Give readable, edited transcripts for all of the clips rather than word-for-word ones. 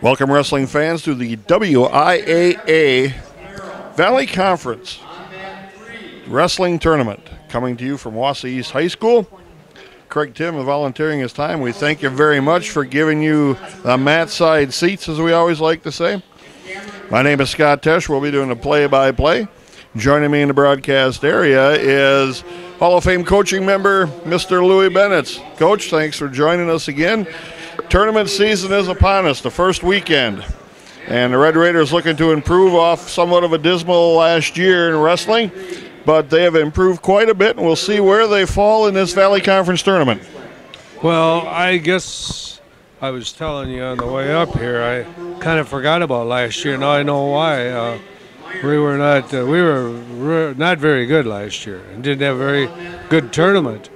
Welcome, wrestling fans, to the WIAA Valley Conference Wrestling Tournament, coming to you from Wausau East High School. Craig Tim volunteering his time. We thank you very much for giving you the mat side seats, as we always like to say. My name is Scott Tesh. We'll be doing the play-by-play. Joining me in the broadcast area is Hall of Fame coaching member, Mr. Louis Bennett. Coach, thanks for joining us again. Tournament season is upon us, the first weekend. And the Red Raiders looking to improve off somewhat of a dismal last year in wrestling, but they have improved quite a bit, and we'll see where they fall in this Valley Conference tournament. Well, I guess I was telling you on the way up here, I kind of forgot about last year. Now I know why. We were not very good last year and didn't have a very good tournament.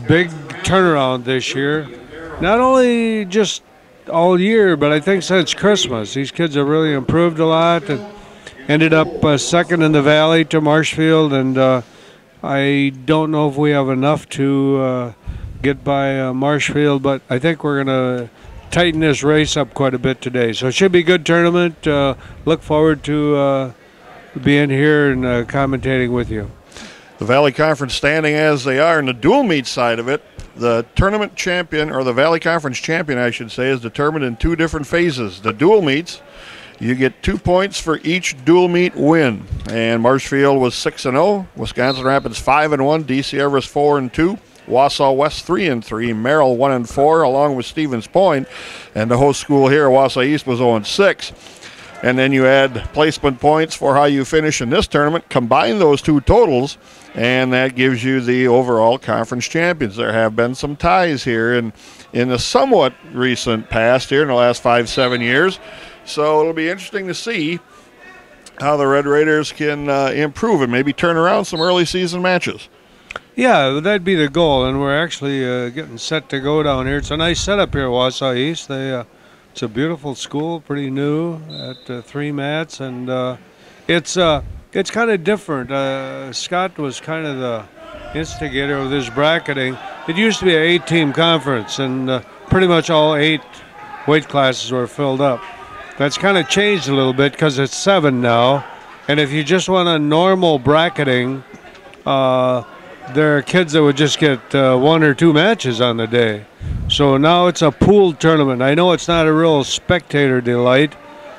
Big turnaround this year. Not only just all year, but I think since Christmas. These kids have really improved a lot and ended up second in the Valley to Marshfield, and I don't know if we have enough to get by Marshfield, but I think we're going to tighten this race up quite a bit today. So it should be a good tournament. Look forward to being here and commentating with you. The Valley Conference standing as they are in the dual meet side of it. The tournament champion, or the Valley Conference champion, I should say, is determined in two different phases. The dual meets, you get 2 points for each dual meet win. And Marshfield was 6-0, Wisconsin Rapids 5-1, DC Everest 4-2, Wausau West 3-3, Merrill 1-4, along with Stevens Point. And the host school here, Wausau East, was 0-6. And then you add placement points for how you finish in this tournament, combine those two totals, and that gives you the overall conference champions. There have been some ties here in the somewhat recent past here in the last 5-7 years. So it'll be interesting to see how the Red Raiders can improve and maybe turn around some early season matches. Yeah, that'd be the goal, and we're actually getting set to go down here. It's a nice setup here at Wausau East. It's a beautiful school, pretty new at 3 mats, and it's kind of different. Scott was kind of the instigator of this bracketing. It used to be an 8-team conference, and pretty much all 8 weight classes were filled up. That's kind of changed a little bit because it's 7 now, and if you just want a normal bracketing, there are kids that would just get 1 or 2 matches on the day. So now it's a pooled tournament. I know it's not a real spectator delight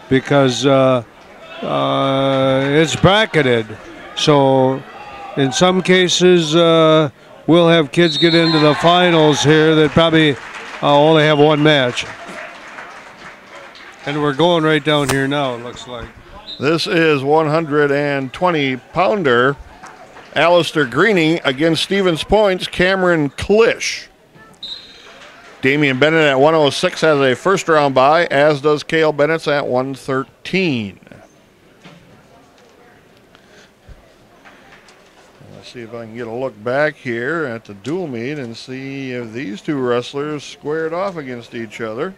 because it's bracketed. So in some cases, we'll have kids get into the finals here that probably only have 1 match. And we're going right down here now, it looks like. This is 120-pounder Alistair Greening against Stevens Point's Cameron Klisch. Damian Bennett at 106 has a first-round bye, as does Cale Bennett at 113. Let's see if I can get a look back here at the dual meet and see if these two wrestlers squared off against each other.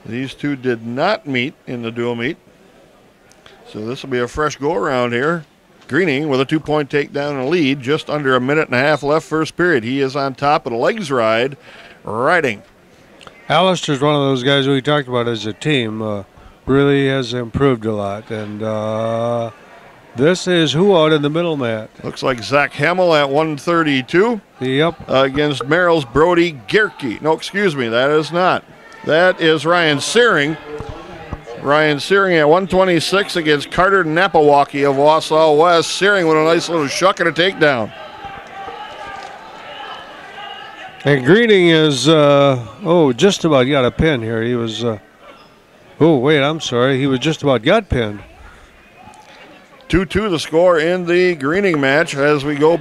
These two did not meet in the dual meet. So this will be a fresh go-around here. Greening with a 2-point takedown and lead, just under 1.5 minutes left first period. He is on top of the legs ride, riding. Alistair's one of those guys we talked about as a team. Really has improved a lot. And this is who out in the middle, Matt? Looks like Zach Hemmel at 132. Yep. Against Merrill's Brody Gierke. No, excuse me, that is not. That is Ryan Searing. Ryan Searing at 126 against Carter Napawaki of Wausau West. Searing with a nice little shuck and a takedown. And Greening is, just about got a pin here. He was, he was just about got pinned. 2-2 the score in the Greening match as we go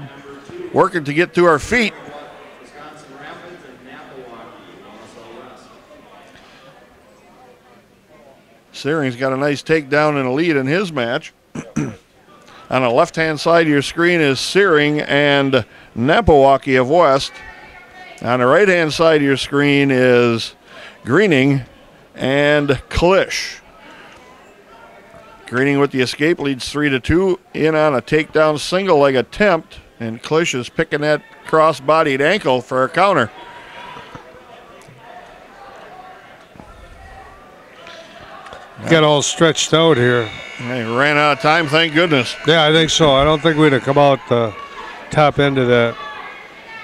working to get to our feet. Searing's got a nice takedown and a lead in his match. On the left-hand side of your screen is Searing and Napawaki of West. On the right-hand side of your screen is Greening and Klisch. Greening with the escape leads 3-2. In on a takedown single leg attempt, and Klisch is picking that cross-bodied ankle for a counter. Got all stretched out here. They ran out of time, thank goodness. Yeah, I think so. I don't think we'd have come out the top end of that.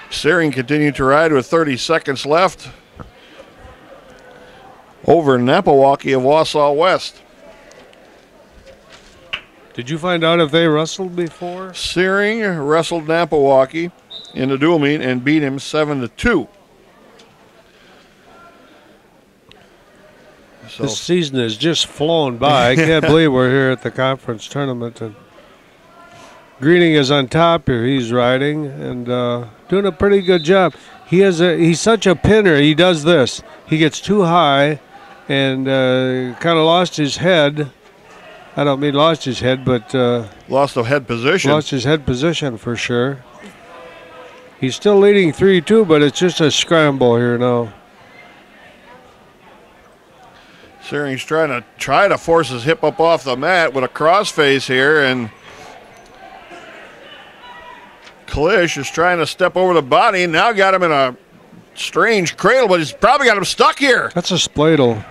Searing continued to ride with 30 seconds left over Napawaki of Wausau West. Did you find out if they wrestled before? Searing wrestled Napawaki in the dual meet and beat him 7-2. So this season has just flown by. I can't believe we're here at the conference tournament. And Greening is on top here. He's riding and doing a pretty good job. He's such a pinner. He does this. He gets too high and kind of lost his head. I don't mean lost his head, but lost the head position. Lost his head position for sure. He's still leading 3-2, but it's just a scramble here now. Searing's trying to force his hip up off the mat with a crossface here, and Klisch is trying to step over the body. Now got him in a strange cradle, but he's probably got him stuck here. That's a spladle.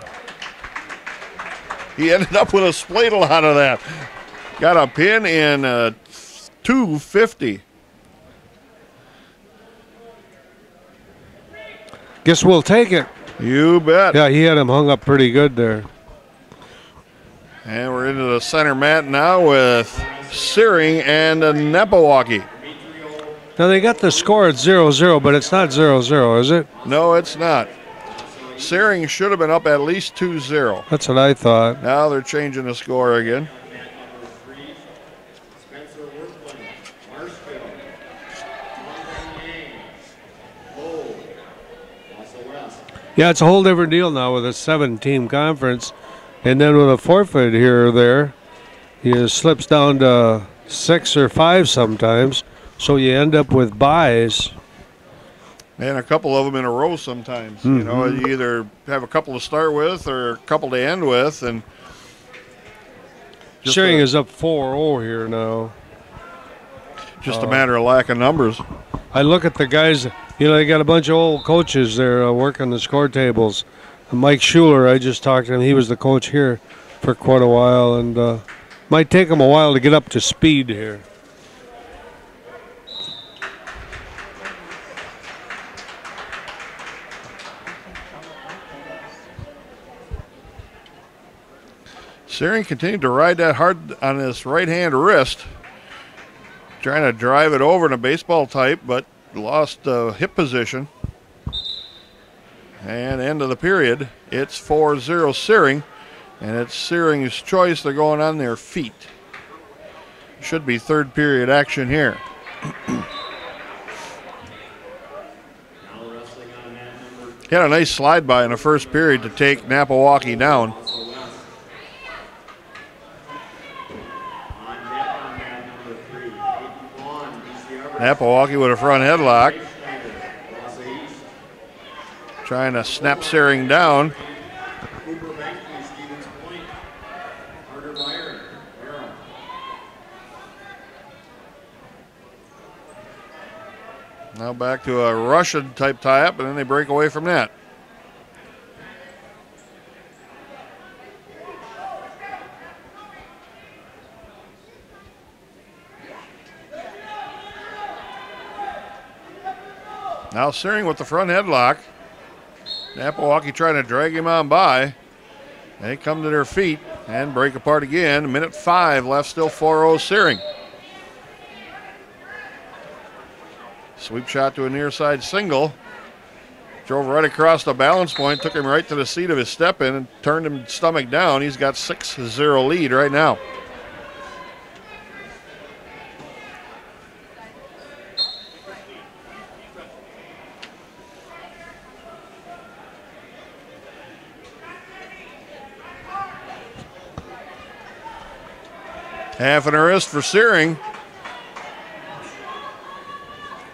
He ended up with a spladle out of that. Got a pin in 250. Guess we'll take it. You bet. Yeah, he had him hung up pretty good there. And we're into the center mat now with Searing and Napawaki. Now they got the score at 0-0, but it's not 0-0, is it? No, it's not. Searing should have been up at least 2-0. That's what I thought. Now they're changing the score again. Yeah, it's a whole different deal now with a 7-team conference. And then with a forfeit here or there, he slips down to 6 or 5 sometimes. So you end up with buys. And a couple of them in a row sometimes. You know, you either have a couple to start with or a couple to end with. And Searing is up 4-0 here now. Just a matter of lack of numbers. I look at the guys, you know, they got a bunch of old coaches there working the score tables. Mike Schuler, I just talked to him. He was the coach here for quite a while, and might take him a while to get up to speed here. Searing continued to ride that hard on his right-hand wrist, trying to drive it over in a baseball type, but lost hip position. And end of the period, it's 4-0 Searing, and it's Searing's choice. They're going on their feet. Should be third period action here. He had a nice slide by in the first period to take Napawaki down. Napawaki with a front headlock. Trying to snap Searing down. Now back to a Russian type tie-up, and then they break away from that. Now Searing with the front headlock. Napawaki trying to drag him on by. They come to their feet and break apart again. Minute 5 left, still 4-0 Searing. Sweep shot to a near side single. Drove right across the balance point, took him right to the seat of his step in and turned him stomach down. He's got 6-0 lead right now. Half an wrist for Searing.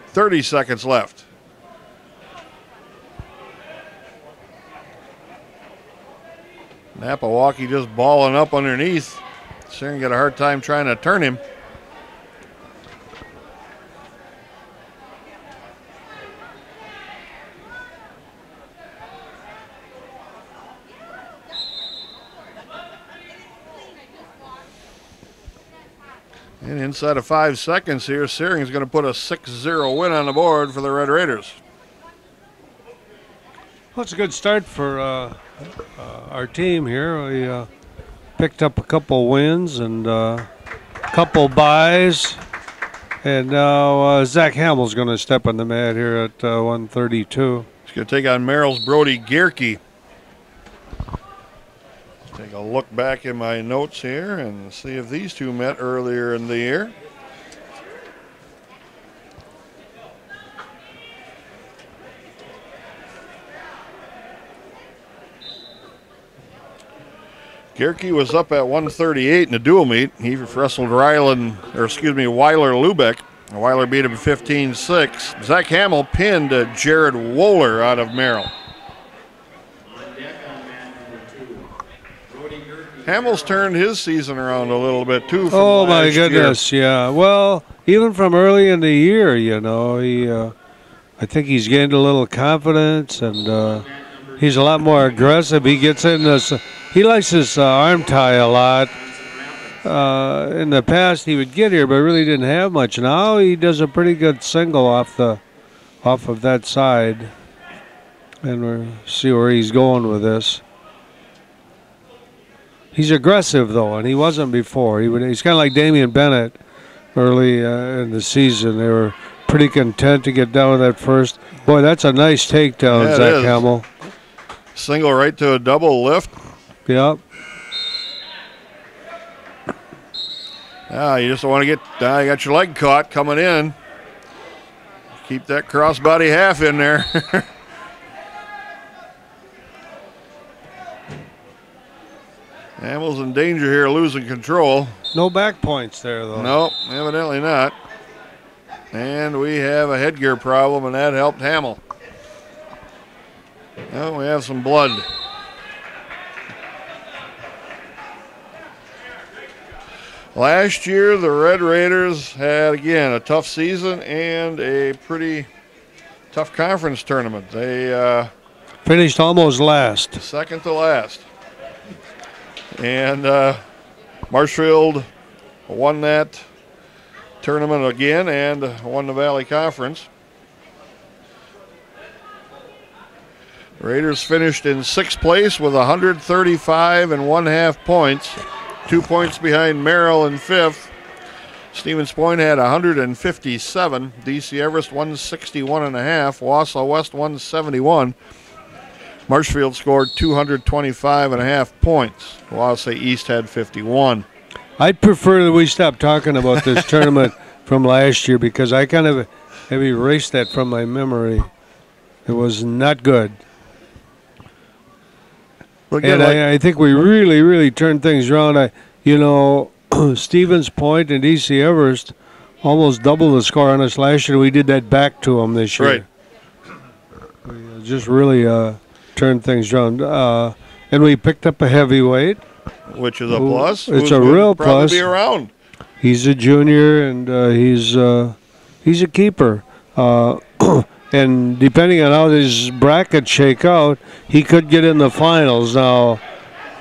30 seconds left. Napawaki just balling up underneath. Searing got a hard time trying to turn him. And inside of 5 seconds here, Searing's going to put a 6-0 win on the board for the Red Raiders. Well, it's a good start for our team here. We picked up a couple wins and a couple buys. And now Zach Hamill's going to step on the mat here at 132. He's going to take on Merrill's Brody Gierke. Take a look back in my notes here and see if these two met earlier in the year. Gierke was up at 138 in the dual meet. He wrestled Weiler Lubeck. Weiler beat him 15-6. Zach Hamill pinned Jared Wohler out of Merrill. Hamill's turned his season around a little bit too. Oh my goodness, yeah. Well, even from early in the year, you know, I think he's gained a little confidence and he's a lot more aggressive. He gets in this. He likes his arm tie a lot. In the past, he would get here, but really didn't have much. Now he does a pretty good single off of that side, and we'll see where he's going with this. He's aggressive though, and he wasn't before. He's kind of like Damian Bennett early in the season. They were pretty content to get down to that first. Boy, that's a nice takedown, yeah, Zach Hamill. Single right to a double lift. Yep. You just don't want to get, you got your leg caught coming in. Keep that crossbody half in there. Hamill's in danger here, losing control. No back points there, though. No, evidently not. And we have a headgear problem, and that helped Hamill. Well, we have some blood. Last year, the Red Raiders had, again, a tough season and a pretty tough conference tournament. They finished almost last. Second to last. And Marshfield won that tournament again and won the Valley Conference. The Raiders finished in 6th place with 135.5 points. 2 points behind Merrill in 5th. Stevens Point had 157. DC Everest 161.5. Wausau West 171. Marshfield scored 225.5 points. Wausau East had 51. I'd prefer that we stop talking about this tournament from last year because I kind of have erased that from my memory. It was not good. And I think we really turned things around. Stevens Point and DC Everest almost doubled the score on us last year. We did that back to them this year. Right. We just really turned things around. And we picked up a heavyweight. Which is a plus. It's a real plus. Be around. He's a junior, and he's a keeper. And depending on how these brackets shake out, he could get in the finals. Now,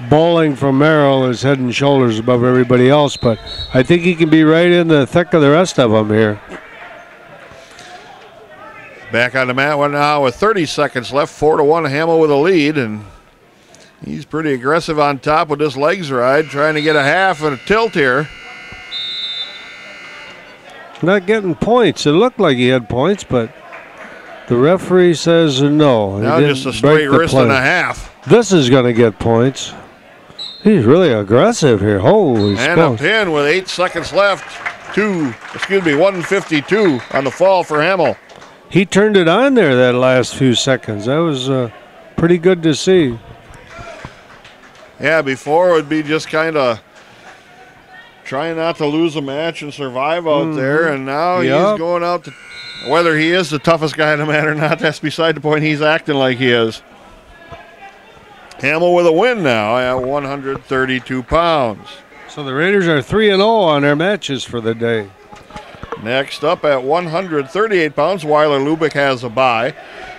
Bowling from Merrill is head and shoulders above everybody else, but I think he can be right in the thick of the rest of them here. Back on the mat now with 30 seconds left, 4-1 Hamill with a lead, and he's pretty aggressive on top with this legs ride, trying to get a half and a tilt here. Not getting points. It looked like he had points, but the referee says no. Now just a straight wrist and a half. This is going to get points. He's really aggressive here. Holy smokes. And a pin with 8 seconds left. 152 on the fall for Hamill. He turned it on there that last few seconds. That was pretty good to see. Yeah, before it would be just kind of trying not to lose a match and survive out there, and now he's going out to, whether he is the toughest guy in the mat or not, that's beside the point. He's acting like he is. Hamill with a win now at 132 pounds. So the Raiders are 3-0 on their matches for the day. Next up at 138 pounds, Weiler Lubeck has a bye.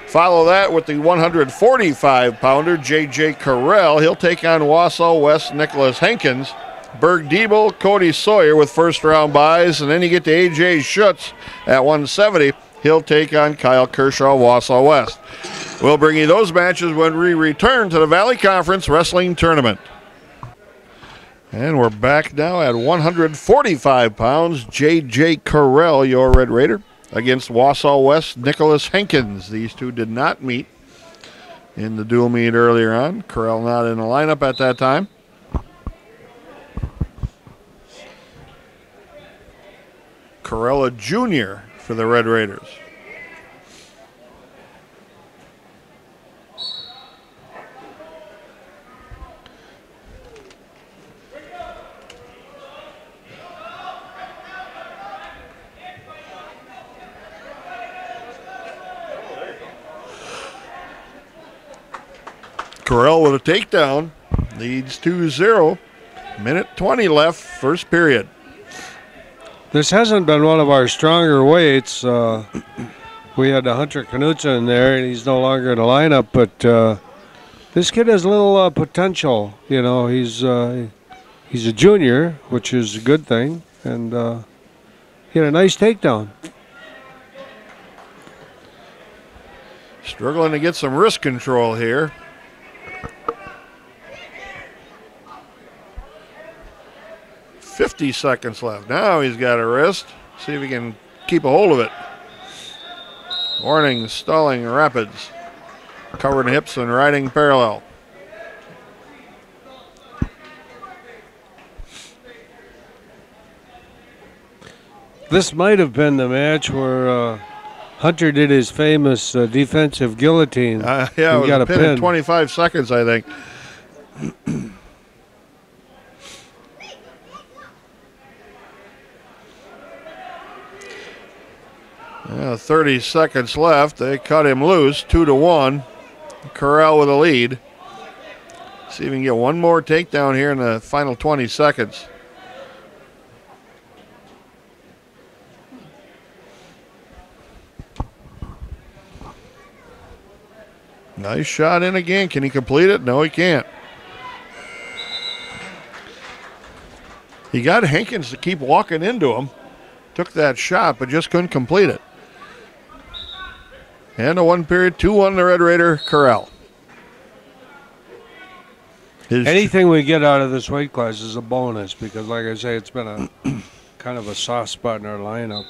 Follow that with the 145-pounder, J.J. Carell. He'll take on Wausau West Nicholas Hankins. Berg Diebel, Cody Sawyer with first-round buys, and then you get to A.J. Schutz at 170. He'll take on Kyle Kershaw, Wausau West. We'll bring you those matches when we return to the Valley Conference Wrestling Tournament. And we're back now at 145 pounds. J.J. Carell, your Red Raider, against Wausau West, Nicholas Hankins. These two did not meet in the dual meet earlier on. Carell not in the lineup at that time. Carell, a junior for the Red Raiders. Carell with a takedown, leads 2-0. Minute 20 left, first period. This hasn't been one of our stronger weights. We had Hunter Knutson in there, and he's no longer in the lineup. But this kid has a little potential. You know, he's a junior, which is a good thing, and he had a nice takedown. Struggling to get some wrist control here. Seconds left. Now he's got a wrist. See if he can keep a hold of it. Warning, stalling rapids. Covered hips and riding parallel. This might have been the match where Hunter did his famous defensive guillotine. Yeah, it was a pin in 25 seconds, I think. 30 seconds left. They cut him loose, 2-1. Carell with a lead. See if we can get one more takedown here in the final 20 seconds. Nice shot in again. Can he complete it? No, he can't. He got Hankins to keep walking into him. Took that shot, but just couldn't complete it. And a one period, 2-1 the Red Raider, Carell. Anything we get out of this weight class is a bonus because, like I say, it's been a kind of a soft spot in our lineup.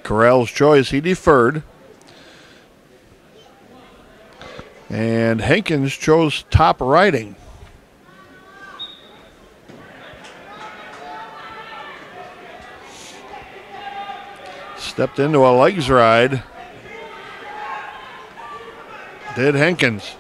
Carell's choice, he deferred. And Hankins chose top riding. Stepped into a legs ride. Did Hankins.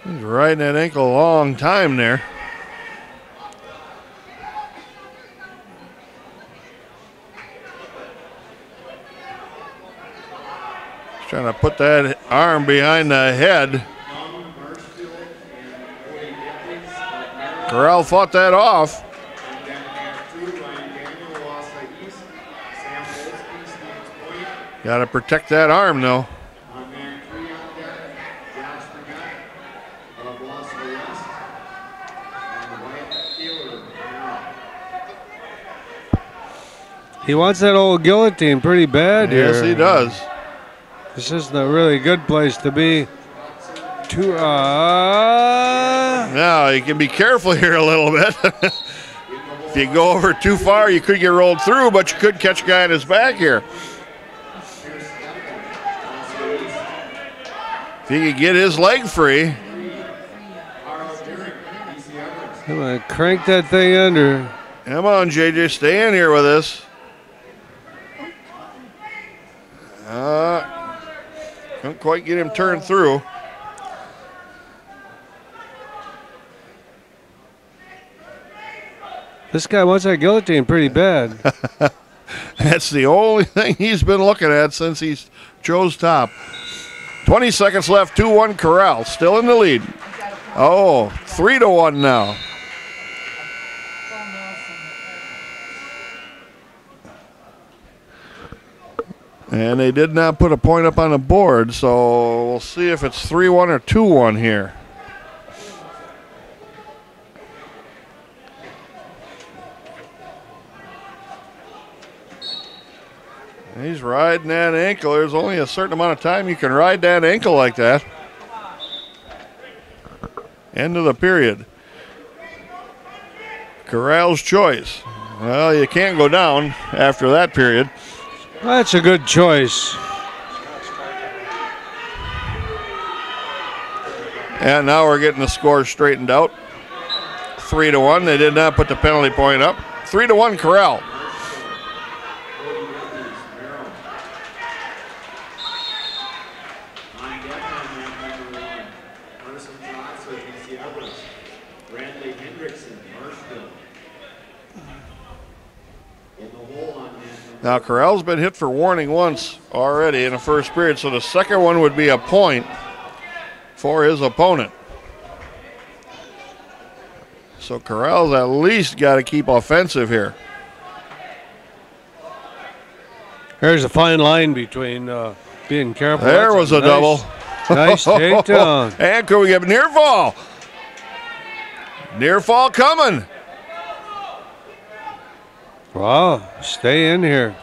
He's riding that ankle a long time there. He's trying to put that arm behind the head. Carell fought that off. Got to protect that arm, though. He wants that old guillotine pretty bad here. Yes, he does. This isn't a really good place to be. Now, you can be careful here a little bit. If you go over too far, you could get rolled through, but you could catch a guy in his back here. If he could get his leg free. Come on, crank that thing under. Come on, JJ, stay in here with us. Couldn't quite get him turned through. This guy wants that guillotine pretty bad. That's the only thing he's been looking at since he chose top. 20 seconds left, 2-1 Carell, still in the lead. Oh, 3-1 now. And they did not put a point up on the board, so we'll see if it's 3-1 or 2-1 here. He's riding that ankle. There's only a certain amount of time you can ride that ankle like that. End of the period. Corral's choice. Well, you can't go down after that period. That's a good choice. And now we're getting the score straightened out. 3-1. They did not put the penalty point up. 3-1 Corral. Now, Corral's been hit for warning once already in the first period, so the second one would be a point for his opponent. So Corral's at least got to keep offensive here. There's a fine line between being careful. There was a double. Nice takedown. And could we get near fall? Near fall coming. Wow, stay in here.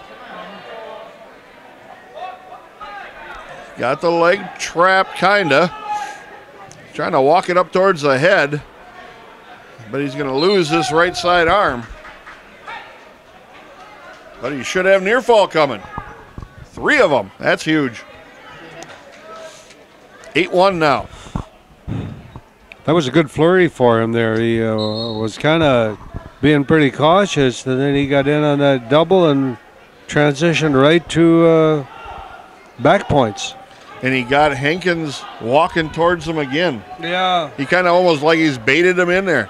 Got the leg trapped, kinda. Trying to walk it up towards the head, but he's going to lose this right side arm. But he should have near fall coming. 3 of them. That's huge. 8-1 now. That was a good flurry for him there. He was kind of being pretty cautious, and then he got in on that double and transitioned right to back points. And he got Hankins walking towards him again. Yeah. He kind of almost like he's baited him in there.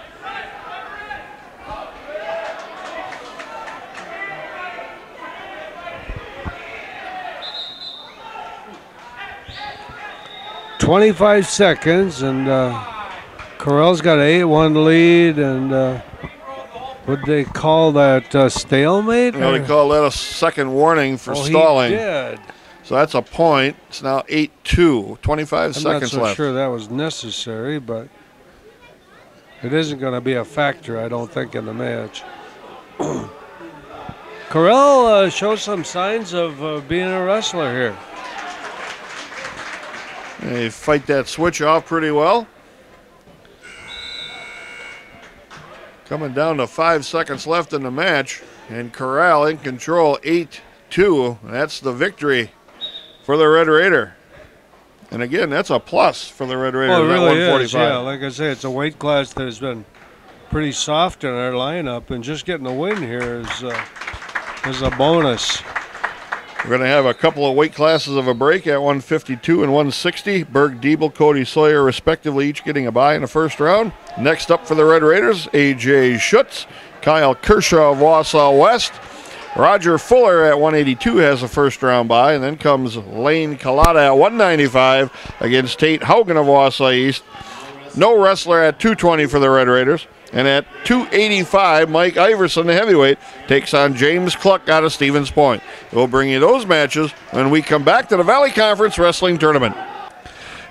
"25 seconds, and Corral's got an 8-1 lead, and would they call that stalemate? No, they call that a second warning for stalling. He did. So that's a point. It's now 8-2. 25 seconds left. I'm not so sure that was necessary, but it isn't going to be a factor, I don't think, in the match. Corral shows some signs of being a wrestler here. They fight that switch off pretty well. Coming down to 5 seconds left in the match, and Corral in control, 8-2. That's the victory for the Red Raider. And again, that's a plus for the Red Raider. Oh, it really 145. is. Yeah, like I say, it's a weight class that has been pretty soft in our lineup, and just getting a win here is a bonus. We're going to have a couple of weight classes of a break at 152 and 160. Berg Diebel, Cody Sawyer, respectively, each getting a bye in the first round. Next up for the Red Raiders, A.J. Schutz, Kyle Kershaw of Wausau West. Roger Fuller at 182 has a first round bye, and then comes Lane Collada at 195 against Tate Haugen of Wausau East. No wrestler at 220 for the Red Raiders. And at 285, Mike Iverson, the heavyweight, takes on James Cluck out of Stevens Point. We'll bring you those matches when we come back to the Valley Conference Wrestling Tournament.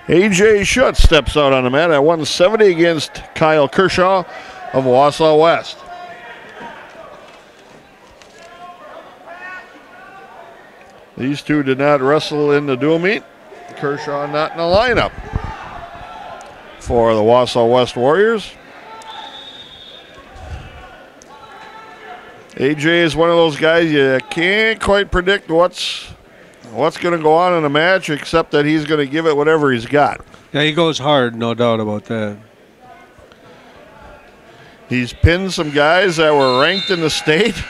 A.J. Schutz steps out on the mat at 170 against Kyle Kershaw of Wausau West. These two did not wrestle in the dual meet. Kershaw not in the lineup for the Wausau West Warriors. AJ is one of those guys you can't quite predict what's going to go on in a match, except that he's going to give it whatever he's got. Yeah, he goes hard, no doubt about that. He's pinned some guys that were ranked in the state,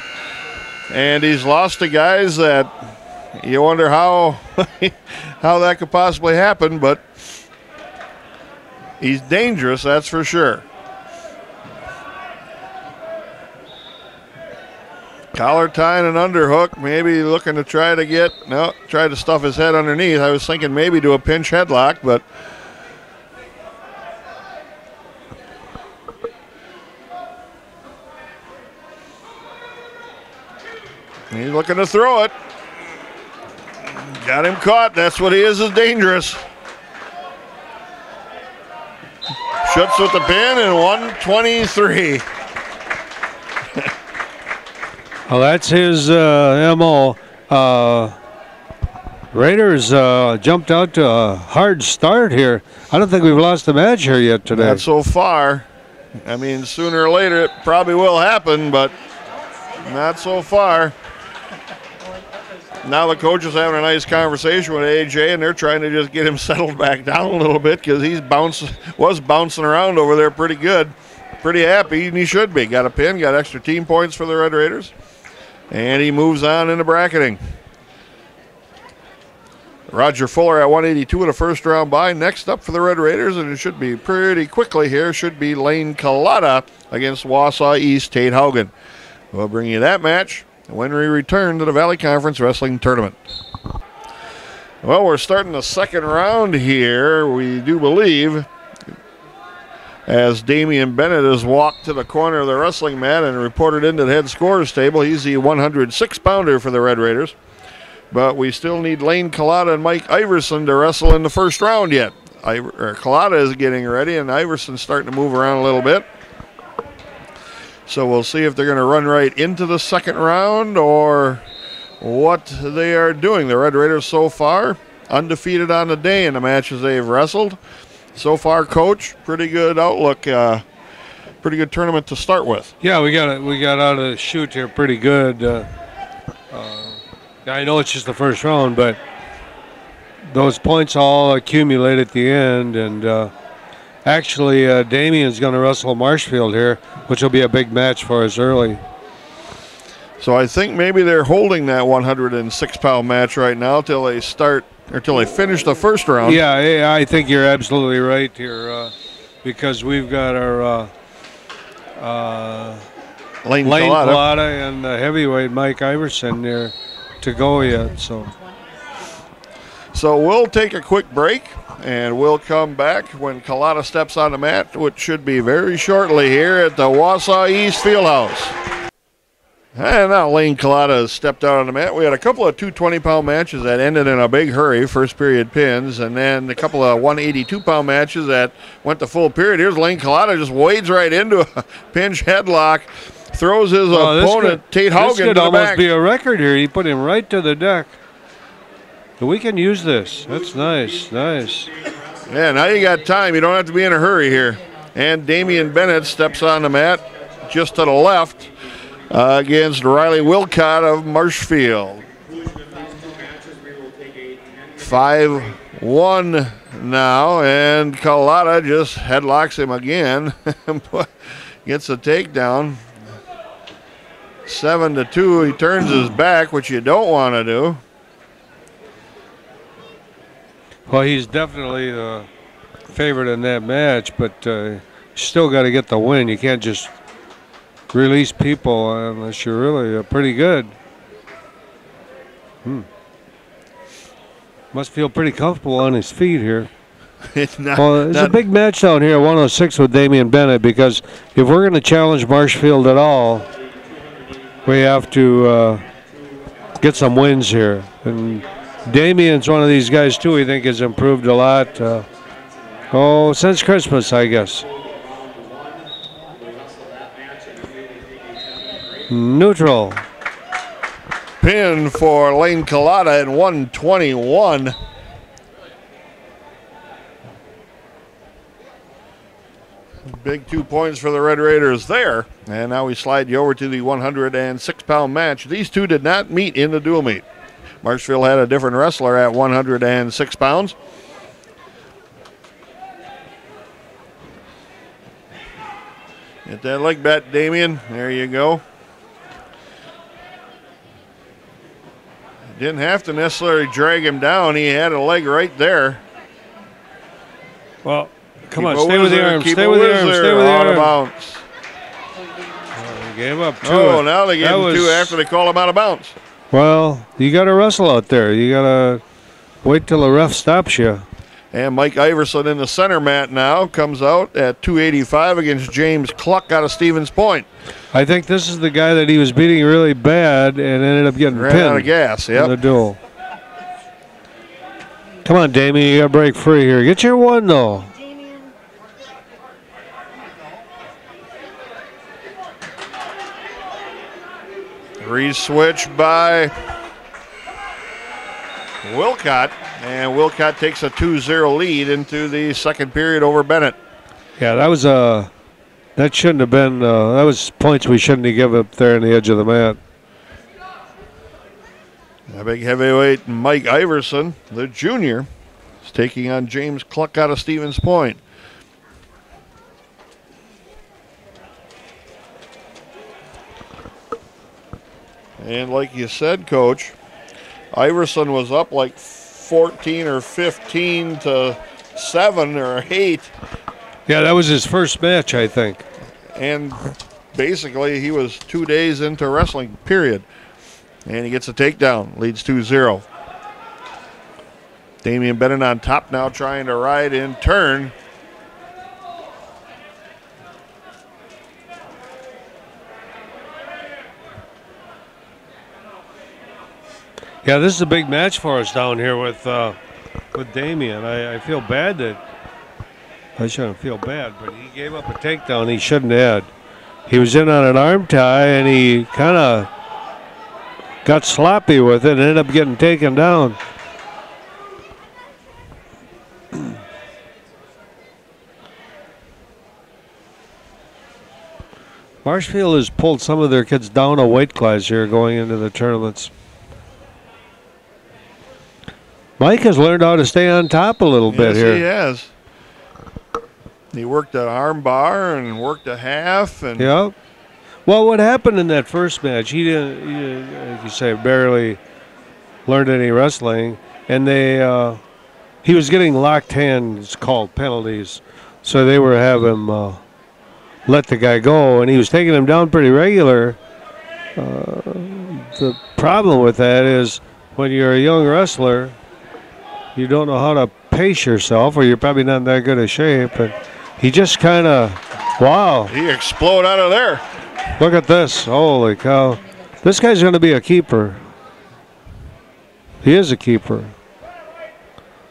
and he's lost to guys that you wonder how that could possibly happen, but he's dangerous, that's for sure. Collar tying and underhook, maybe looking to try to stuff his head underneath. I was thinking maybe do a pinch headlock, but he's looking to throw it. Got him caught. That's what he is dangerous. Schutz with the pin and 123. Well, that's his MO. Raiders jumped out to a hard start here. I don't think we've lost the match here yet today. Not so far. I mean, sooner or later it probably will happen, but not so far. Now the coach is having a nice conversation with AJ, and they're trying to just get him settled back down a little bit because he's was bouncing around over there pretty good. Pretty happy, and he should be. Got a pin, got extra team points for the Red Raiders. And he moves on into bracketing. Roger Fuller at 182 in a first-round bye. Next up for the Red Raiders, and it should be pretty quickly here, should be Lane Collada against Wausau East Tate Haugen. We'll bring you that match when we return to the Valley Conference Wrestling Tournament. Well, we're starting the second round here, we do believe, as Damian Bennett has walked to the corner of the wrestling mat and reported into the head scorers table. He's the 106-pounder for the Red Raiders. But we still need Lane Collada and Mike Iverson to wrestle in the first round yet. Collada is getting ready, and Iverson's starting to move around a little bit. So we'll see if they're going to run right into the second round or what they are doing. The Red Raiders so far undefeated on the day in the matches they've wrestled. So far, Coach, pretty good outlook, pretty good tournament to start with. Yeah, we got out of the chute here pretty good. I know it's just the first round, but those points all accumulate at the end. And actually, Damian's going to wrestle Marshfield here, which will be a big match for us early. So I think maybe they're holding that 106-pound match right now till they start or till they finish the first round. Yeah, I think you're absolutely right here because we've got our Lane Collada and the heavyweight Mike Iverson there to go yet. So we'll take a quick break and we'll come back when Collada steps on the mat, which should be very shortly here at the Wausau East Fieldhouse. And now Lane Collada has stepped out on the mat. We had a couple of 220-pound matches that ended in a big hurry, first period pins, and then a couple of 182-pound matches that went to full period. Here's Lane Collada, just wades right into a pinch headlock, throws his opponent, Tate Haugen, to the back. This could almost be a record here. He put him right to the deck. So we can use this. That's nice, nice. Yeah, now you got time. You don't have to be in a hurry here. And Damian Bennett steps on the mat just to the left. Against Riley Wilcott of Marshfield. 5-1 now, and Collada just headlocks him again. Gets a takedown. 7-2. He turns his back, which you don't want to do. Well, he's definitely the favorite in that match, but you still got to get the win. You can't just release people unless you're really pretty good. Must feel pretty comfortable on his feet here. It's a big match down here at 106 with Damian Bennett, because if we're going to challenge Marshfield at all, we have to get some wins here. And Damian's one of these guys too. We think has improved a lot. Since Christmas, I guess. Neutral. Pin for Lane Collada at 121. Big 2 points for the Red Raiders there. And now we slide you over to the 106-pound match. These two did not meet in the dual meet. Marshfield had a different wrestler at 106 pounds. Get that leg bet, Damian. There you go. Didn't have to necessarily drag him down. He had a leg right there. Well, come on, stay with the arm. Stay with the arm. Stay with the arm. Out of bounds. They gave up two. Oh, now they gave him two after they call him out of bounds. Well, you got to wrestle out there. You got to wait till the ref stops you. And Mike Iverson in the center mat now comes out at 285 against James Cluck out of Stevens Point. I think this is the guy that he was beating really bad and ended up getting pinned out of gas, in the duel. Come on, Damien, you got to break free here. Get your one, though. Re-switch by Wilcott, and Wilcott takes a 2-0 lead into the second period over Bennett. Yeah, that was that shouldn't have been. That was points we shouldn't have given up there on the edge of the mat. A big heavyweight Mike Iverson, the junior, is taking on James Cluck out of Stevens Point. And like you said, Coach, Iverson was up like 14 or 15 to 7 or 8. Yeah, that was his first match, I think. And basically, he was 2 days into wrestling, period. And he gets a takedown, leads 2-0. Damian Bennett on top now, trying to ride in turn. Yeah, this is a big match for us down here with Damian. I feel bad that I shouldn't feel bad, but he gave up a takedown he shouldn't have. He was in on an arm tie and he kind of got sloppy with it and ended up getting taken down. Marshfield has pulled some of their kids down a weight class here going into the tournaments. Mike has learned how to stay on top a little bit here. Yes, he has. He worked an arm bar and worked a half. And yeah. Well, what happened in that first match, he didn't, like you say, barely learned any wrestling. And he was getting locked hands called penalties. So they were having him let the guy go. And he was taking him down pretty regular. The problem with that is when you're a young wrestler, you don't know how to pace yourself, or you're probably not in that good a shape. But he just kind of, wow. He exploded out of there. Look at this. Holy cow. This guy's going to be a keeper. He is a keeper.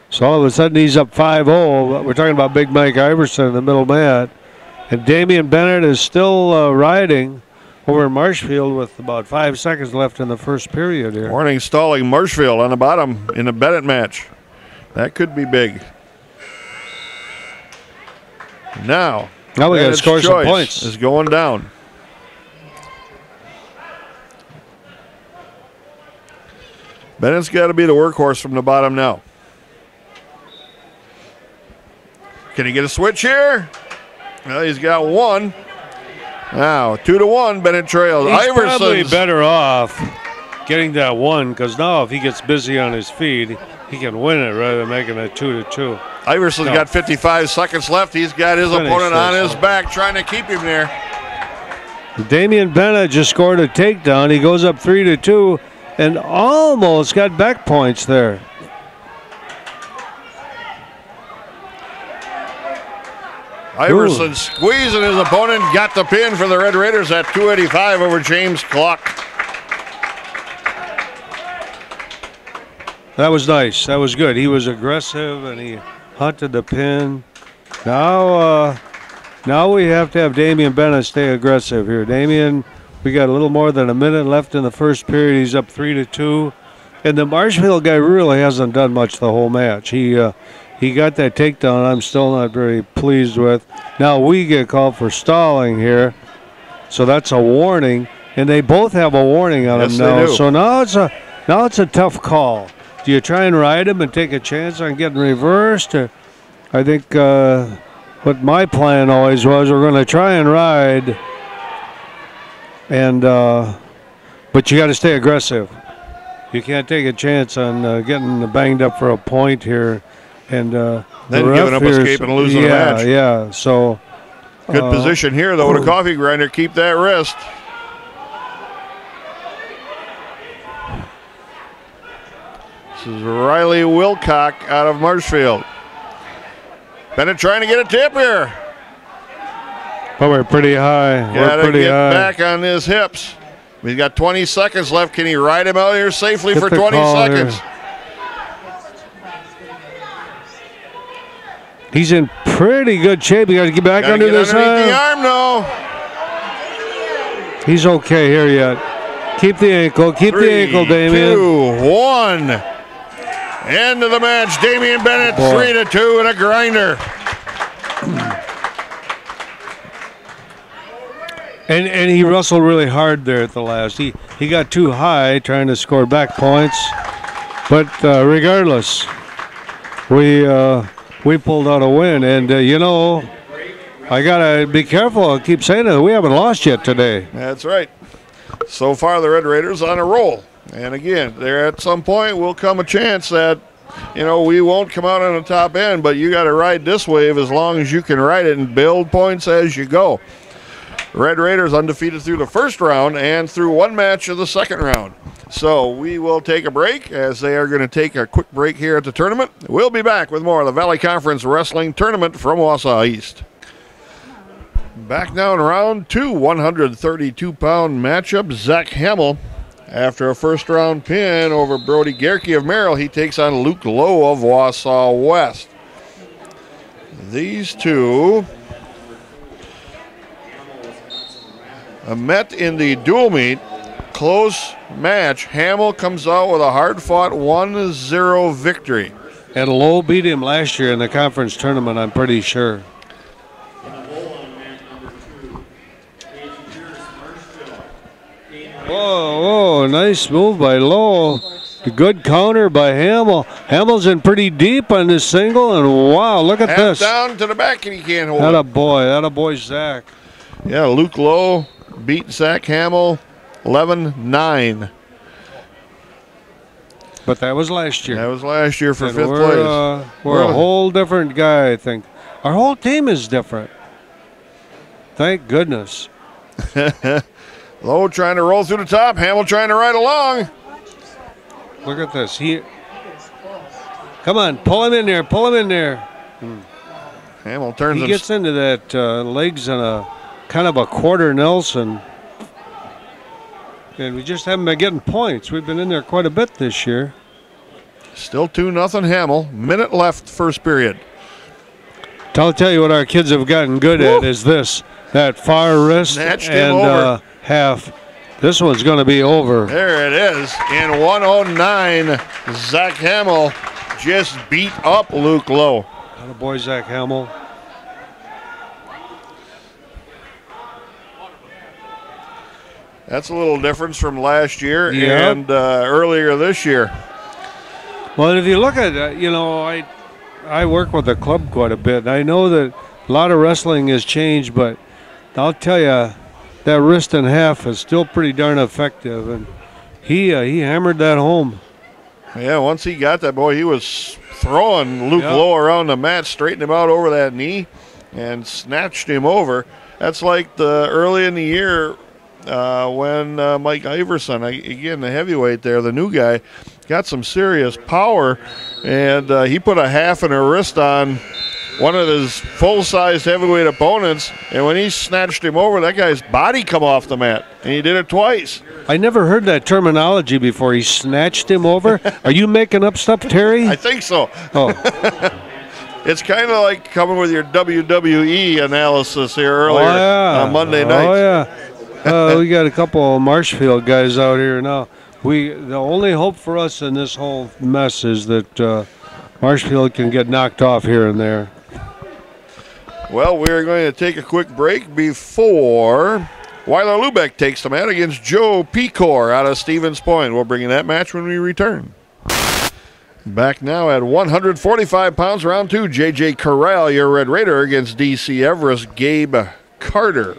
So all of a sudden he's up 5-0. We're talking about Big Mike Iverson in the middle mat. And Damian Bennett is still riding over Marshfield with about 5 seconds left in the first period here. Warning stalling Marshfield on the bottom in the Bennett match. That could be big. Now we got to score some points. Is going down. Bennett's got to be the workhorse from the bottom now. Can he get a switch here? Well, he's got one. Now 2-1. Bennett trails. He's Iverson's probably better off getting that one, because now if he gets busy on his feet, he can win it rather than making it 2-2. Iverson's got 55 seconds left. He's got his opponent on his back, trying to keep him there. Damian Bennett just scored a takedown. He goes up 3-2 and almost got back points there. Iverson squeezing his opponent, got the pin for the Red Raiders at 285 over James Cluck. That was nice. That was good. He was aggressive and he hunted the pin. Now we have to have Damian Bennett stay aggressive here. Damian, we got a little more than a minute left in the first period. He's up 3-2. And the Marshfield guy really hasn't done much the whole match. He got that takedown I'm still not very pleased with. Now we get called for stalling here. So that's a warning. And they both have a warning on him now. So now it's a tough call. Do you try and ride him and take a chance on getting reversed? Or I think what my plan always was, we're going to try and ride, and but you got to stay aggressive. You can't take a chance on getting banged up for a point here, and then giving up escape and losing the match. Yeah. So good position here though with a coffee grinder. Keep that wrist. This is Riley Wilcock out of Marshfield. Bennett trying to get a tip here. But we're pretty high. Gotta get back on his hips. We've got 20 seconds left. Can he ride him out here safely for 20 seconds? He's in pretty good shape. You got to get back under this underneath the arm, though. He's okay here yet. Keep the ankle. Keep the ankle, Damien. 2, 1. End of the match. Damian Bennett, 3-2 and a grinder. And he wrestled really hard there at the last. He got too high trying to score back points. But regardless, we pulled out a win. And, you know, I got to be careful. I keep saying it. We haven't lost yet today. That's right. So far, the Red Raiders on a roll. And, again, there at some point will come a chance that, you know, we won't come out on the top end, but you got to ride this wave as long as you can ride it and build points as you go. Red Raiders undefeated through the first round and through one match of the second round. So we will take a break as they are going to take a quick break here at the tournament. We'll be back with more of the Valley Conference Wrestling Tournament from Wausau East. Back now in round 2, 132-pound matchup. Zach Hamill, after a first-round pin over Brody Gerke of Merrill, he takes on Luke Lowe of Wausau West. These two met in the dual meet. Close match. Hamill comes out with a hard-fought 1-0 victory. And Lowe beat him last year in the conference tournament, I'm pretty sure. Whoa, nice move by Lowe. Good counter by Hamill. Hamill's in pretty deep on this single, and wow, look at this. Down to the back, and he can't hold it. That a boy, Zach. Yeah, Luke Lowe beat Zach Hamill 11-9. But that was last year. That was last year for and fifth place. We're a whole different guy, I think. Our whole team is different. Thank goodness. Lowe trying to roll through the top. Hamill trying to ride along. Look at this. Come on, pull him in there. Pull him in there. Hamill turns. He gets into that legs in a kind of a quarter Nelson. And we just haven't been getting points. We've been in there quite a bit this year. Still 2-0 Hamill. Minute left first period. I'll tell you what our kids have gotten good at is this. That far wrist Snatched and him over. Half. This one's going to be over. There it is. In 109, Zach Hamill just beat up Luke Lowe. Attaboy, Zach Hamill. That's a little difference from last year and earlier this year. Well, if you look at it, you know, I work with the club quite a bit. I know that a lot of wrestling has changed, but I'll tell you, that wrist and half is still pretty darn effective, and he hammered that home. Yeah, once he got that, boy, he was throwing Luke Lowe around the mat, straightened him out over that knee, and snatched him over. That's like the early in the year when Mike Iverson, again, the heavyweight there, the new guy, got some serious power, and he put a half and a wrist on one of his full-sized heavyweight opponents, and when he snatched him over, that guy's body come off the mat, and he did it twice. I never heard that terminology before. He snatched him over? Are you making up stuff, Terry? I think so. Oh. It's kind of like coming with your WWE analysis here earlier on Monday night. Oh, yeah. We got a couple of Marshfield guys out here now. The only hope for us in this whole mess is that Marshfield can get knocked off here and there. Well, we're going to take a quick break before Weiler Lubeck takes the mat against Joe Pecor out of Stevens Point. We'll bring you that match when we return. Back now at 145 pounds, round 2, J.J. Corral, your Red Raider, against D.C. Everest, Gabe Carter.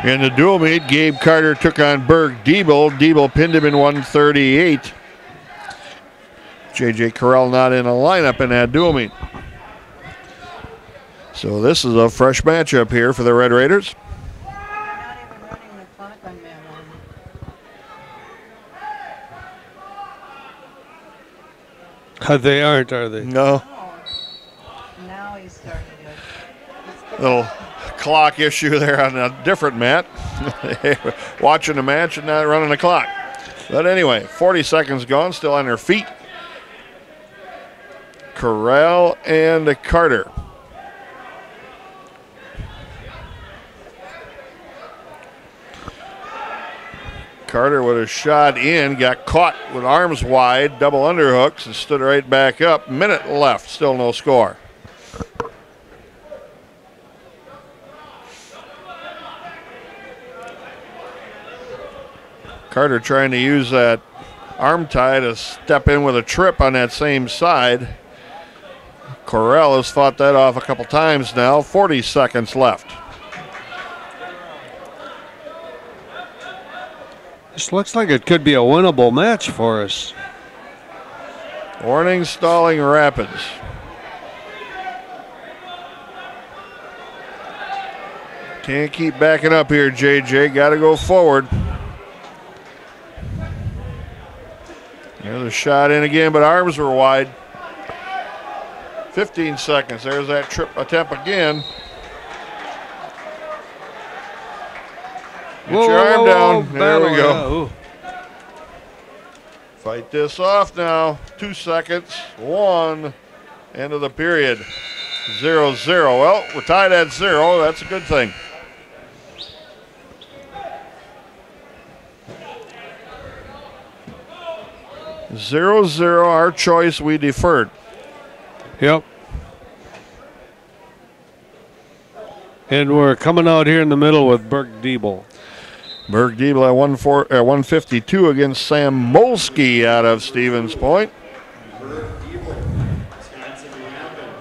In the dual meet, Gabe Carter took on Berg Diebel. Diebel pinned him in 138. J.J. Corral not in a lineup in that dual meet. So this is a fresh matchup here for the Red Raiders. They aren't, are they? No. Now he's starting to Little clock issue there on a different mat. Watching the match and not running the clock. But anyway, 40 seconds gone, still on their feet. Corral and Carter. Carter with a shot in, got caught with arms wide, double underhooks, and stood right back up. Minute left, still no score. Carter trying to use that arm tie to step in with a trip on that same side. Corral has fought that off a couple times now. 40 seconds left. This looks like it could be a winnable match for us. Warning, stalling Rapids. Can't keep backing up here, JJ. Got to go forward. There's a shot in again, but arms were wide. 15 seconds. There's that trip attempt again. Get your arm down. There we go. Fight this off now. 2 seconds. 1. End of the period. 0-0. Well, we're tied at 0. That's a good thing. Zero, our choice, we deferred. Yep. And we're coming out here in the middle with Berg Diebel. Berg Diebel at 152 against Sam Molsky out of Stevens Point.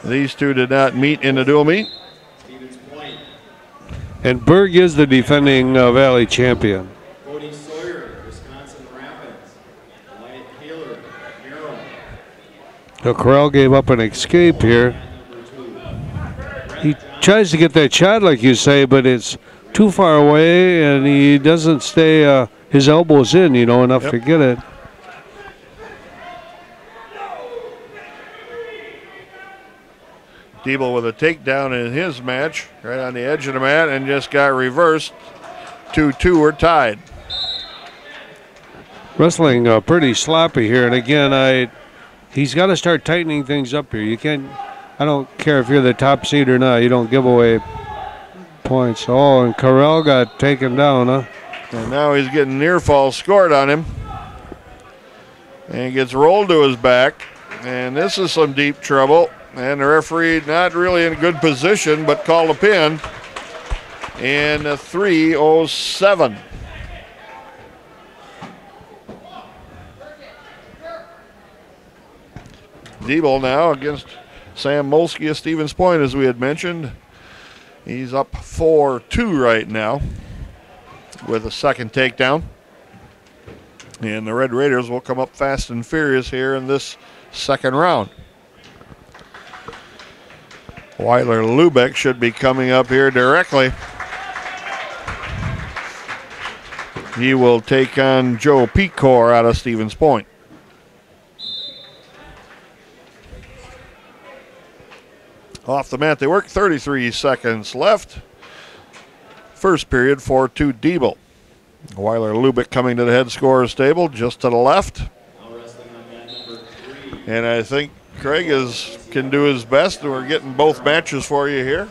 These two did not meet in the dual meet. And Berg is the defending Valley champion. So Corral gave up an escape here. He tries to get that shot, like you say, but it's too far away, and he doesn't stay his elbows in, enough to get it. Diebel with a takedown in his match, right on the edge of the mat, and just got reversed. 2-2 are tied. Wrestling pretty sloppy here, and again, he's got to start tightening things up here. You can't, I don't care if you're the top seed or not, you don't give away points. Oh, and Corral got taken down, huh? And now he's getting near fall scored on him. And he gets rolled to his back. And this is some deep trouble. And the referee not really in a good position, but called a pin in 3:07. Diebel now against Sam Molsky of Stevens Point, as we had mentioned. He's up 4-2 right now with a second takedown. And the Red Raiders will come up fast and furious here in this second round. Weiler Lubeck should be coming up here directly. He will take on Joe Pecor out of Stevens Point. Off the mat they work, 33 seconds left. First period, 4-2 Diebel. Weiler Lubeck coming to the head scorer's table, just to the left. And I think Craig can do his best, and we're getting both matches for you here.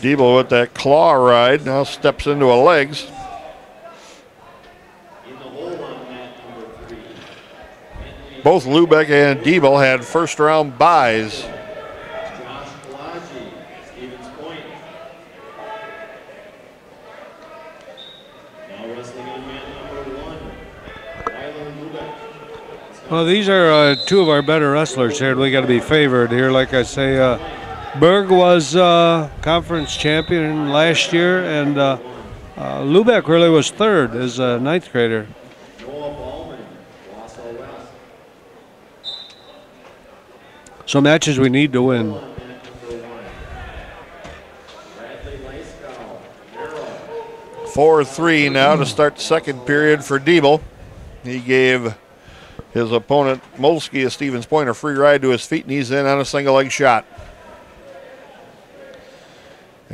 Diebel with that claw ride, now steps into a legs. Both Lubeck and Diebel had first round buys. Well, these are two of our better wrestlers here. We got to be favored here. Like I say, Berg was conference champion last year, and Lubeck really was third as a ninth grader. So matches we need to win. 4-3 now to start the second period for Diebel. He gave his opponent, Molsky of Stevens Point, a free ride to his feet, and he's in on a single leg shot.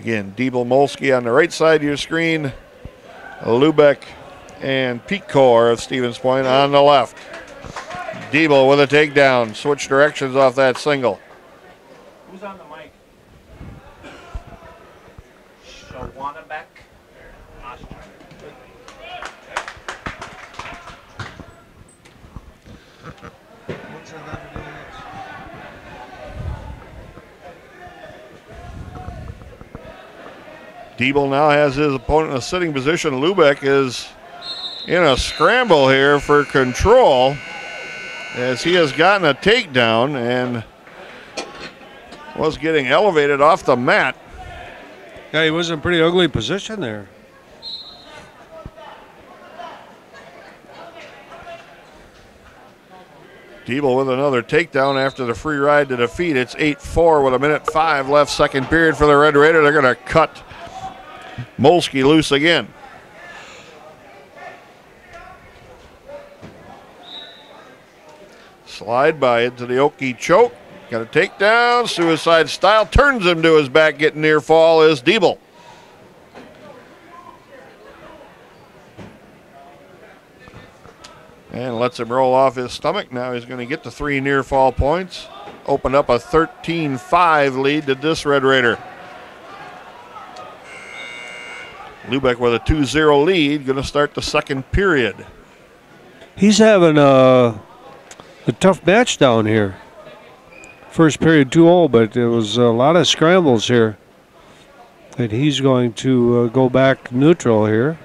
Again, Diebel, Molsky on the right side of your screen. Lubeck and Pecor of Stevens Point on the left. Diebel with a takedown. Switch directions off that single. Who's on the mic? Shawanabek. Diebel now has his opponent in a sitting position. Lubeck is in a scramble here for control as he has gotten a takedown and was getting elevated off the mat. Yeah, he was in a pretty ugly position there. Diebel with another takedown after the free ride to defeat. It's 8-4 with 1:05 left, second period for the Red Raider. They're going to cut Molsky loose again. Slide by into the Okie choke. Got a takedown, suicide style, turns him to his back, getting near fall is Diebel. And lets him roll off his stomach. Now he's going to get the 3 near fall points. Opened up a 13-5 lead to this Red Raider. Lubeck with a 2-0 lead, going to start the second period. He's having a tough match down here. First period 2-0, but there was a lot of scrambles here. And he's going to go back neutral here.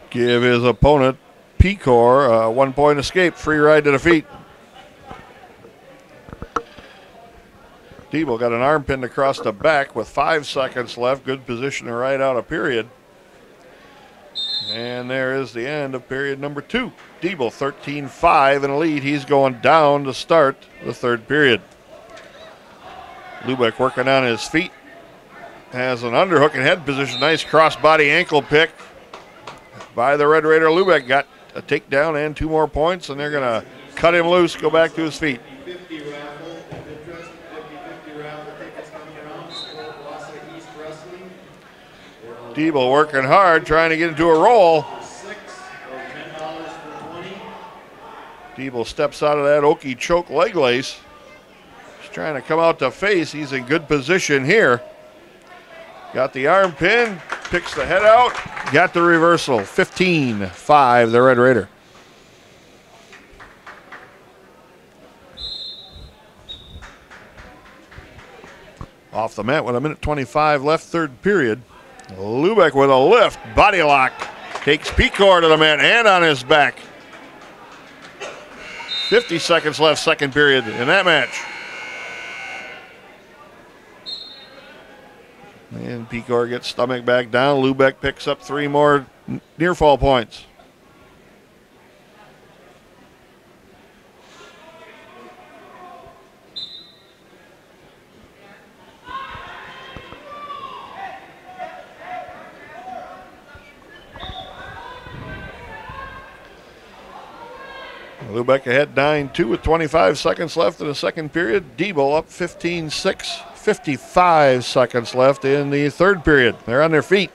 Give his opponent, Pecor, a 1-point escape, free ride to defeat. Diebel got an arm pinned across the back with 5 seconds left. Good position to ride out a period. And there is the end of period number 2. Diebel 13-5 in a lead. He's going down to start the third period. Lubeck working on his feet. Has an underhook and head position. Nice crossbody ankle pick by the Red Raider. Lubeck got a takedown and 2 more points, and they're going to cut him loose, go back to his feet. Diebel working hard, trying to get into a roll. Diebel steps out of that Okie choke leg lace. He's trying to come out to face. He's in good position here. Got the arm pin, picks the head out, got the reversal. 15-5, the Red Raider. Off the mat with 1:25 left, third period. Lubeck with a lift, body lock, takes Pecor to the mat and on his back. 50 seconds left, second period in that match. And Pecor gets stomach back down. Lubeck picks up 3 more near fall points. Lubeck ahead 9-2 with 25 seconds left in the second period. Diebel up 15-6, 55 seconds left in the third period. They're on their feet.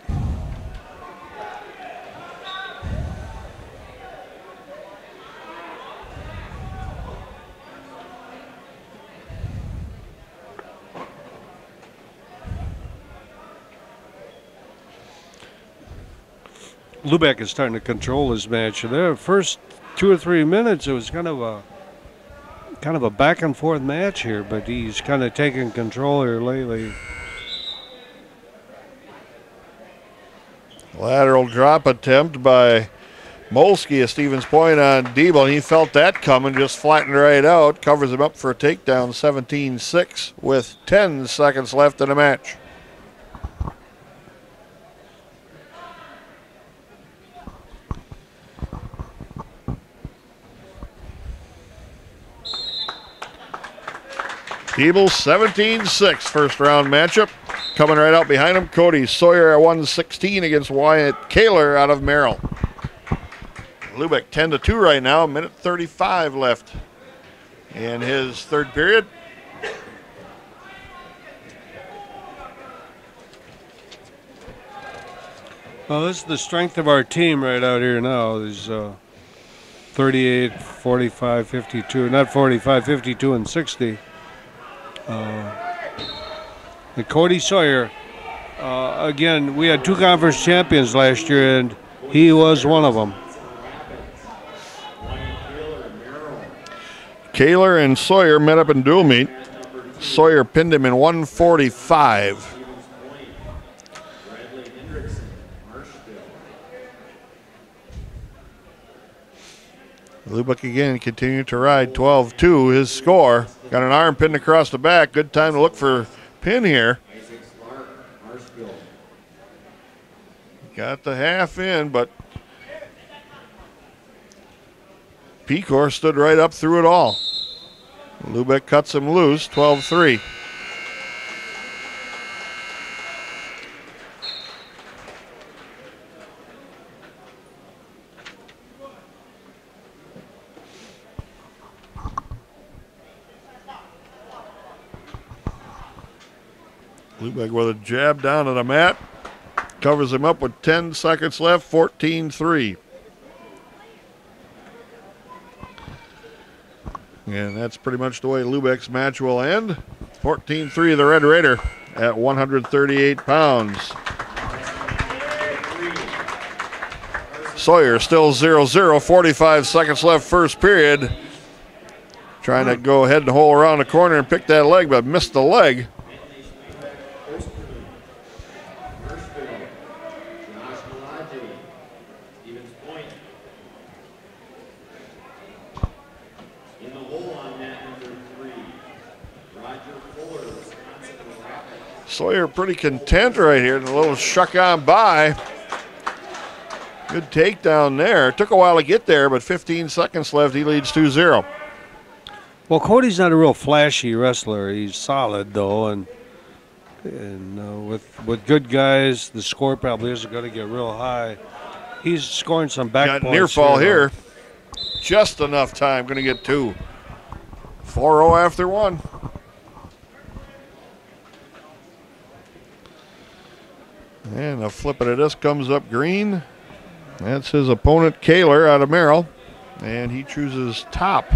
Lubeck is starting to control his match. There, first 2 or 3 minutes, it was kind of a back and forth match here, but he's kind of taking control here lately. Lateral drop attempt by Molsky of Stevens Point on Diebel. He felt that coming, just flattened right out. Covers him up for a takedown, 17-6 with 10 seconds left in the match. Diebel 17-6 first round matchup. Coming right out behind him, Cody Sawyer at 116 against Wyatt Kaler out of Merrill. Lubeck 10-2 right now, 1:35 left in his third period. Well, this is the strength of our team right out here now. There's 38, 45, 52, not 45, 52, and 60. And Cody Sawyer, again, we had 2 conference champions last year, and he was one of them. Kaler and Sawyer met up in dual meet. Sawyer pinned him in 145. Lubeck again continued to ride 12-2, his score. Got an arm pinned across the back. Good time to look for pin here. Got the half in, but Pecor stood right up through it all. Lubeck cuts him loose, 12-3. Lubeck with a jab down to the mat. Covers him up with 10 seconds left, 14-3. And that's pretty much the way Lubeck's match will end. 14-3, the Red Raider at 138 pounds. Sawyer still 0-0, 45 seconds left first period. Trying to go head and hole around the corner and pick that leg, but missed the leg. Sawyer pretty content right here. A little shuck on by. Good takedown there. Took a while to get there, but 15 seconds left. He leads 2-0. Well, Cody's not a real flashy wrestler. He's solid, though, and with good guys, the score probably isn't going to get real high. He's scoring some back Got points near fall here. Just enough time. Going to get 2. 4-0 after 1. And a flip of this comes up green. That's his opponent, Kaler, out of Merrill. And he chooses top.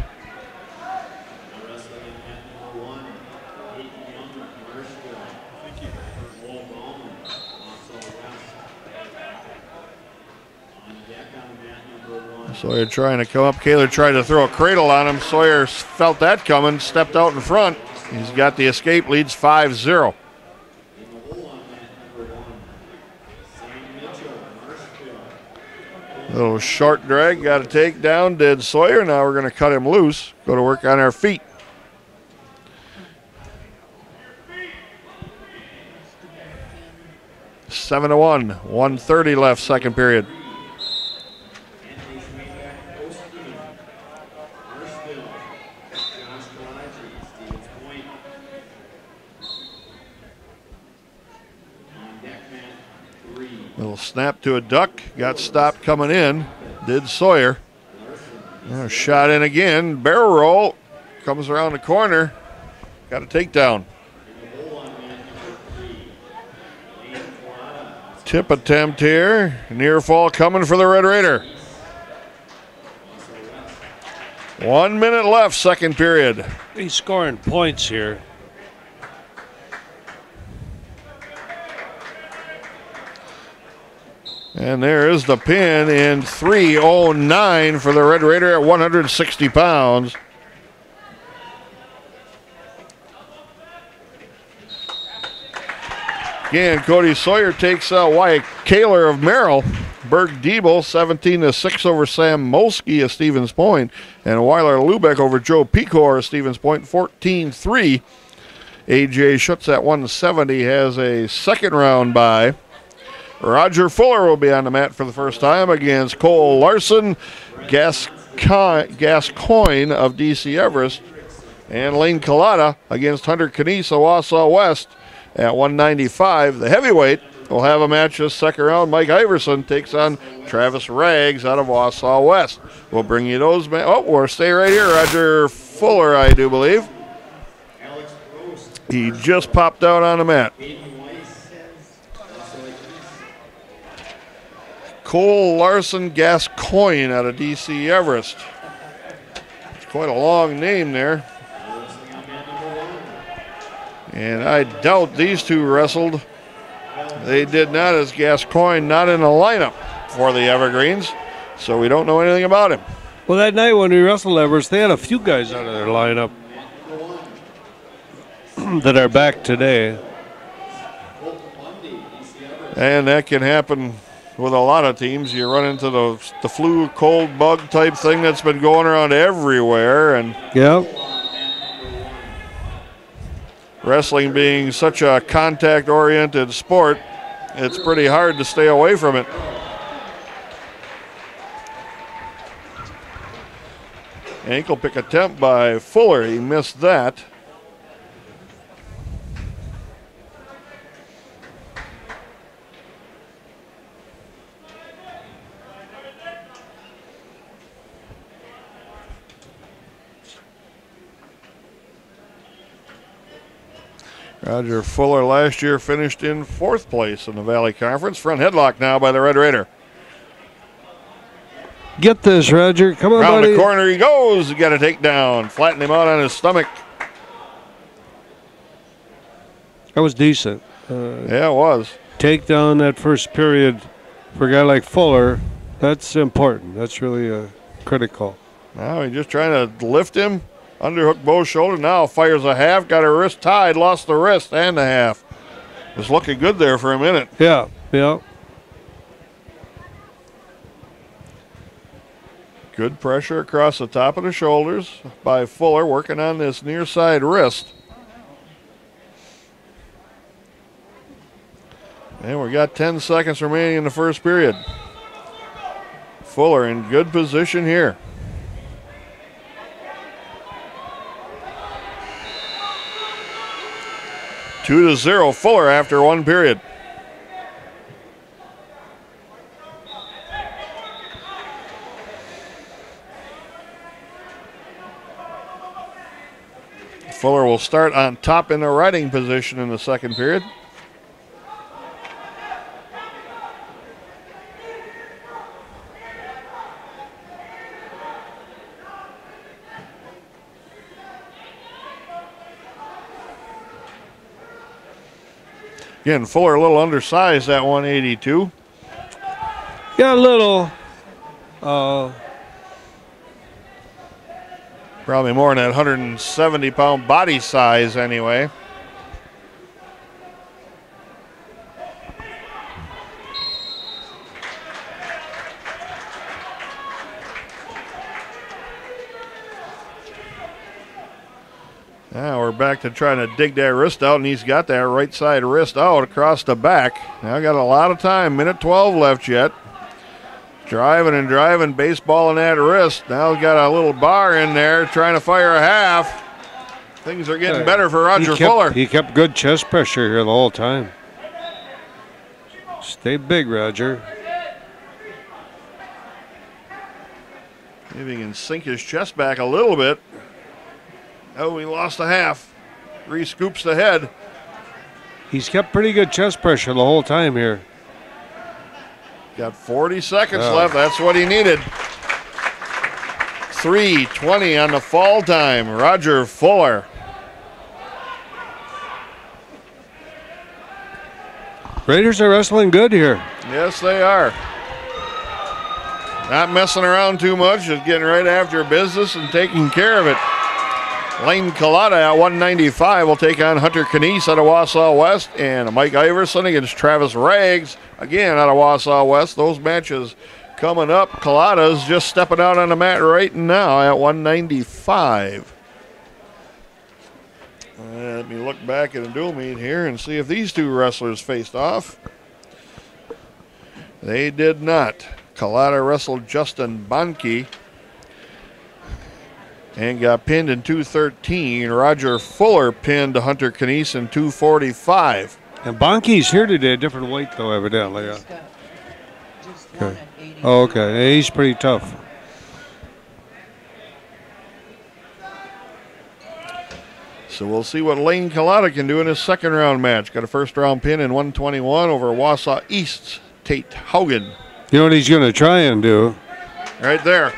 Sawyer trying to come up. Kaler tried to throw a cradle on him. Sawyer felt that coming, stepped out in front. He's got the escape, leads 5-0. Little short drag, got a takedown, did Sawyer. Now we're going to cut him loose. Go to work on our feet. Seven to 1, 1:30 left, second period. Little snap to a duck, got stopped coming in, did Sawyer. Now shot in again, barrel roll, comes around the corner, got a takedown. Tip attempt here, near fall coming for the Red Raider. 1 minute left, second period. He's scoring points here. And there is the pin in 3:09 for the Red Raider at 160 pounds. Again, Cody Sawyer takes out Wyatt Kaler of Merrill. Berg Diebel 17-6 over Sam Molsky of Stevens Point. And Weiler Lubeck over Joe Pecor of Stevens Point, 14-3. AJ Schutz at 170 has a second round bye. Roger Fuller will be on the mat for the first time against Cole Larson, Gascoigne of DC Everest, and Lane Collada against Hunter Canese of Wausau West at 195. The heavyweight will have a match this second round. Mike Iverson takes on Travis Rags out of Wausau West. We'll bring you those. We'll stay right here. Roger Fuller, I do believe. He just popped out on the mat. Cole Larson Gascoigne out of DC Everest. It's quite a long name there. And I doubt these two wrestled. They did not, as Gascoigne not in the lineup for the Evergreens, so we don't know anything about him. Well, that night when we wrestled Everest, they had a few guys out of their lineup that are back today. And that can happen with a lot of teams. You run into the flu, cold bug type thing that's been going around everywhere. And Yep. wrestling being such a contact-oriented sport, it's pretty hard to stay away from it. Ankle pick attempt by Fuller. He missed that. Roger Fuller last year finished in 4th place in the Valley Conference. Front headlock now by the Red Raider. Get this, Roger. Come on, Around buddy. the corner he goes. Got a takedown. Flatten him out on his stomach. That was decent. Yeah, it was. Takedown that first period for a guy like Fuller, that's important. That's really critical. Now he's just trying to lift him. Underhook both shoulders. Now fires a half. Got a wrist tied. Lost the wrist and the half. Was looking good there for a minute. Yeah, yeah. Good pressure across the top of the shoulders by Fuller, working on this near side wrist. And we got 10 seconds remaining in the first period. Fuller in good position here. Two to 0 Fuller after one period. Fuller will start on top in the riding position in the second period. Again, Fuller a little undersized at 182. Yeah, a little. Probably more than that 170-pound body size anyway. Now we're back to trying to dig that wrist out, and he's got that right side wrist out across the back. Now got a lot of time, minute 12 left yet. Driving and driving, baseballing that wrist. Now got a little bar in there, trying to fire a half. Things are getting better for Roger Fuller. He kept good chest pressure here the whole time. Stay big, Roger. Maybe he can sink his chest back a little bit. Oh, he lost a half. Re-scoops the head. He's kept pretty good chest pressure the whole time here. Got 40 seconds left. That's what he needed. 3:20 on the fall time. Roger Fuller. Raiders are wrestling good here. Yes, they are. Not messing around too much. Just getting right after business and taking care of it. Lane Collada at 195 will take on Hunter Canese out of Wausau West, and Mike Iverson against Travis Rags, again out of Wausau West. Those matches coming up. Collada's just stepping out on the mat right now at 195. Let me look back at a dual meet here and see if these two wrestlers faced off. They did not. Collada wrestled Justin Bonke and got pinned in 2:13. Roger Fuller pinned Hunter Canese in 2:45. And Bonke's here today, a different weight though, evidently. Okay. Oh, okay. Yeah, he's pretty tough. So we'll see what Lane Collada can do in his second round match. Got a first round pin in 121 over Wausau East's Tate Haugen. You know what he's going to try and do? Right there.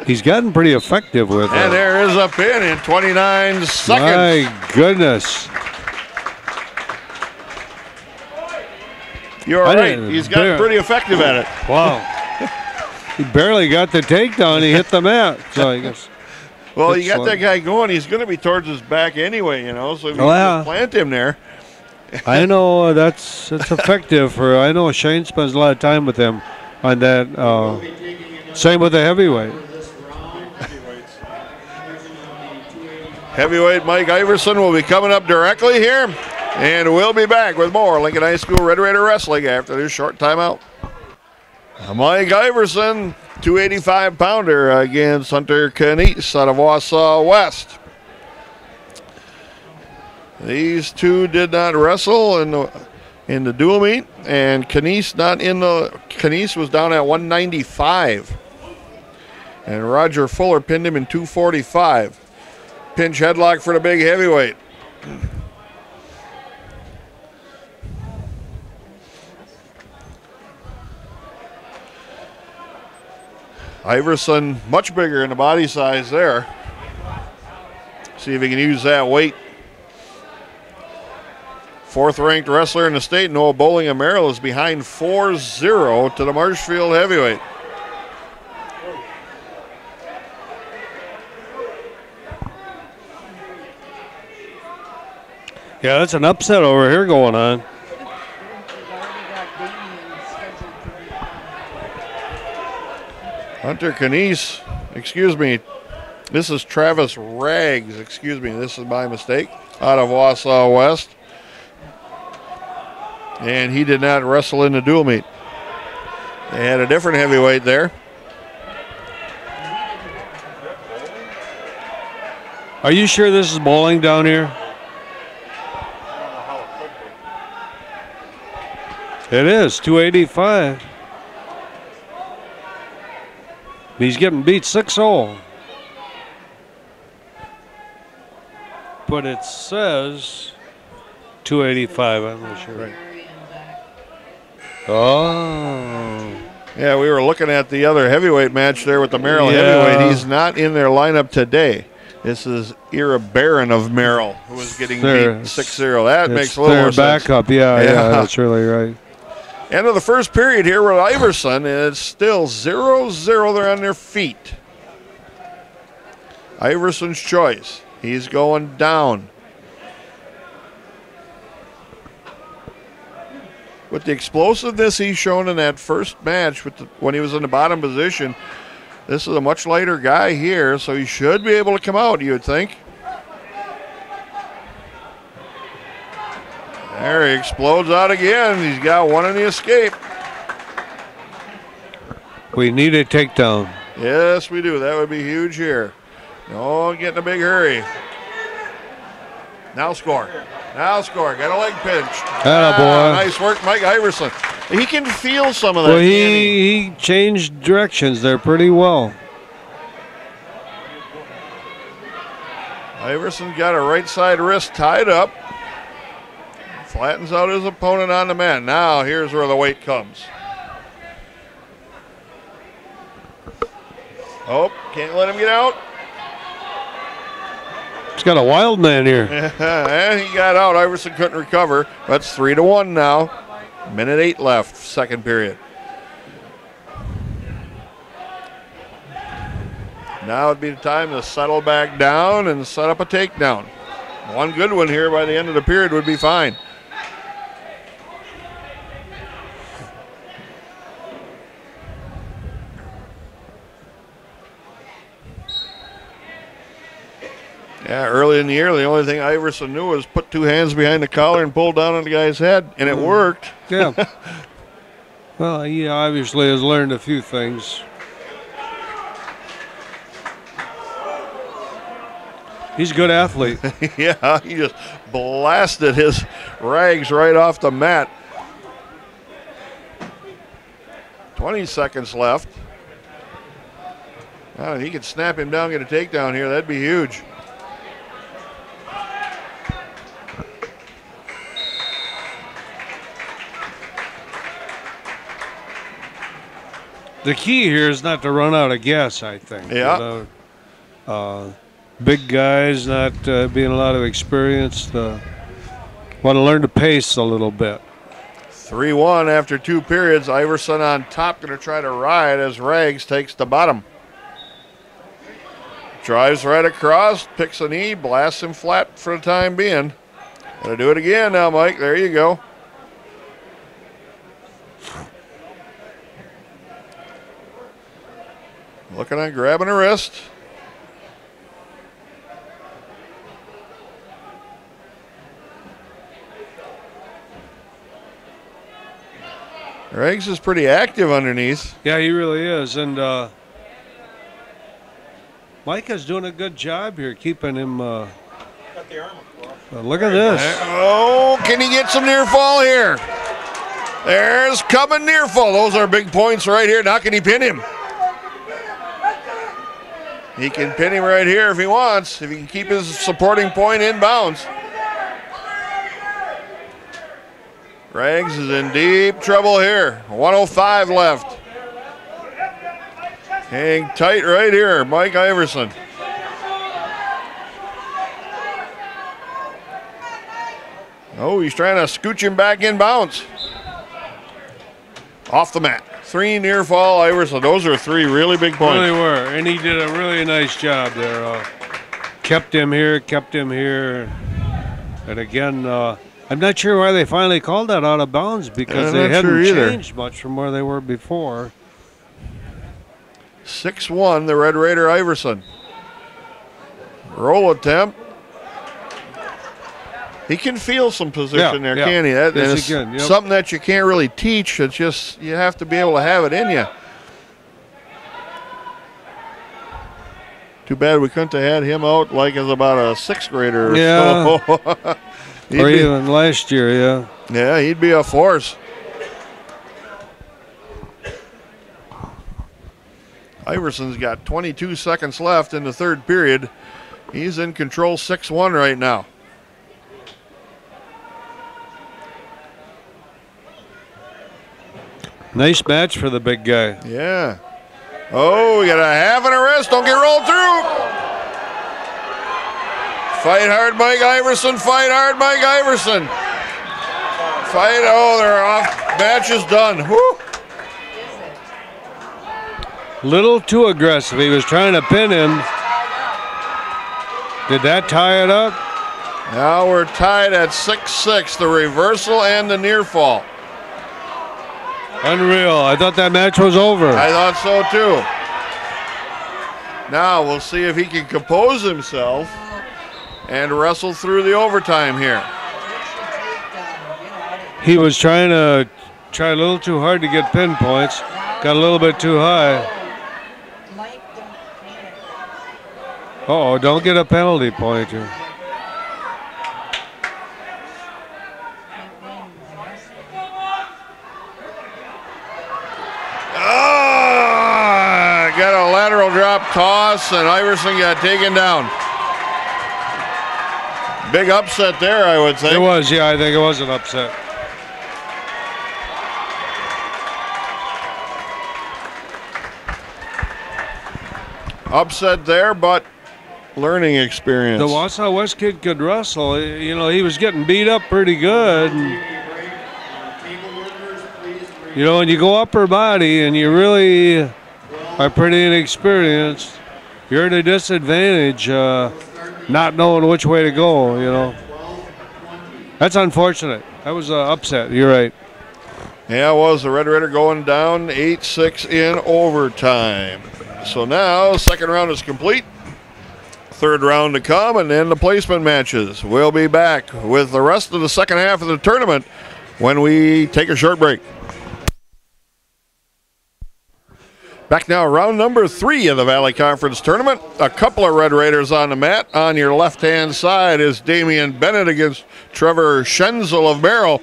He's gotten pretty effective with it. And there is a pin in 29 seconds. My goodness. You're right. He's gotten pretty effective at it. Wow. He barely got the takedown. He hit the mat. So I guess. Well, you got that guy going. He's going to be towards his back anyway, you know. So if you just plant him there. I know that's effective. I know Shane spends a lot of time with him on that. Same with the heavyweight. Heavyweight Mike Iverson will be coming up directly here. And we'll be back with more Lincoln High School Red Raider Wrestling after this short timeout. Mike Iverson, 285-pounder against Hunter Canese out of Wausau West. These two did not wrestle in the dual meet, and Canese was down at 195. And Roger Fuller pinned him in 245. Pinch headlock for the big heavyweight. Iverson much bigger in the body size there. See if he can use that weight. Fourth-ranked wrestler in the state, Noah Bowling of Merrill, is behind 4-0 to the Marshfield heavyweight. Yeah, that's an upset over here going on. Hunter Canese, excuse me, this is Travis Rags, excuse me, this is my mistake, out of Wausau West. And he did not wrestle in the dual meet. They had a different heavyweight there. Are you sure this is bowling down here? It is, 285. He's getting beat 6-0. But it says 285, I'm not sure. Right. Oh. Yeah, we were looking at the other heavyweight match there with the Merrill heavyweight. He's not in their lineup today. This is Ira Barron of Merrill, who was getting beat 6-0. That makes a little more sense. Their backup, yeah, that's really right. End of the first period here with Iverson. It's still 0-0. They're on their feet. Iverson's choice. He's going down. With the explosiveness he's shown in that first match when he was in the bottom position, this is a much lighter guy here, so he should be able to come out, you would think. There he explodes out again. He's got one in the escape. We need a takedown. Yes, we do. That would be huge here. No, get in a big hurry. Now score. Now score. Got a leg pinch. Attaboy. Nice work, Mike Iverson. He can feel some of that. Well, he changed directions there pretty well. Iverson got a right side wrist tied up. Flattens out his opponent on the mat. Now here's where the weight comes. Oh, can't let him get out. He's got a wild man here. And he got out. Iverson couldn't recover. That's 3-1 now. Minute 8 left, second period. Now would be the time to settle back down and set up a takedown. One good one here by the end of the period would be fine. Yeah, early in the year, the only thing Iverson knew was put two hands behind the collar and pull down on the guy's head, and it worked. Yeah. Well, he obviously has learned a few things. He's a good athlete. Yeah, he just blasted his Rags right off the mat. 20 seconds left. He could snap him down, get a takedown here. That'd be huge. the key here is not to run out of gas, I think. Yeah. Big guys, not being a lot of experience, want to learn to pace a little bit. 3-1 after 2 periods. Iverson on top, going to try to ride as Rags takes the bottom. Drives right across, picks a knee, blasts him flat for the time being. Gonna do it again now, Mike. There you go. Looking at grabbing a wrist. Rags is pretty active underneath. Yeah, he really is. And Micah's doing a good job here, keeping him. Look at this. Oh, can he get some near fall here? There's coming near fall. Those are big points right here. Now can he pin him? He can pin him right here if he wants, if he can keep his supporting point in bounds. Rags is in deep trouble here. 1:05 left. Hang tight right here, Mike Iverson. Oh, he's trying to scooch him back in bounds. Off the mat. 3 near fall, Iverson. Those are 3 really big points. Really were, and he did a really nice job there. Kept him here, and again, I'm not sure why they finally called that out of bounds because they hadn't changed much from where they were before. 6-1, the Red Raider Iverson. Roll attempt. He can feel some position there, can't he? That is something that you can't really teach. It's just you have to be able to have it in you. Too bad we couldn't have had him out like as about a 6th grader. Yeah. So. Or even last year, yeah. Yeah, he'd be a force. Iverson's got 22 seconds left in the 3rd period. He's in control 6-1 right now. Nice match for the big guy. Yeah. Oh, we got a half and a wrist. Don't get rolled through. Fight hard, Mike Iverson. Fight hard, Mike Iverson. Fight. Oh, they're off. Match is done. Whew. Little too aggressive. He was trying to pin him. Did that tie it up? Now we're tied at 6-6. The reversal and the near fall. Unreal. I thought that match was over. I thought so too. Now we'll see if he can compose himself and wrestle through the overtime here. He was trying a little too hard to get pinpoints. Got a little bit too high. Uh-oh, don't get a penalty point here. Got a lateral drop toss, and Iverson got taken down. Big upset there, I would think. It was, yeah, I think it was an upset. Upset there, but learning experience. The Wausau West kid could wrestle. You know, he was getting beat up pretty good. You know, when you go upper body and you really are pretty inexperienced, you're at a disadvantage not knowing which way to go, you know. That's unfortunate. That was an upset. You're right. Yeah, it was. The Red Raider going down 8-6 in overtime. So now, 2nd round is complete. 3rd round to come, and then the placement matches. We'll be back with the rest of the 2nd half of the tournament when we take a short break. Back now, round number 3 of the Valley Conference Tournament. A couple of Red Raiders on the mat. On your left-hand side is Damian Bennett against Trevor Schenzel of Merrill.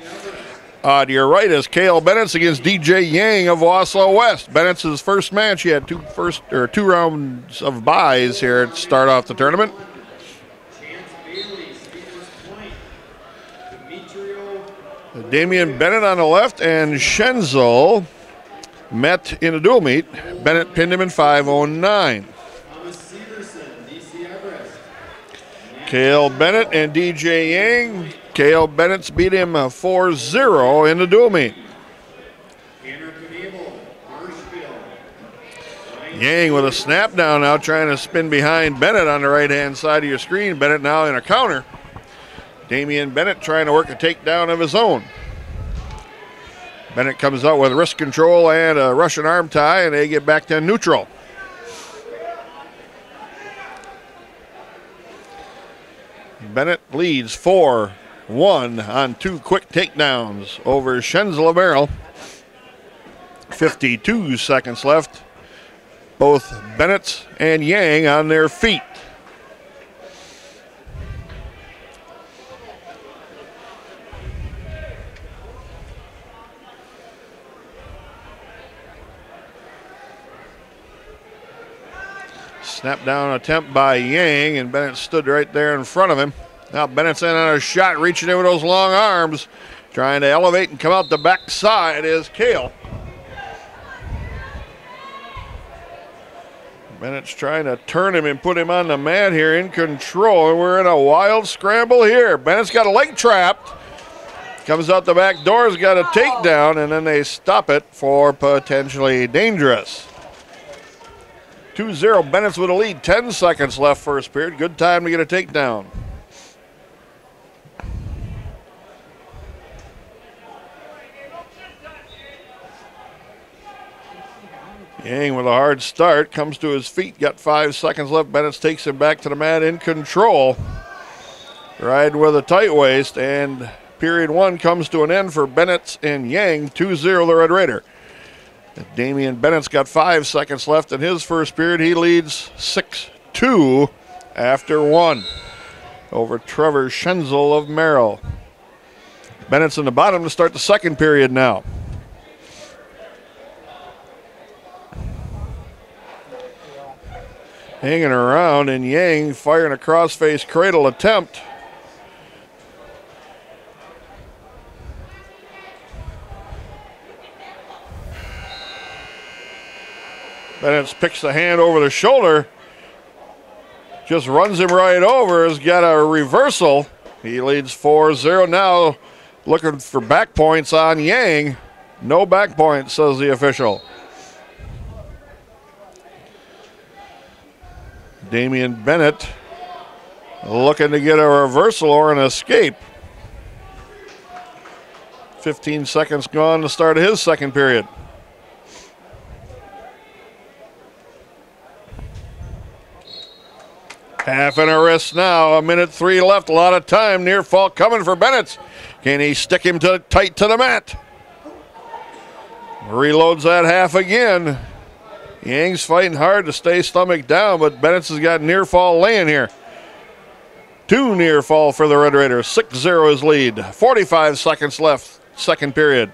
To your right is Cale Bennett against DJ Yang of Wausau West. Bennett's his first match. He had 2 rounds of byes here to start off the tournament. Damian Bennett on the left and Schenzel met in a dual meet. Bennett pinned him in 5:09. Cale Bennett and DJ Yang. Cale Bennett's beat him 4-0 in the dual meet. Yang with a snap down now, trying to spin behind Bennett on the right-hand side of your screen. Bennett now in a counter. Damian Bennett trying to work a takedown of his own. Bennett comes out with wrist control and a Russian arm tie, and they get back to neutral. Bennett leads 4-1 on 2 quick takedowns over Schenzel of Merrill. 52 seconds left. Both Bennett and Yang on their feet. Snap down attempt by Yang, and Bennett stood right there in front of him. Now Bennett's in on a shot, reaching in with those long arms, trying to elevate and come out the backside is Cale. Bennett's trying to turn him and put him on the mat here in control, and we're in a wild scramble here. Bennett's got a leg trapped. Comes out the back door, has got a takedown, and then they stop it for potentially dangerous. 2-0, Bennett's with a lead, 10 seconds left first period. Good time to get a takedown. Yang with a hard start, comes to his feet, got 5 seconds left. Bennett takes him back to the mat in control. Riding with a tight waist, and period 1 comes to an end for Bennett and Yang, 2-0 the Red Raider. Damian Bennett's got 5 seconds left in his first period. He leads 6-2 after 1 over Trevor Schenzel of Merrill. Bennett's in the bottom to start the second period now. Hanging around, and Yang firing a crossface cradle attempt. Bennett picks the hand over the shoulder. Just runs him right over. Has got a reversal. He leads 4-0 now. Looking for back points on Yang. No back points, says the official. Damian Bennett looking to get a reversal or an escape. 15 seconds gone to start his second period. Half an wrist now, 1:03 left, a lot of time. Near fall coming for Bennett. Can he stick him tight to the mat? Reloads that half again. Yang's fighting hard to stay stomach down, but Bennett's has got near fall laying here. 2 near fall for the Red Raiders. 6-0 his lead. 45 seconds left, second period.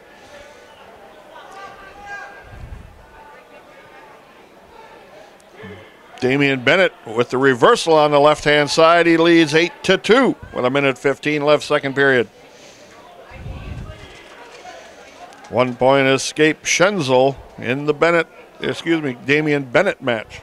Damian Bennett with the reversal on the left-hand side. He leads 8-2 with 1:15 left, second period. 1 point escape Schenzel in the Damian Bennett match.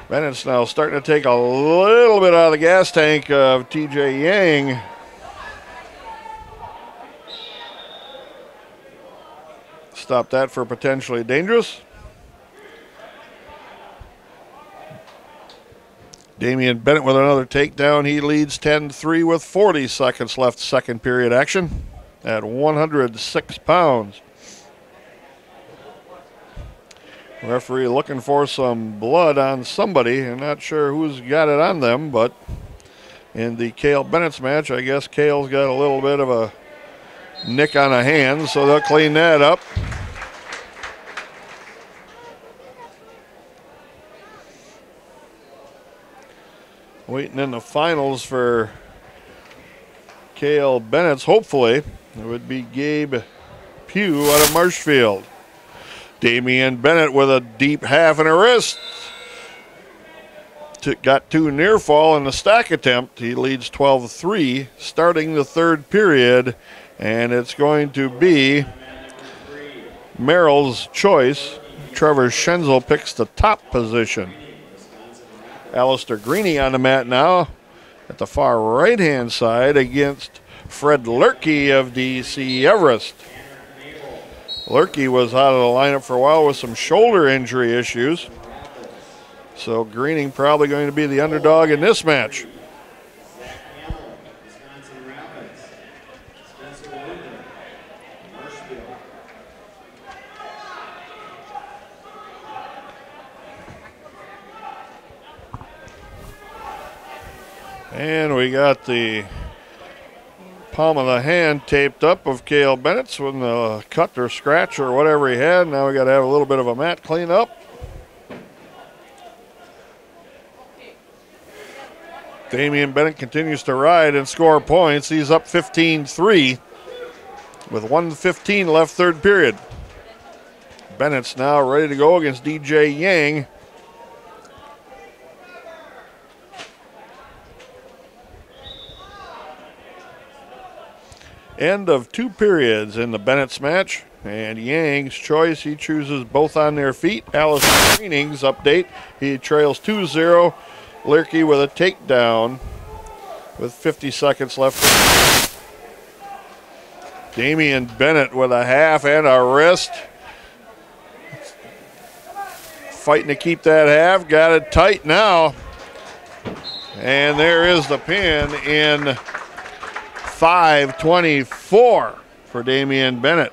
Bennett's now starting to take a little bit out of the gas tank of TJ Yang. Stop that for potentially dangerous. Damian Bennett with another takedown. He leads 10-3 with 40 seconds left, second period action at 106 pounds. Referee looking for some blood on somebody. I'm not sure who's got it on them, but in the Cale Bennett's match, I guess Cale's got a little bit of a nick on a hand, so they'll clean that up. Waiting in the finals for Cale Bennett's, hopefully, it would be Gabe Pugh out of Marshfield. Damian Bennett with a deep half and a wrist. got two near fall in the stack attempt. He leads 12-3 starting the third period, and it's going to be Merrill's choice. Trevor Schenzel picks the top position. Alistair Greeney on the mat now at the far right-hand side against Fred Lurkey of DC Everest. Lurkey was out of the lineup for a while with some shoulder injury issues. So Greening probably going to be the underdog in this match. And we got the palm of the hand taped up of Cale Bennett's with the cut or scratch or whatever he had. Now we got to have a little bit of a mat cleanup. Damian Bennett continues to ride and score points. He's up 15-3 with 1:15 left third period. Bennett's now ready to go against DJ Yang. End of two periods in the Bennett's match. And Yang's choice, he chooses both on their feet. Alistair Greening's update, he trails 2-0. Lurkey with a takedown with 50 seconds left. Damian Bennett with a half and a wrist. Fighting to keep that half, got it tight now. And there is the pin in 5:24 for Damian Bennett.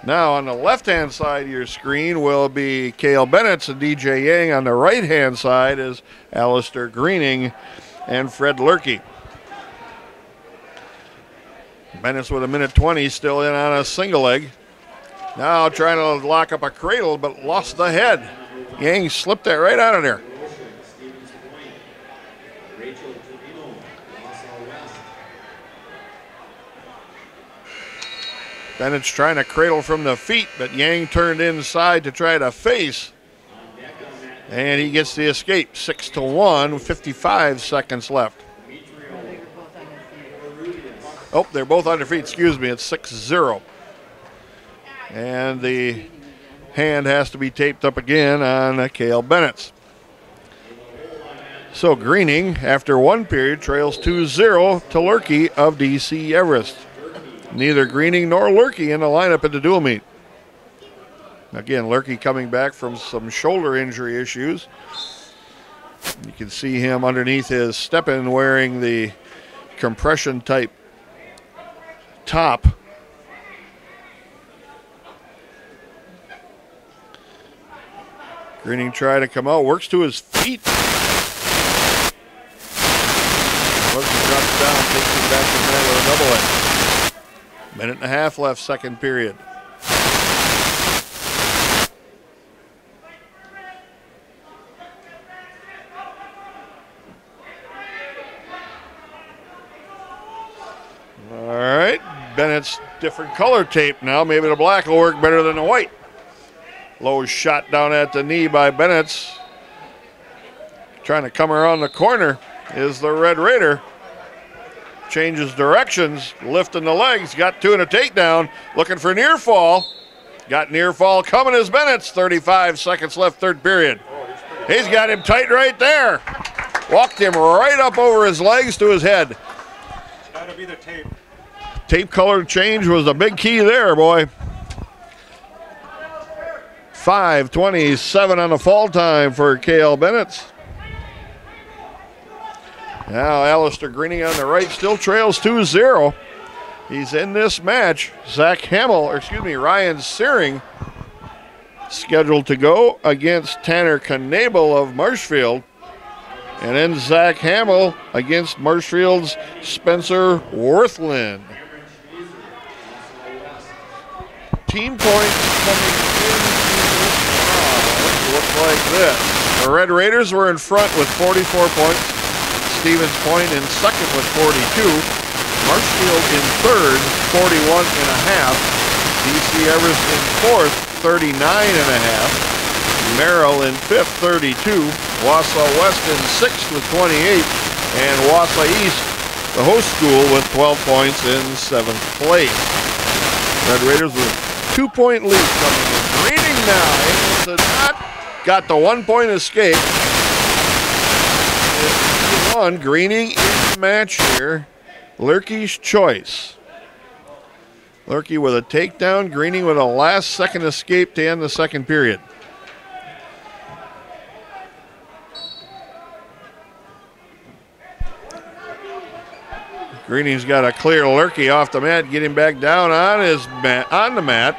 Now on the left-hand side of your screen will be Cale Bennett's and DJ Yang. On the right-hand side is Alistair Greening and Fred Lurkey. Bennett's with 1:20 still in on a single leg. Now trying to lock up a cradle but lost the head. Yang slipped that right out of there. Bennett's trying to cradle from the feet, but Yang turned inside to try to face. And he gets the escape, 6-1, 55 seconds left. Oh, they're both on their feet, excuse me, it's 6-0. And the hand has to be taped up again on Cale Bennett's. So Greening, after one period, trails 2-0 to Lurkey of DC Everest. Neither Greening nor Lurkey in the lineup at the dual meet. Again, Lurkey coming back from some shoulder injury issues. You can see him underneath his step-in wearing the compression type top. Greening trying to come out, works to his feet. Wasn't dropped down, takes him back to the net with a double leg. Minute and a half left, second period. All right, Bennett's different color tape now. Maybe the black will work better than the white. Low shot down at the knee by Bennett's. Trying to come around the corner is the Red Raider. Changes directions, lifting the legs, got two and a takedown, looking for near fall. Got near fall coming as Bennett's, 35 seconds left, third period. He's got him tight right there. Walked him right up over his legs to his head. It's gotta be the tape. Tape color change was a big key there, boy. 5:27 on the fall time for Cale Bennett's. Now Alistair Greening on the right still trails 2-0. He's in this match. Ryan Searing scheduled to go against Tanner Knabel of Marshfield. And then Zach Hamill against Marshfield's Spencer Worthland. Team points coming in look like this. The Red Raiders were in front with 44 points. Stevens Point in second with 42. Marshfield in third, 41.5. DC Everest in fourth, 39.5. Merrill in 5th, 32. Wausau West in 6th with 28. And Wausau East, the host school, with 12 points in 7th place. Red Raiders with a 2-point lead coming in. Greening now, able to not, got the 1-point escape. It's 1. Greening in the match here. Lurkey's choice. Lurkey with a takedown. Greening with a last-second escape to end the second period. Greening's got to clear Lurkey off the mat, get him back down on his mat, on the mat.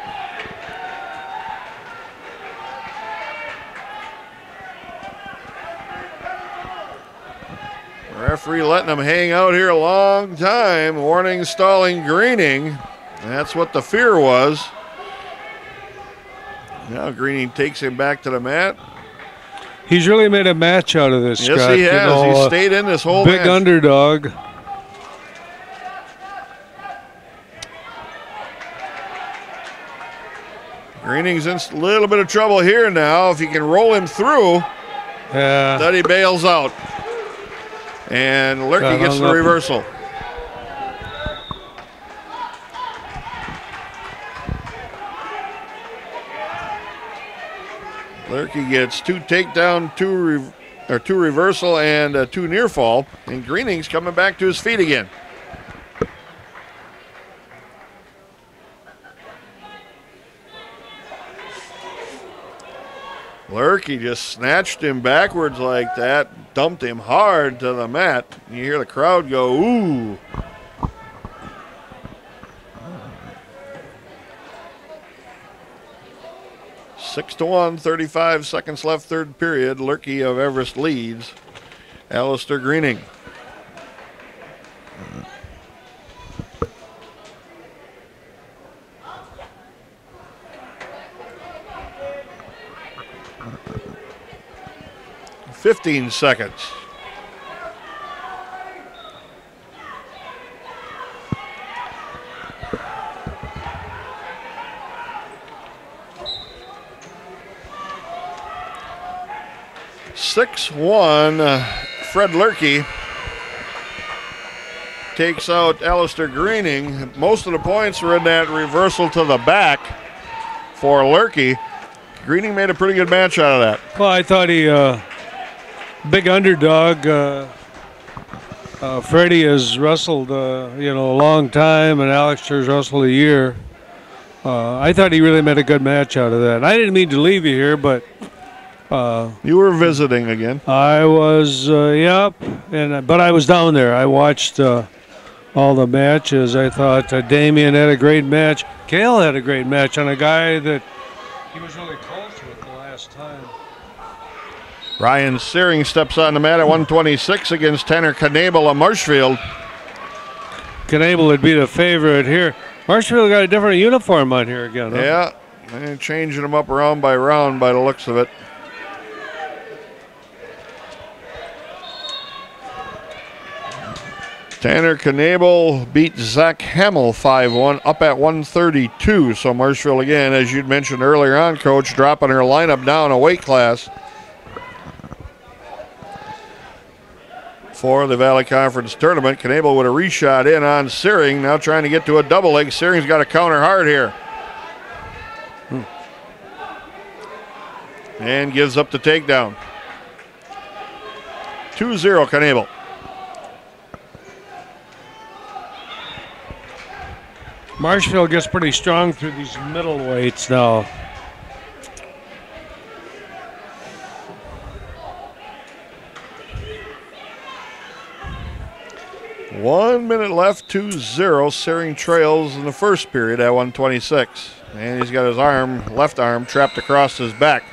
Referee letting him hang out here a long time. Warning, stalling Greening. That's what the fear was. Now Greening takes him back to the mat. He's really made a match out of this, Yes, Scott. he has. You know, He stayed in this whole big match. underdog. Greening's in a little bit of trouble here now. If he can roll him through, Yeah. then he bails out. And Lurkey Got gets hung the up. reversal. Lurkey gets 2 takedown, 2 reversal, and 2 near fall. And Greening's coming back to his feet again. Lurkey just snatched him backwards like that, dumped him hard to the mat. You hear the crowd go, ooh. Six to 1, 35 seconds left, third period. Lurkey of Everest leads Alistair Greening. $15 seconds. Six-one. Fred Lurkey takes out Alistair Greening. Most of the points were in that reversal to the back for Lurkey. Greening made a pretty good match out of that. Well, I thought he, big underdog. Freddie has wrestled, a long time, and Alistair's wrestled a year. I thought he really made a good match out of that. And I didn't mean to leave you here, but You were visiting again. I was, but I was down there. I watched all the matches. I thought Damien had a great match. Cale had a great match on a guy that he was really close with the last time. Ryan Searing steps on the mat at 126 against Tanner Knabel of Marshfield. Knabel would be the favorite here. Marshfield got a different uniform on here again. Huh? Yeah, and changing them up round by round by the looks of it. Tanner Knabel beat Zach Hamill 5-1 up at 132. So Marshfield again, as you'd mentioned earlier on, Coach, dropping her lineup down a weight class for the Valley Conference tournament. Knabel with a reshot in on Searing, now trying to get to a double leg. Searing's got to counter hard here. And gives up the takedown. 2-0 Knabel. Marshfield gets pretty strong through these middle weights now. One minute left, 2-0. Searing trails in the first period at 126. And he's got his left arm, trapped across his back.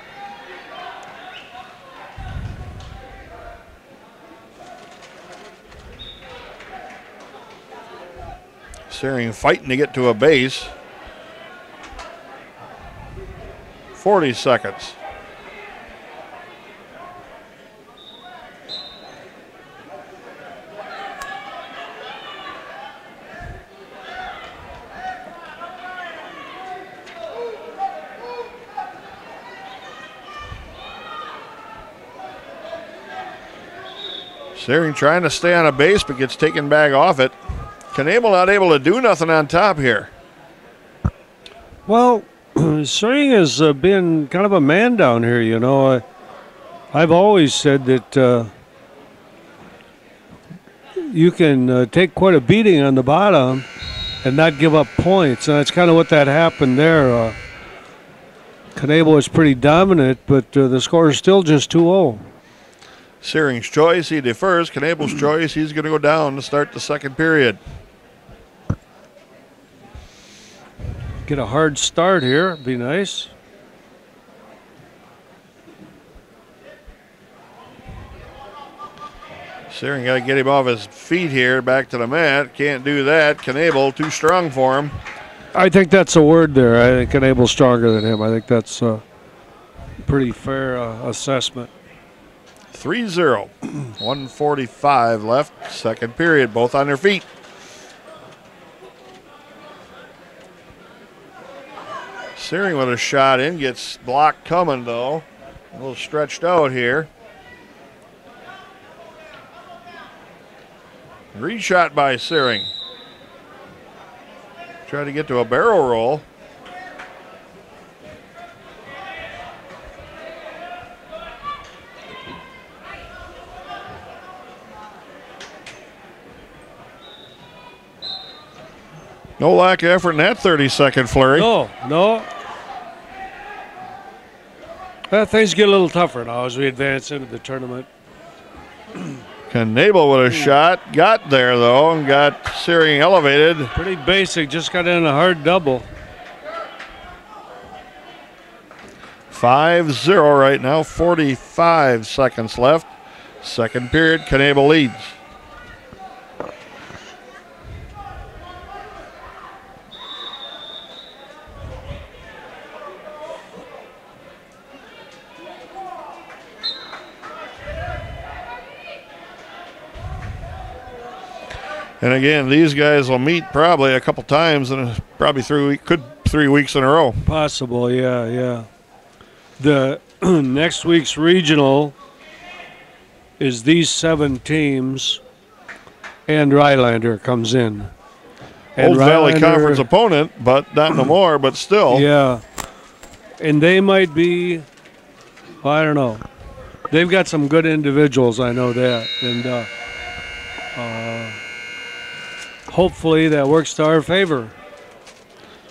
Searing fighting to get to a base. 40 seconds. Searing trying to stay on a base, but gets taken back off it. Knable not able to do nothing on top here. Well, Searing has been kind of a man down here, you know. I've always said that you can take quite a beating on the bottom and not give up points, and that's kind of what that happened there. Knable was pretty dominant, but the score is still just 2-0. Searing's choice, he defers. Knable's choice, he's going to go down to start the second period. Get a hard start here, be nice. Searing got to get him off his feet here, back to the mat. Can't do that. Knable too strong for him. I think that's a word there. I think Knable's stronger than him. I think that's a pretty fair assessment. 3-0. 1:45 left, second period, both on their feet. Searing with a shot in, gets blocked coming though. A little stretched out here. Reshot by Searing. Try to get to a barrel roll. No lack of effort in that 30-second flurry. No. Things get a little tougher now as we advance into the tournament. Knable with a shot. Got there, though, and got Searing elevated. Pretty basic. Just got in a hard double. 5-0 right now. 45 seconds left. Second period, Knable leads. And again, these guys will meet probably a couple times, and probably 3 weeks in a row. Possible, yeah. The next week's regional is these 7 teams, and Rylander comes in. Old Valley Conference opponent, but not no more, but still. Yeah. And they might be, I don't know. They've got some good individuals, I know that. And hopefully that works to our favor.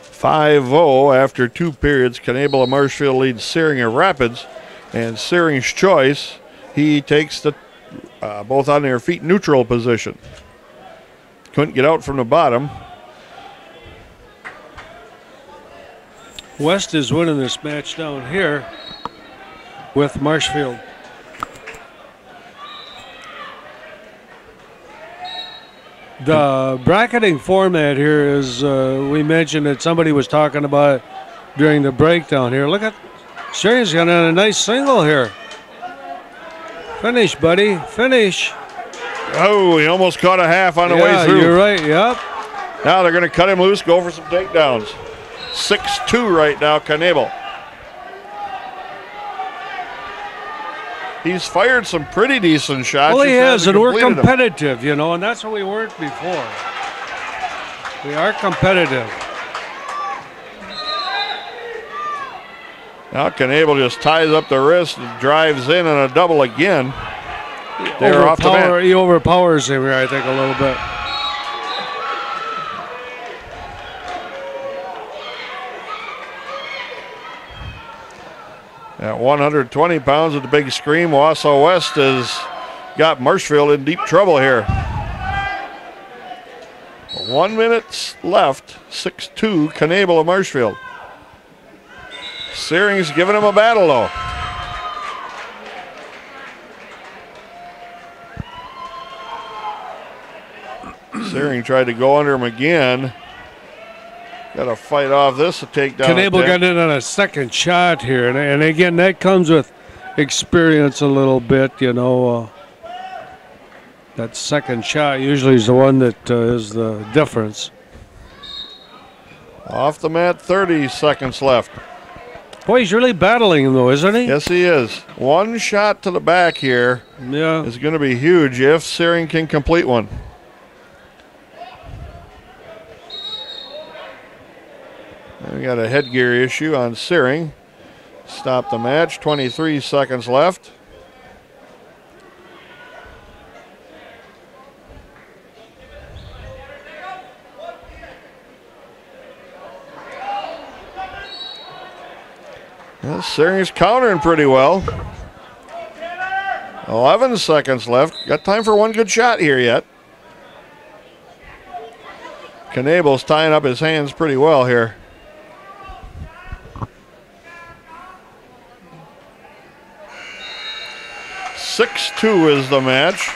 5-0 after 2 periods. Knable of Marshfield leads Searing of Rapids. And Searing's choice, he takes the both on their feet neutral position. Couldn't get out from the bottom. West is winning this match down here with Marshfield. The bracketing format here is, we mentioned that somebody was talking about it during the breakdown here. Look at, Searing's got a nice single here. Finish, buddy, finish. Oh, he almost caught a half on the way through. You're right, yep. Now they're going to cut him loose, go for some takedowns. 6-2 right now, Knable. He's fired some pretty decent shots. Well, he has, and we're competitive, you know, and that's what we weren't before. We are competitive. Now Knable just ties up the wrist and drives in on a double again. They're off the mat. He overpowers him here, I think, a little bit. At 120 pounds at the big screen, Wausau West has got Marshfield in deep trouble here. 1 minute left, 6-2, Knable of Marshfield. Searing's giving him a battle, though. Searing tried to go under him again. Got to fight off this to take down. Knable got in on a second shot here, and again, that comes with experience a little bit, you know. That second shot usually is the one that is the difference. Off the mat, 30 seconds left. Boy, he's really battling him, though, isn't he? Yes, he is. One shot to the back here is going to be huge if Searing can complete one. We got a headgear issue on Searing. Stop the match. 23 seconds left. Well, Searing's countering pretty well. 11 seconds left. Got time for one good shot here yet. Knabel's tying up his hands pretty well here. 6-2 is the match.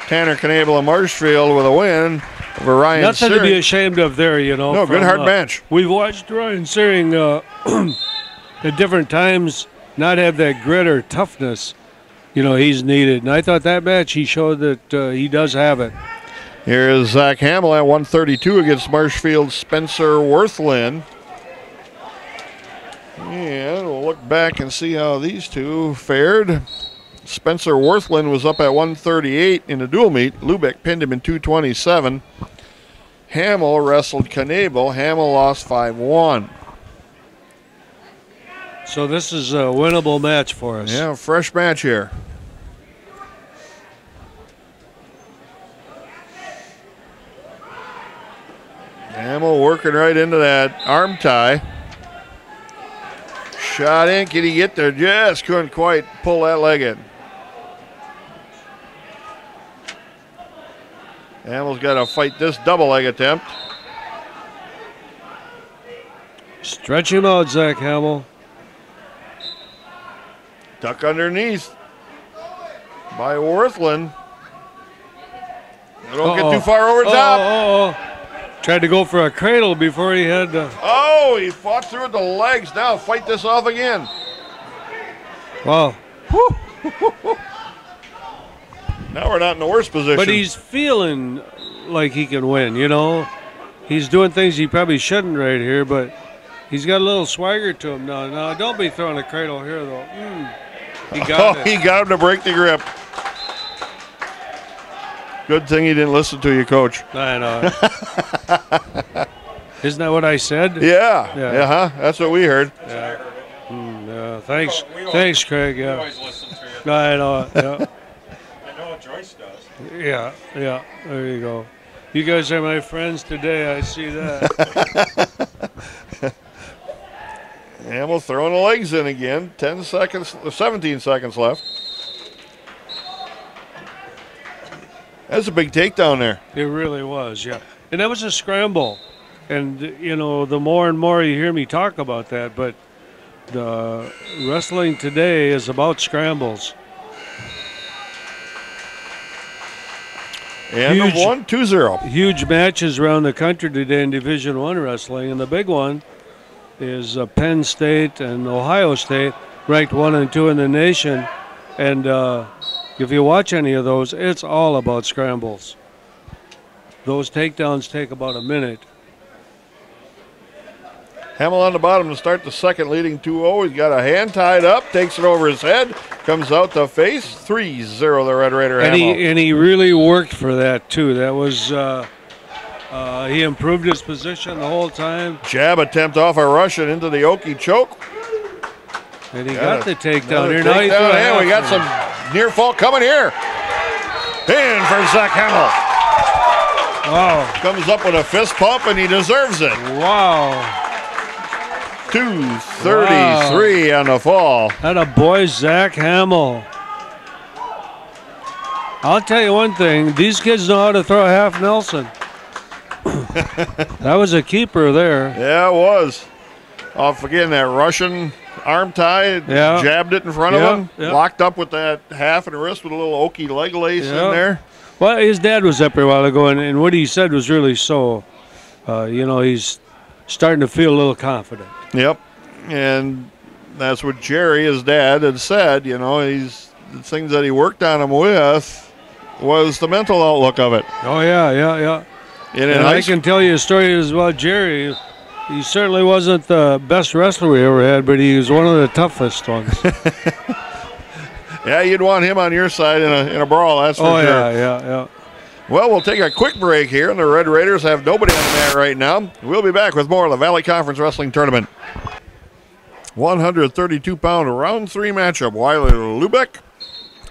Tanner Knabel of Marshfield with a win over Ryan Nothing Searing. to be ashamed of there, you know. No, good hard match. We've watched Ryan Searing at different times not have that grit or toughness, you know, he's needed. And I thought that match he showed that he does have it. Here is Zach Hamill at 132 against Marshfield's Spencer Worthlin. And we'll look back and see how these two fared. Spencer Worthlin was up at 138 in the dual meet. Lubeck pinned him in 227. Hamill wrestled Knabel. Hamill lost 5-1. So this is a winnable match for us. Yeah, fresh match here. Hamill working right into that arm tie. Shot in. Can he get there? Just couldn't quite pull that leg in. Hamill's got to fight this double leg attempt. Stretch him out, Zach Hamill. Duck underneath by Worthlin. Don't get too far over top. Tried to go for a cradle before he had to. Oh, he fought through with the legs. Now fight this off again. Wow. Now we're not in the worst position. But he's feeling like he can win, you know. He's doing things he probably shouldn't right here, but he's got a little swagger to him now. Now, don't be throwing a cradle here, though. He got it. He got him to break the grip. Good thing he didn't listen to you, Coach. I know. Isn't that what I said? Yeah. That's what we heard. Yeah. Thanks, Craig. We Yeah. always listen to you. I know. Yeah. I know Joyce does. Yeah. There you go. You guys are my friends today. I see that. Hamill throwing the legs in again. 17 seconds left. That's a big takedown there. It really was, yeah. And that was a scramble. And, you know, the more and more you hear me talk about that, but the wrestling today is about scrambles. And Huge. 1-2-0. Huge matches around the country today in Division I wrestling, and the big one is Penn State and Ohio State, ranked 1 and 2 in the nation. And if you watch any of those, it's all about scrambles. Those takedowns take about a minute. Hamill on the bottom to start the second, leading 2-0. He's got a hand tied up, takes it over his head, comes out the face. 3-0 the Red Raider Hamill. And he really worked for that, too. That was, he improved his position the whole time. Jab attempt off a Russian into the Oki choke. And he got the takedown here. Now and we got some near fall coming here. In for Zach Hamill. Wow. Comes up with a fist pump, and he deserves it. Wow. 233 on the fall. That a boy, Zach Hamill. I'll tell you one thing. These kids know how to throw a half Nelson. That was a keeper there. Yeah, it was. Off again, that Russian arm tie, jabbed it in front of him, locked up with that half and wrist with a little Oki leg lace in there. Well, his dad was up here a while ago, and what he said was really so, you know, he's starting to feel a little confident. Yep, and that's what Jerry, his dad, had said. You know, the things that he worked on him with was the mental outlook of it. Oh, yeah. And I can tell you a story as well, Jerry. He certainly wasn't the best wrestler we ever had, but he was one of the toughest ones. Yeah, you'd want him on your side in a brawl, that's for sure. Yeah. Well, we'll take a quick break here, and the Red Raiders have nobody on the mat right now. We'll be back with more of the Valley Conference Wrestling Tournament. 132-pound round 3 matchup. Weiler Lubeck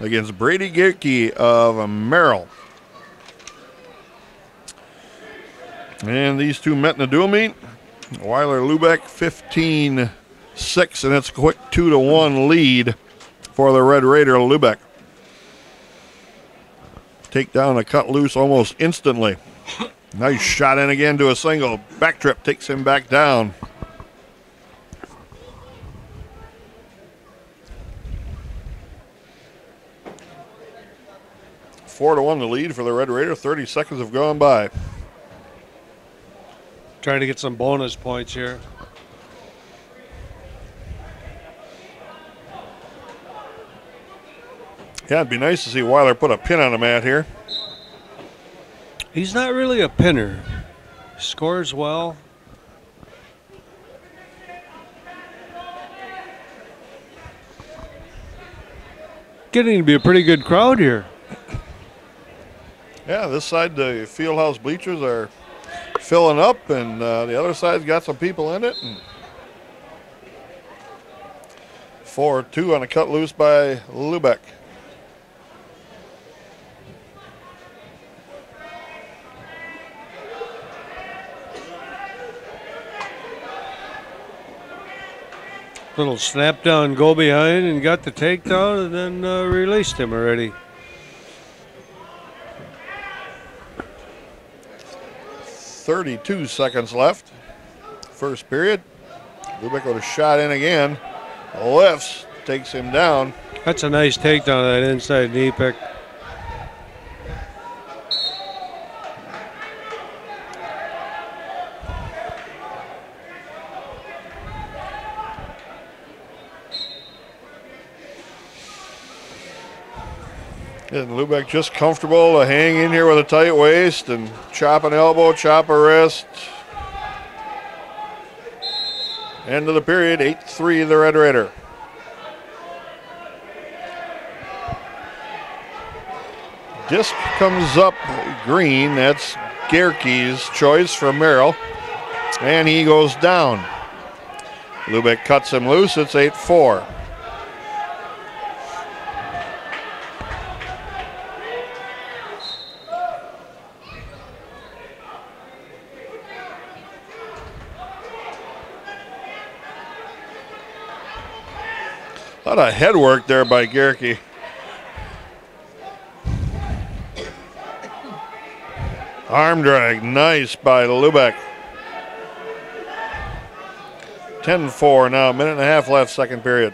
against Brady Gehrke of Merrill. And these two met in a dual meet. Weiler Lubeck 15-6, and it's a quick 2-1 lead for the Red Raider Lubeck. Take down a cut loose almost instantly. Nice shot in again to a single. Back trip takes him back down. Four to 1 the lead for the Red Raider. 30 seconds have gone by. Trying to get some bonus points here. Yeah, it'd be nice to see Weiler put a pin on the mat here. He's not really a pinner. Scores well. Getting to be a pretty good crowd here. Yeah, this side, the Fieldhouse bleachers are filling up, and the other side's got some people in it. 4-2 on a cut loose by Lubeck. Little snap down, go behind, and got the takedown, and then released him already. 32 seconds left. First period. Lubeck with a shot in again. Lifts, takes him down. That's a nice takedown, that inside knee pick. And Lubeck just comfortable to hang in here with a tight waist and chop an elbow, chop a wrist. End of the period, 8-3 the Red Raider. Disc comes up green. That's Gehrke's choice from Merrill. And he goes down. Lubeck cuts him loose. It's 8-4. A lot of head work there by Gehrke. Arm drag, nice by Lubeck. 10-4 now, minute and a half left, second period.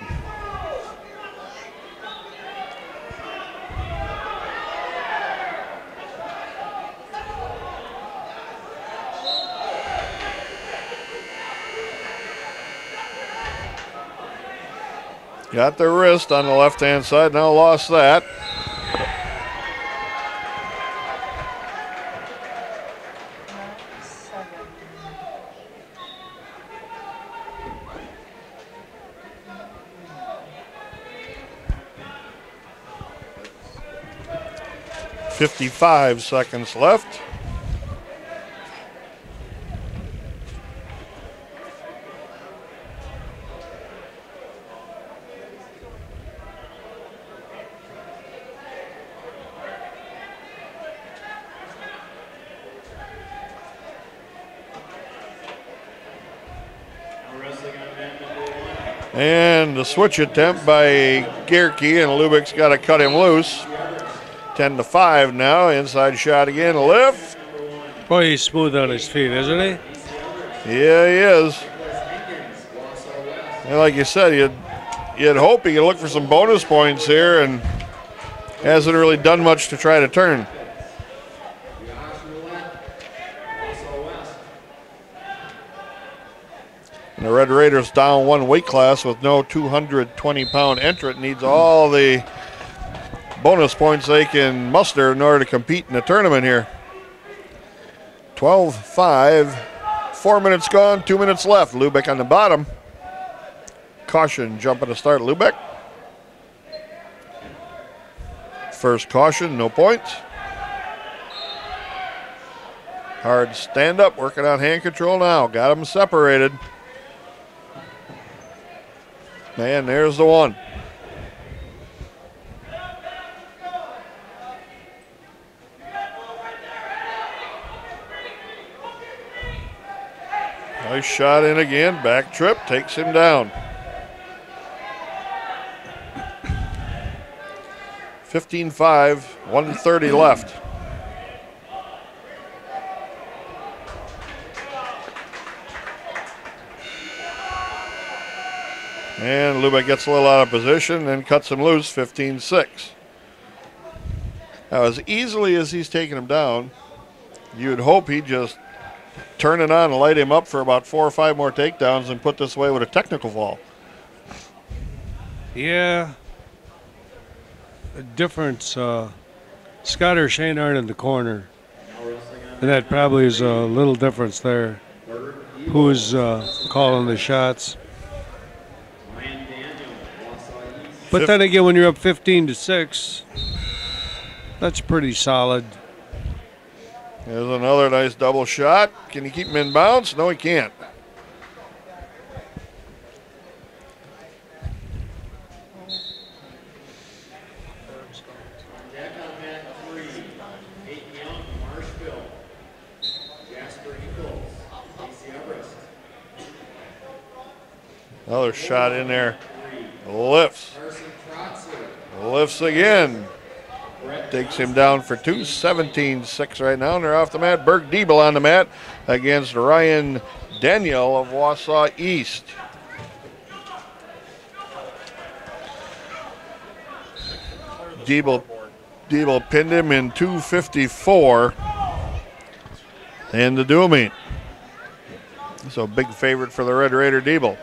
Got the wrist on the left-hand side, now lost that. .55 seconds left. And the switch attempt by Gehrke, and Lubeck's got to cut him loose. 10-5 now. Inside shot again. Lift. Boy, he's smooth on his feet, isn't he? Yeah, he is. And like you said, you'd hope he could look for some bonus points here, and hasn't really done much to try to turn. And the Red Raiders down one weight class with no 220-pound entrant. Needs all the bonus points they can muster in order to compete in the tournament here. 12-5, 4 minutes gone, 2 minutes left. Lubeck on the bottom. Caution jumping to start Lubeck. First caution, no points. Hard stand up, working on hand control now. Got them separated. And there's the one. Nice shot in again, back trip, takes him down. 15-5, 1:30 left. And Lubeck gets a little out of position and cuts him loose, 15-6. Now, as easily as he's taking him down, you'd hope he'd just turn it on and light him up for about 4 or 5 more takedowns and put this away with a technical fall. Yeah. A difference. Scott or Shane aren't in the corner. And that probably is a little difference there. Who's calling the shots? But then again, when you're up 15-6, that's pretty solid. There's another nice double shot. Can he keep him in bounds? No, he can't. Another shot in there. Lifts. Lifts again. Takes him down for 2. 17-6 right now, and they're off the mat. Berg Diebel on the mat against Ryan Daniel of Wausau East. Diebel pinned him in 2:54 in the dual meet. So big favorite for the Red Raider Diebel.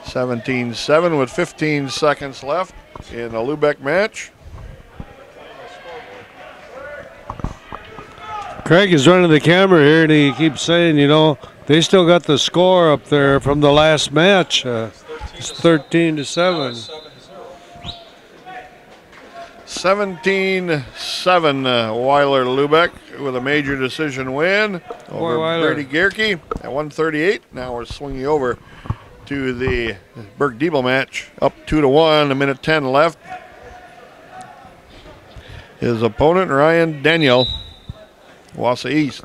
17-7 with 15 seconds left in the Lubeck match. Craig is running the camera here, and he keeps saying, you know, they still got the score up there from the last match. It's 13-7. 17-7 Weiler Lubeck with a major decision win over Brady Gierke at 138. Now we're swinging over to the Berg Diebel match, up 2-1, a minute 10 left. His opponent, Ryan Daniel, Wausau East.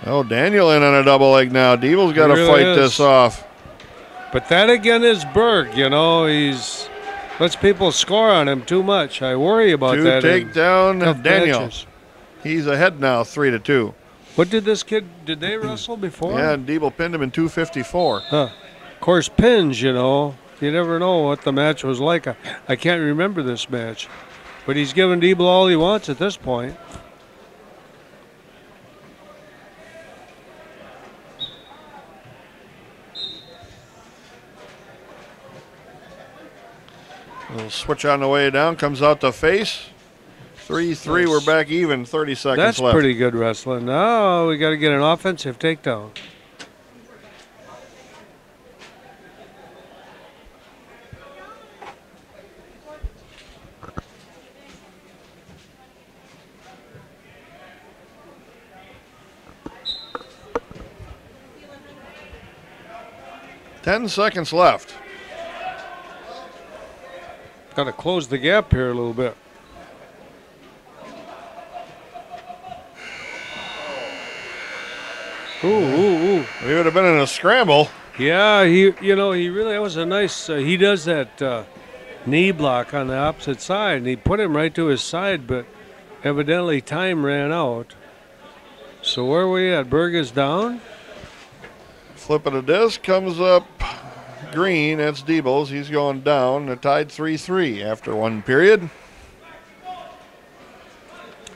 Oh, Daniel in on a double leg now. Diebel's got to fight this off. But that again is Berg, you know, he's lets people score on him too much. I worry about that. To take down Daniel. Matches. He's ahead now, 3-2. What did this kid, did they wrestle before? Yeah, and Diebel pinned him in 2:54. Huh. Of course, pins, you know, you never know what the match was like. I can't remember this match. But he's giving Diebel all he wants at this point. Little switch on the way down, comes out to face. 3-3, we're back even, 30 seconds left. That's pretty good wrestling. Now we got to get an offensive takedown. Ten seconds left. Got to close the gap here a little bit. Ooh. We would have been in a scramble. Yeah, that was a nice, he does that knee block on the opposite side, and he put him right to his side, but evidently time ran out. So where are we at? Berg is down? Flip of the disc comes up green. That's Diebel's. He's going down. They're tied 3-3 after one period.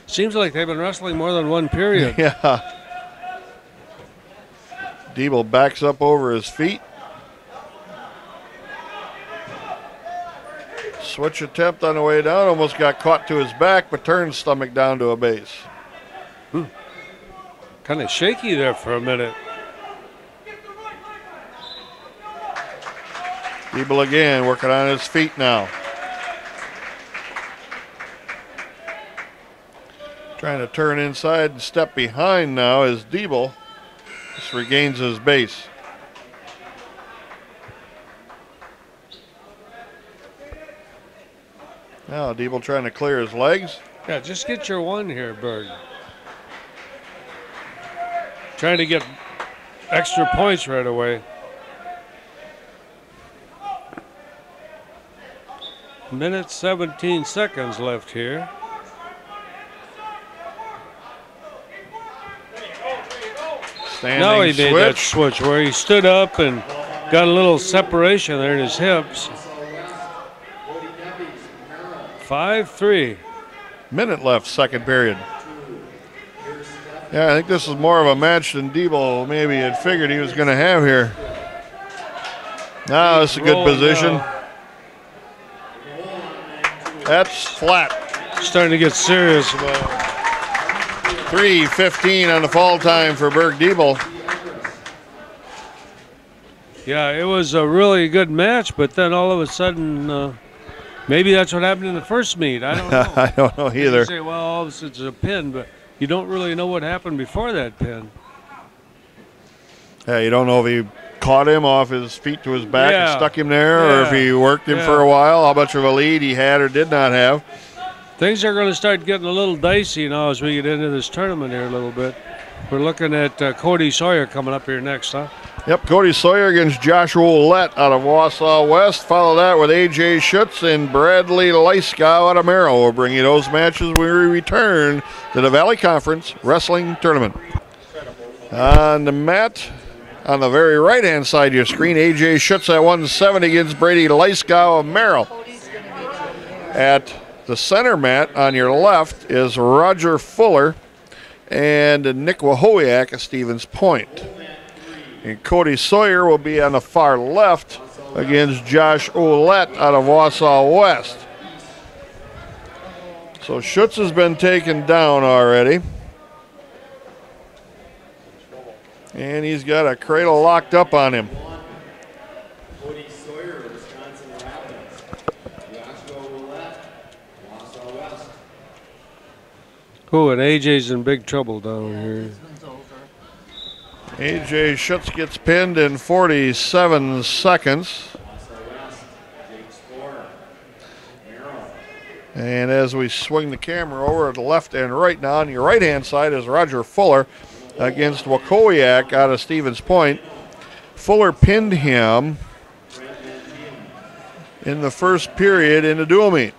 Seems like they've been wrestling more than one period. Yeah. Diebel backs up over his feet. Switch attempt on the way down. Almost got caught to his back, but turned stomach down to a base. Kind of shaky there for a minute. Diebel again working on his feet now. Trying to turn inside and step behind now as Diebel just regains his base. Now Diebel trying to clear his legs. Yeah, just get your one here, Berg. Trying to get extra points right away. Minute 17 seconds left here. Standing Now he made that switch. switch where he stood up and got a little separation there in his hips. 5-3. Minute left, second period. Yeah, I think this is more of a match than Diebel maybe had figured he was going to have here. Now this is a good position. That's flat. Starting to get serious about it. 3:15 on the fall time for Berg Diebel. Yeah, it was a really good match, but then all of a sudden, maybe that's what happened in the first meet. I don't know. I don't know either. You say, well, it's a pin, but you don't really know what happened before that pin. Yeah, you don't know if he caught him off his feet to his back and Yeah. stuck him there, or if he worked him for a while, how much of a lead he had or did not have. Things are going to start getting a little dicey now as we get into this tournament here a little bit. We're looking at Cody Sawyer coming up here next, huh? Yep, Cody Sawyer against Joshua Ouellette out of Wausau West. Follow that with A.J. Schutz and Bradley Lyskow out of Merrill. We'll bring you those matches when we return to the Valley Conference Wrestling Tournament. On the mat, on the very right-hand side of your screen, A.J. Schutz at 170 against Brady Lyskow of Merrill. At the center mat on your left is Roger Fuller and Nick Wahowiak of Stevens Point. And Cody Sawyer will be on the far left against Josh Ouellette out of Wausau West. So Schutz has been taken down already. And he's got a cradle locked up on him. Cody Sawyer, Wisconsin Rapids. Joshua Ouellette, Wausau West. Oh, and AJ's in big trouble down here. A.J. Schutz gets pinned in 47 seconds. And as we swing the camera over to the left and right now, on your right-hand side is Roger Fuller against Wakowiak out of Stevens Point. Fuller pinned him in the first period in the dual meet.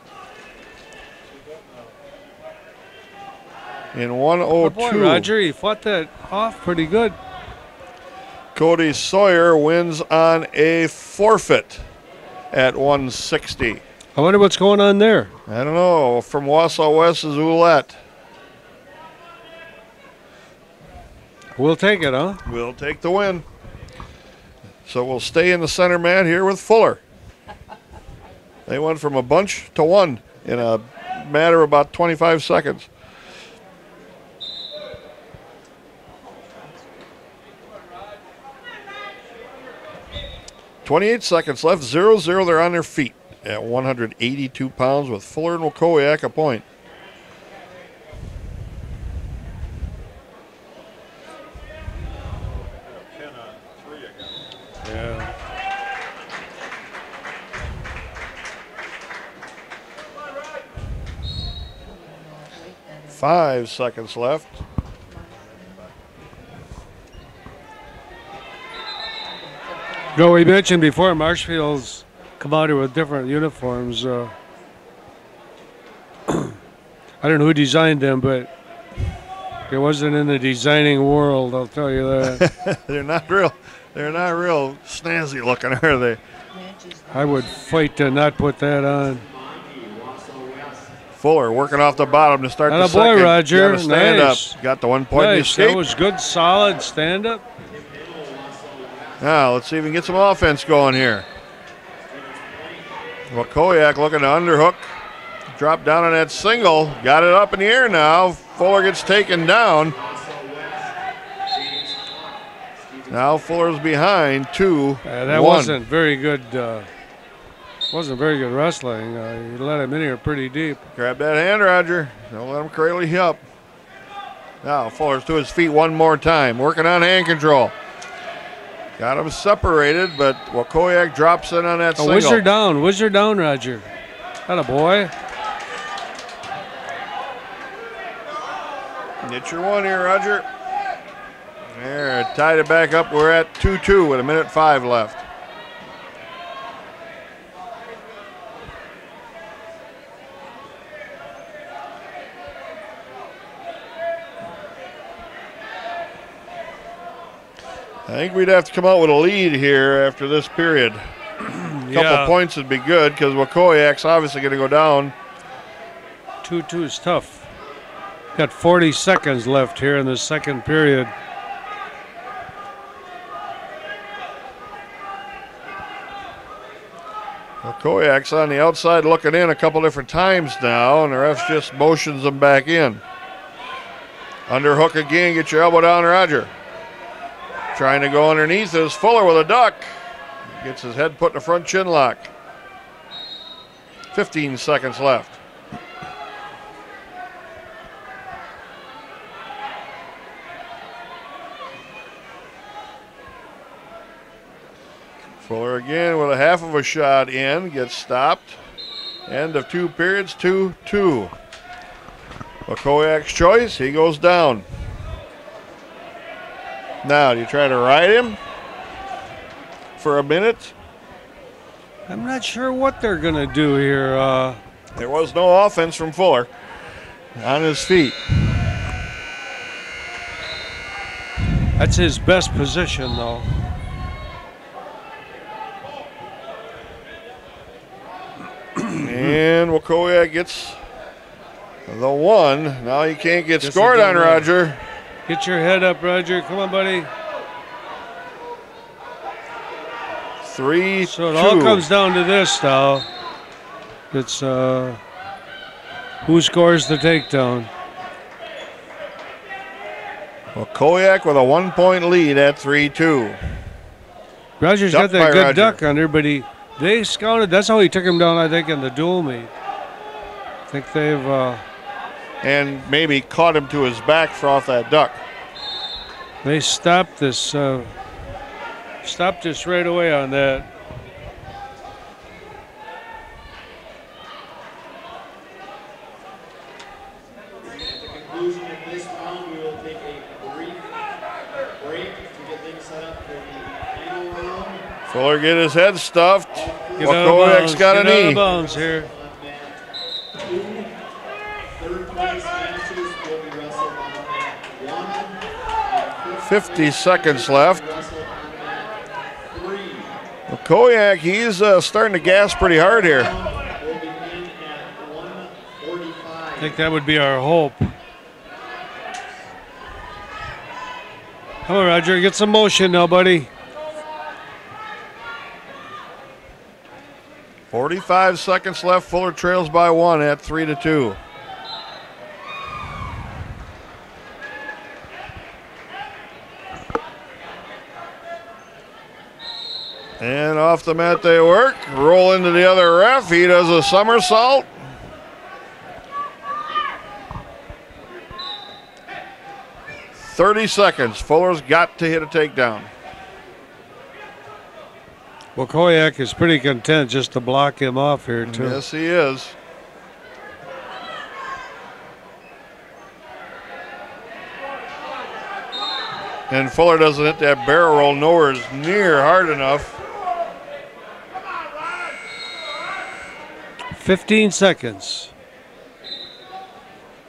In 1:02. Boy, Roger, he fought that off pretty good. Cody Sawyer wins on a forfeit at 160. I wonder what's going on there. I don't know. From Wausau West is Ouellette. We'll take it, huh? We'll take the win. So we'll stay in the center mat here with Fuller. They went from a bunch to one in a matter of about 25 seconds. .28 seconds left, 0-0. They're on their feet at 182 pounds with Fuller and Wakowiak a point. Yeah. .5 seconds left. No, we mentioned before Marshfield's come out here with different uniforms. I don't know who designed them, but it wasn't in the designing world, I'll tell you that. They're not real snazzy looking, are they? I would fight to not put that on. Fuller working off the bottom to start the Atta boy, second. Roger. Gotta stand Nice. up. Got the 1 point Nice. escape. That was good, solid stand-up. Now, let's see if we can get some offense going here. Wakowiak looking to underhook. Drop down on that single. Got it up in the air now. Fuller gets taken down. Now Fuller's behind 2-1. That wasn't very good. Wasn't very good wrestling. You let him in here pretty deep. Grab that hand, Roger. Don't let him cradle you up. Now Fuller's to his feet one more time, working on hand control. Got him separated, but Wakoyak drops in on that single. Whizzer down, Roger. Atta boy. Get your one here, Roger. There, tied it back up. We're at 2-2 with 1:05 left. I think we'd have to come out with a lead here after this period. A couple points would be good because Wakoyak's obviously going to go down. 2-2 is tough. Got 40 seconds left here in the second period. Wakoyak's on the outside looking in a couple different times now, and the ref just motions them back in. Underhook again, get your elbow down, Roger. Trying to go underneath is Fuller with a duck. Gets his head put in the front chin lock. 15 seconds left. Fuller again with a half of a shot in, gets stopped. End of 2 periods, 2-2. Wakoyak's choice, he goes down. Now, do you try to ride him for a minute? I'm not sure what they're going to do here. There was no offense from Fuller on his feet. That's his best position, though. And Wakoyak gets the one. Now he can't get scored on, Roger. Get your head up, Roger. Come on, buddy. 3-2. So it all comes down to this now. It's who scores the takedown. Wakoyak with a 1-point lead at 3-2. Roger's got that good duck under, but they scouted. That's how he took him down, I think, in the dual meet. I think they've... and maybe caught him to his back for off that duck. They stopped this right away on that. At the conclusion of this round, we will take a brief break to get things set up for the final round. Fuller get his head stuffed. Wakoyak's got a knee. Get out of bounds here. 50 seconds left. Wakoyak, he's starting to gas pretty hard here. I think that would be our hope. Come on, Roger, get some motion now, buddy. 45 seconds left. Fuller trails by 1 at 3-2. And off the mat they work. Roll into the other ref. He does a somersault. .30 seconds. Fuller's got to hit a takedown. Wakoyak is pretty content just to block him off here, too. Yes, he is. And Fuller doesn't hit that barrel roll nowhere near hard enough. 15 seconds.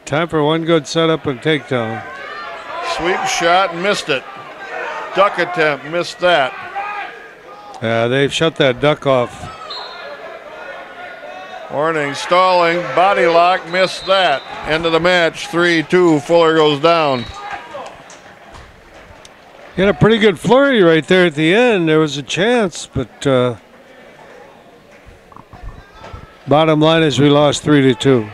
Time for one good setup and takedown. Sweep shot, missed it. Duck attempt, missed that. Yeah, they've shut that duck off. Warning, stalling, body lock, missed that. End of the match, 3-2, Fuller goes down. He had a pretty good flurry right there at the end. There was a chance, but bottom line is we lost 3-2.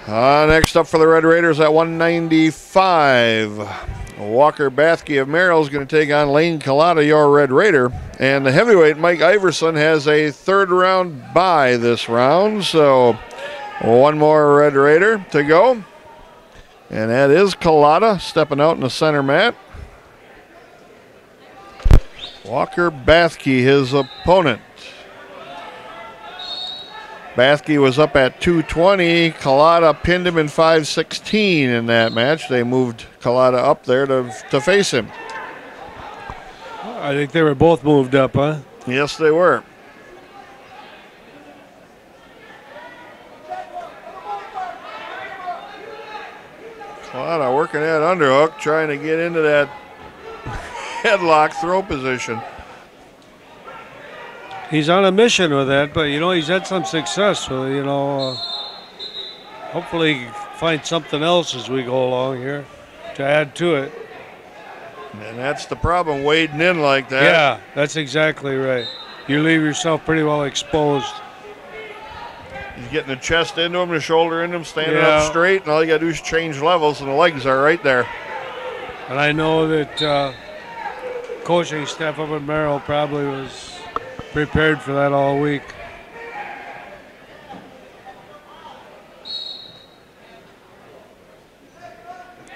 Next up for the Red Raiders at 195. Walker Bathke of Merrill is going to take on Lane Collada, your Red Raider. And the heavyweight Mike Iverson has a third round bye this round. So one more Red Raider to go. And that is Collada stepping out in the center mat. Walker Bathke, his opponent. Bathke was up at 220. Collada pinned him in 5:16 in that match. They moved Collada up there to face him. I think they were both moved up, huh? Yes, they were. Collada working that underhook, trying to get into that headlock throw position. He's on a mission with that, but, he's had some success. So, hopefully he finds something else as we go along here to add to it. And that's the problem, wading in like that. Yeah, that's exactly right. You leave yourself pretty well exposed. He's getting the chest into him, the shoulder into him, standing up straight, and all you got to do is change levels, and the legs are right there. And I know that coaching staff up at Merrill probably was prepared for that all week.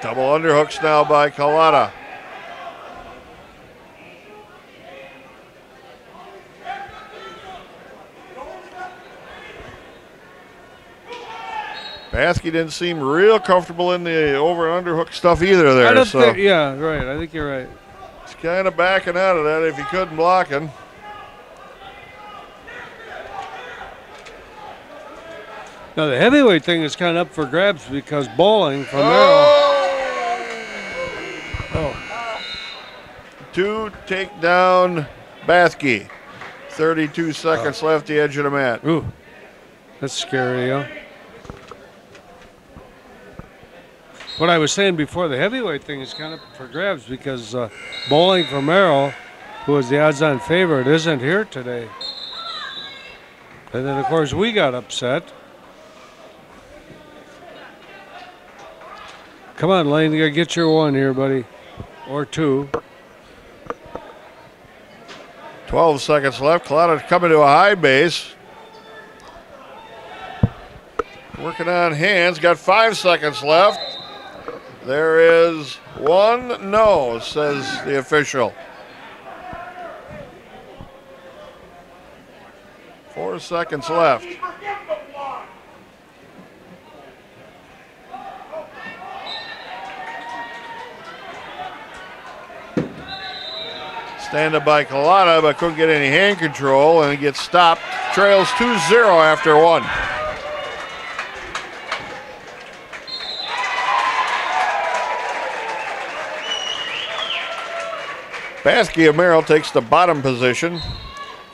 Double underhooks now by Collada. Bathke didn't seem real comfortable in the over and underhook stuff either there. Yeah, right. I think you're right. He's kind of backing out of that if he couldn't block him. Now, the heavyweight thing is kind of up for grabs because bowling from Merrill. Oh. To take down Bathke. 32 seconds left, the edge of the mat. Ooh, that's scary, huh? What I was saying before, the heavyweight thing is kind of up for grabs because bowling from Merrill, who was the odds-on favorite, isn't here today. And then, of course, we got upset. Come on, Lane, you gotta get your one here, buddy. Or two. 12 seconds left. Collada coming to a high base. Working on hands. Got 5 seconds left. There is one no, says the official. 4 seconds left. Stand-up by Collada, but couldn't get any hand control, and it gets stopped. Trails 2-0 after one. Bathke of Merrill takes the bottom position.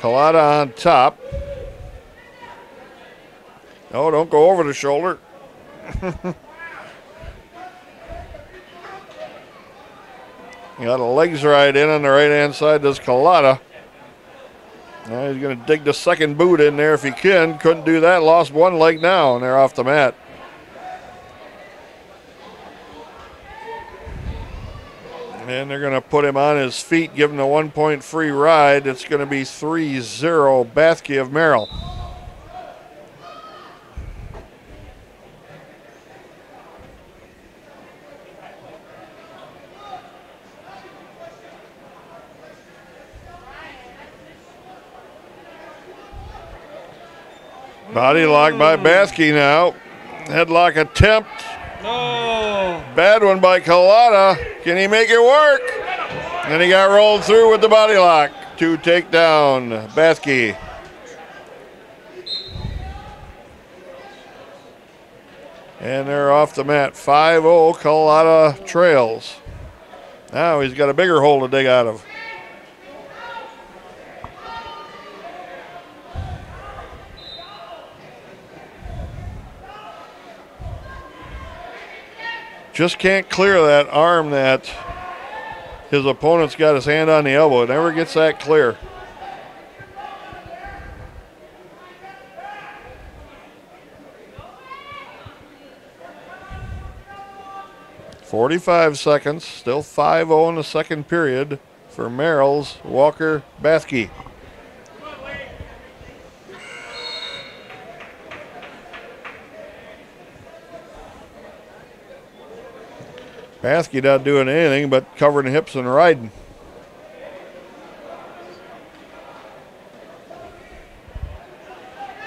Collada on top. No, don't go over the shoulder. Got a legs right in on the right-hand side, does Collada. Now he's going to dig the second boot in there if he can. Couldn't do that, lost one leg now, and they're off the mat. And they're going to put him on his feet, give him a 1-point free ride. It's going to be 3-0 Bathke of Merrill. Body lock by Bathke now. Headlock attempt. No. Bad one by Collada. Can he make it work? And he got rolled through with the body lock to take down Bathke. And they're off the mat. 5-0 Collada trails. Now he's got a bigger hole to dig out of. Just can't clear that arm that his opponent's got his hand on the elbow. It never gets that clear. 45 seconds, still 5-0 in the second period for Merrill's Walker Bathke. Bathke not doing anything but covering hips and riding.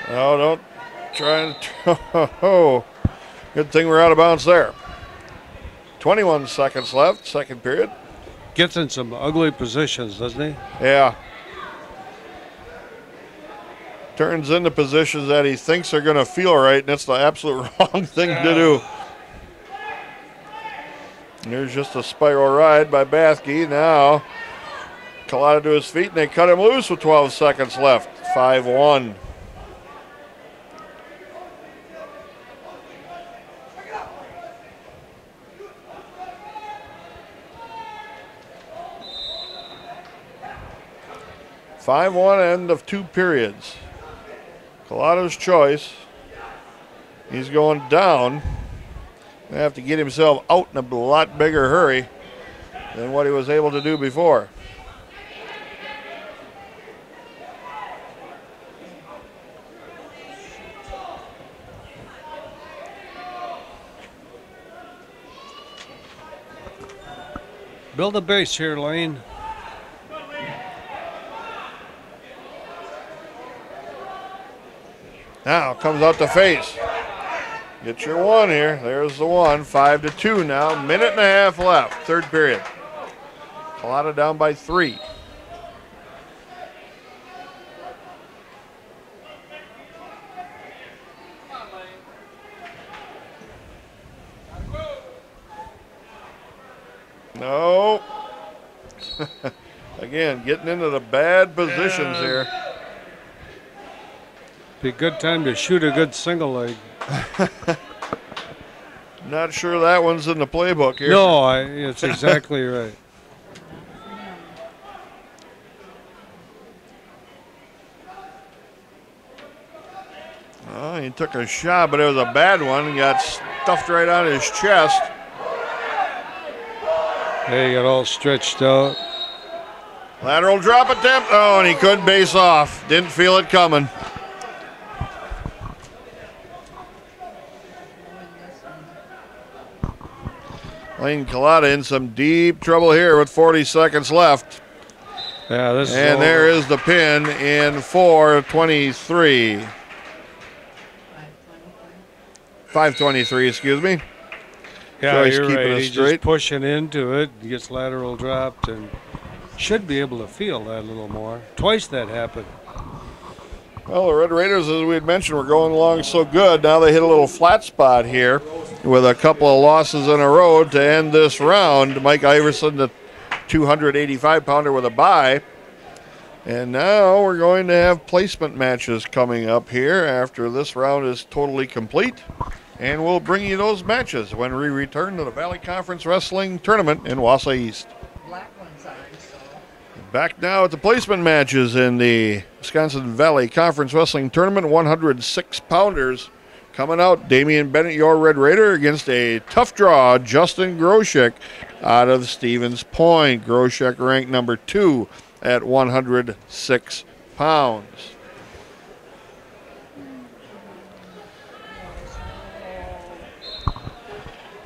Oh, don't try and. Oh, good thing we're out of bounds there. 21 seconds left, second period. Gets in some ugly positions, doesn't he? Yeah. Turns into positions that he thinks are going to feel right, and it's the absolute wrong thing to do. And there's just a spiral ride by Bathke. Now, Collada to his feet, and they cut him loose with 12 seconds left. 5-1. End of two periods. Collada's choice. He's going down. They have to get himself out in a lot bigger hurry than what he was able to do before. Build a base here, Lane. Now comes out the face. Get your one here. There's the one. 5-2 now. Minute and a half left. Third period. Collada down by 3. No. Again, getting into the bad positions here. Be a good time to shoot a good single leg. Not sure that one's in the playbook here. No, it's exactly right. Oh, he took a shot, but it was a bad one. He got stuffed right on his chest. Hey, he got all stretched out. Lateral drop attempt. Oh, and he couldn't base off. Didn't feel it coming. Lane Collada in some deep trouble here with 40 seconds left. Yeah, this and is there over. is the pin in 4:23. 5:23, excuse me. Yeah, Joyce you're keeping right. us He's straight. just pushing into it. He gets lateral dropped and should be able to feel that a little more. Twice that happened. Well, the Red Raiders, as we had mentioned, were going along so good. Now they hit a little flat spot here with a couple of losses in a row to end this round. Mike Iverson, the 285-pounder with a bye. And now we're going to have placement matches coming up here after this round is totally complete. And we'll bring you those matches when we return to the Valley Conference Wrestling Tournament in Wausau East. Back now at the placement matches in the Wisconsin Valley Conference Wrestling Tournament. 106-pounders coming out. Damian Bennett, your Red Raider, against a tough draw, Justin Groshek out of Stevens Point. Groshek ranked number 2 at 106 pounds.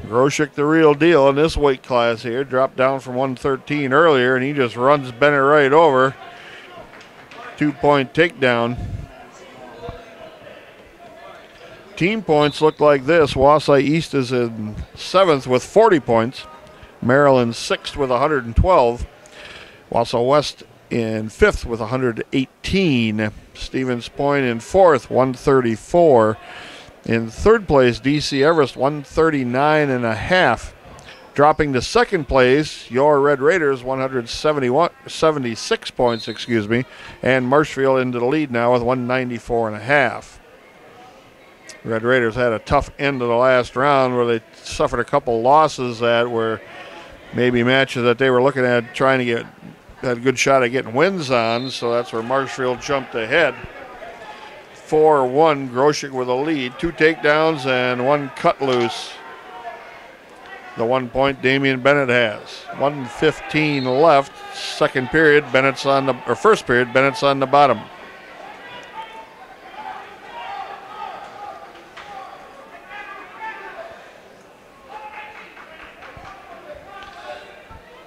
Groshek, the real deal in this weight class here, dropped down from 113 earlier, and he just runs Bennett right over. 2-point takedown. Team points look like this. Wausau East is in 7th with 40 points. Maryland 6th with 112. Wausau West in 5th with 118. Stevens Point in 4th, 134. In third place, D.C. Everest, 139.5. Dropping to second place, your Red Raiders, 76 points, and Marshfield into the lead now with 194.5. Red Raiders had a tough end of the last round where they suffered a couple losses that were maybe matches that they were looking at trying to get, had a good shot at getting wins on, so that's where Marshfield jumped ahead. 4-1, Groshek with a lead. 2 takedowns and 1 cut loose. the 1 point Damian Bennett has. 1:15 left. Second period, Bennett's on the, or first period, Bennett's on the bottom.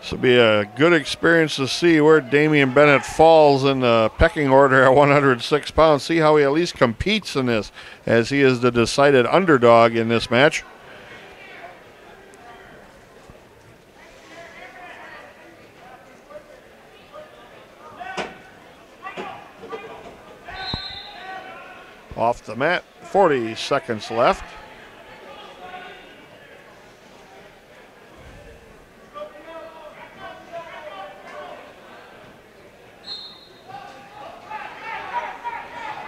This will be a good experience to see where Damian Bennett falls in the pecking order at 106 pounds. See how he at least competes in this, as he is the decided underdog in this match. Off the mat, 40 seconds left.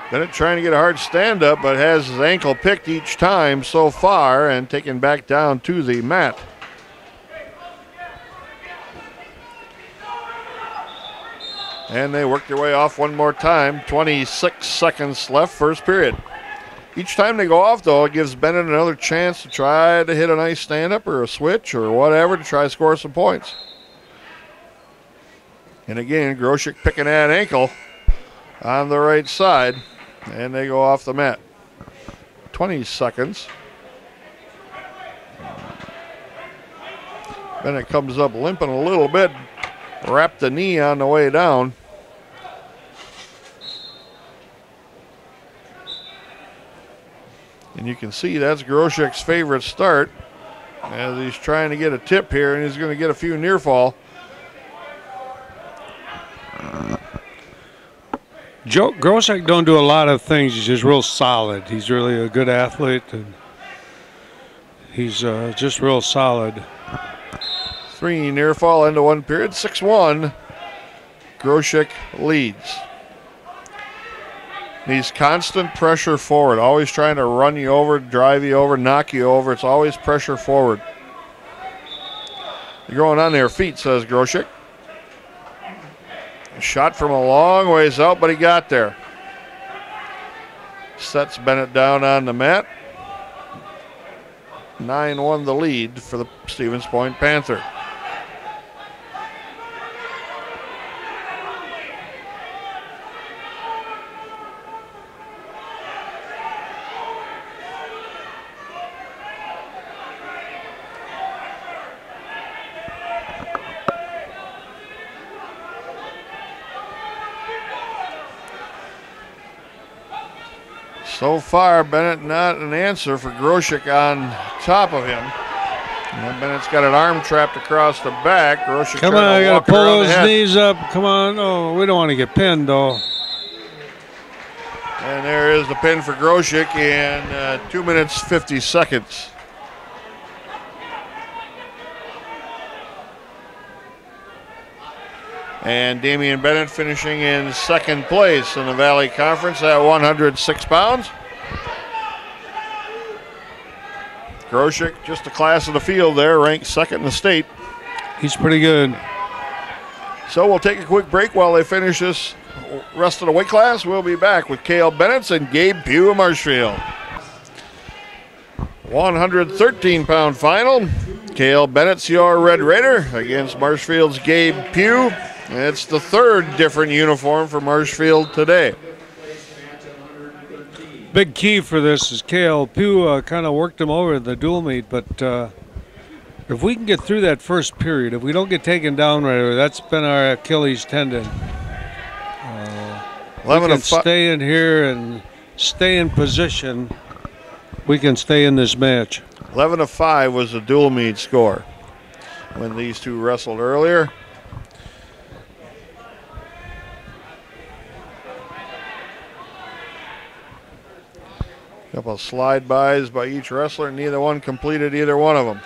Bennett trying to get a hard stand-up, but has his ankle picked each time so far and taken back down to the mat. And they work their way off one more time. 26 seconds left, first period. Each time they go off, though, it gives Bennett another chance to try to hit a nice stand-up or a switch or whatever to try to score some points. And again, Groshek picking that ankle on the right side. And they go off the mat. 20 seconds. Bennett comes up limping a little bit. Wrapped the knee on the way down. And you can see that's Groshek's favorite start, as he's trying to get a tip here, and he's going to get a few near fall. Joe Groshek don't do a lot of things. He's just real solid. He's really a good athlete, and he's just real solid. 3 near fall into one period. 6-1. Groshek leads. He's constant pressure forward, always trying to run you over, drive you over, knock you over. It's always pressure forward. You're going on their feet, says Groshek. Shot from a long ways out, but he got there. Sets Bennett down on the mat. 9-1 the lead for the Stevens Point Panther. So far, Bennett not an answer for Groshek on top of him. And Bennett's got an arm trapped across the back. Groshek Come on, I got to pull those knees up. Come on. Oh, we don't want to get pinned, though. And there is the pin for Groshek in 2 minutes, 50 seconds. And Damian Bennett finishing in second place in the Valley Conference at 106 pounds. Groshek, just a class of the field there, ranked second in the state. He's pretty good. So we'll take a quick break while they finish this rest of the weight class. We'll be back with Cale Bennett and Gabe Pugh of Marshfield. 113-pound final. Cale Bennett's your Red Raider against Marshfield's Gabe Pugh. It's the third different uniform for Marshfield today. Big key for this is Cale Pugh kind of worked him over in the dual meet, but if we can get through that first period, if we don't get taken down right away, that's been our Achilles tendon. We can stay in here and stay in position. We can stay in this match. 11-5 was the dual meet score when these two wrestled earlier. Couple of slide-bys by each wrestler. Neither one completed either one of them.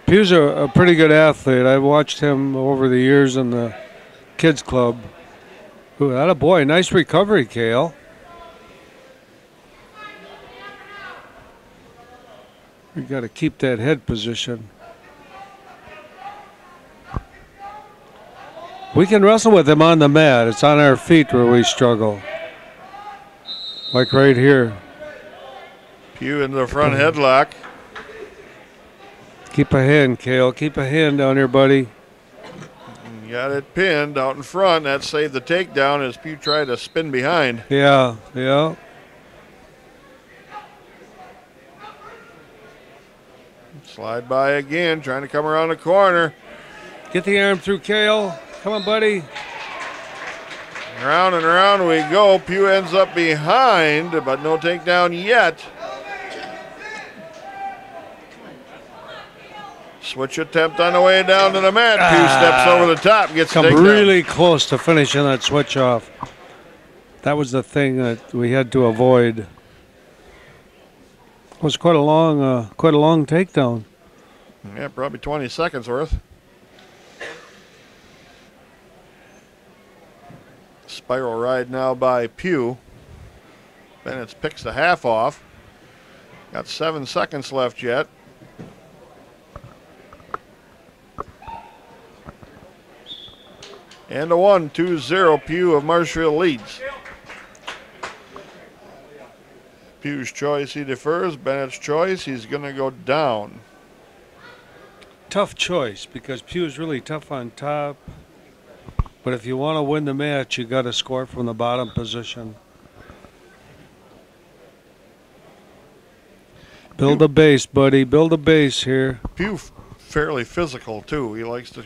Pugh's a pretty good athlete. I've watched him over the years in the kids club. Ooh, that a boy. Nice recovery, Cale. We got to keep that head position. We can wrestle with him on the mat. It's on our feet where we struggle. Like right here. Pugh in the front headlock. Keep a hand, Kale. Keep a hand down here, buddy. Got it pinned out in front. That saved the takedown as Pugh tried to spin behind. Yeah, yeah. Slide by again, trying to come around the corner. Get the arm through, Kale. Come on, buddy. Round and around we go. Pugh ends up behind, but no takedown yet. Switch attempt on the way down to the mat. Pugh steps over the top, gets Come takedown. really close to finishing that switch off. That was the thing that we had to avoid. It was quite a long takedown. Yeah, probably 20 seconds worth. Spiral ride now by Pugh. Bennett picks the half off. Got 7 seconds left yet. And a 1, 2-0. Pugh of Marshfield leads. Pugh's choice, he defers. Bennett's choice, he's going to go down. Tough choice because Pugh's really tough on top. But if you want to win the match, you got to score from the bottom position. Build a base, buddy. Build a base here. Pugh fairly physical too. He likes to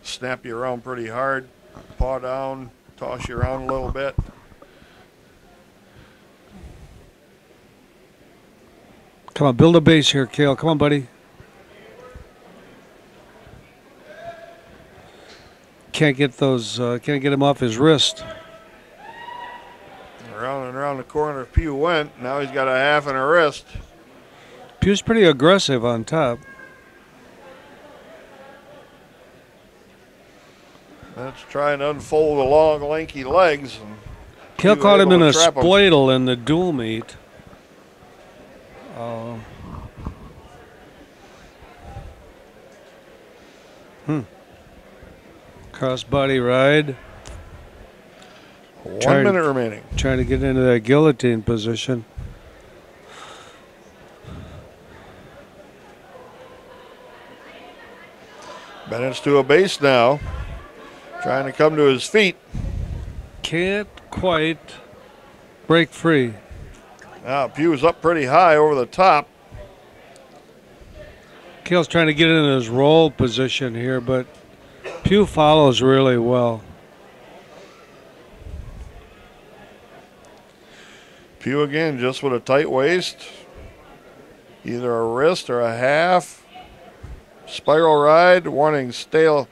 snap you around pretty hard, paw down, toss you around a little bit. Come on, build a base here, Kale. Come on, buddy. Can't get him off his wrist. Around and around the corner Pugh went. Now he's got a half and a wrist. Pugh's pretty aggressive on top. Let's try and unfold the long, lanky legs. And Kale Pugh caught him in able a to trap him. spladle in the dual meet. Cross body ride. 1 minute remaining. Trying to get into that guillotine position. Bennett's to a base now. Trying to come to his feet. Can't quite break free. Now Pugh's up pretty high over the top. Kale's trying to get into his roll position here, but Pugh follows really well. Pugh again just with a tight waist. Either a wrist or a half. Spiral ride, warning stalling,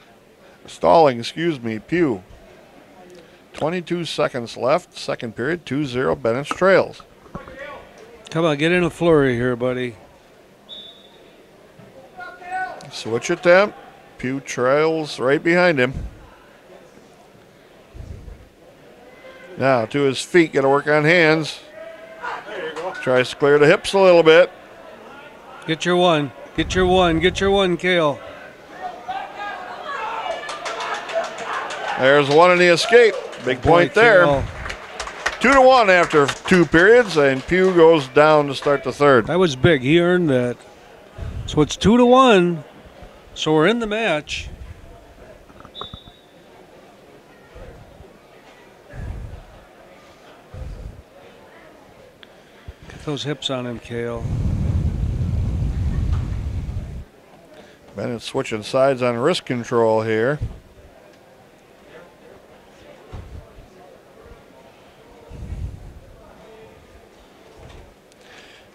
Pugh. 22 seconds left, second period, 2-0, Bennett trails. Come on, get in a flurry here, buddy. Switch attempt, Pugh trails right behind him. Now to his feet, got to work on hands. Tries to clear the hips a little bit. Get your one. Get your one. Get your one, Kale. There's one in the escape. Big point there. Kale. 2-1 after 2 periods, and Pugh goes down to start the third. That was big. He earned that. So it's 2-1. So we're in the match. Get those hips on him, Kale. Bennett switching sides on wrist control here.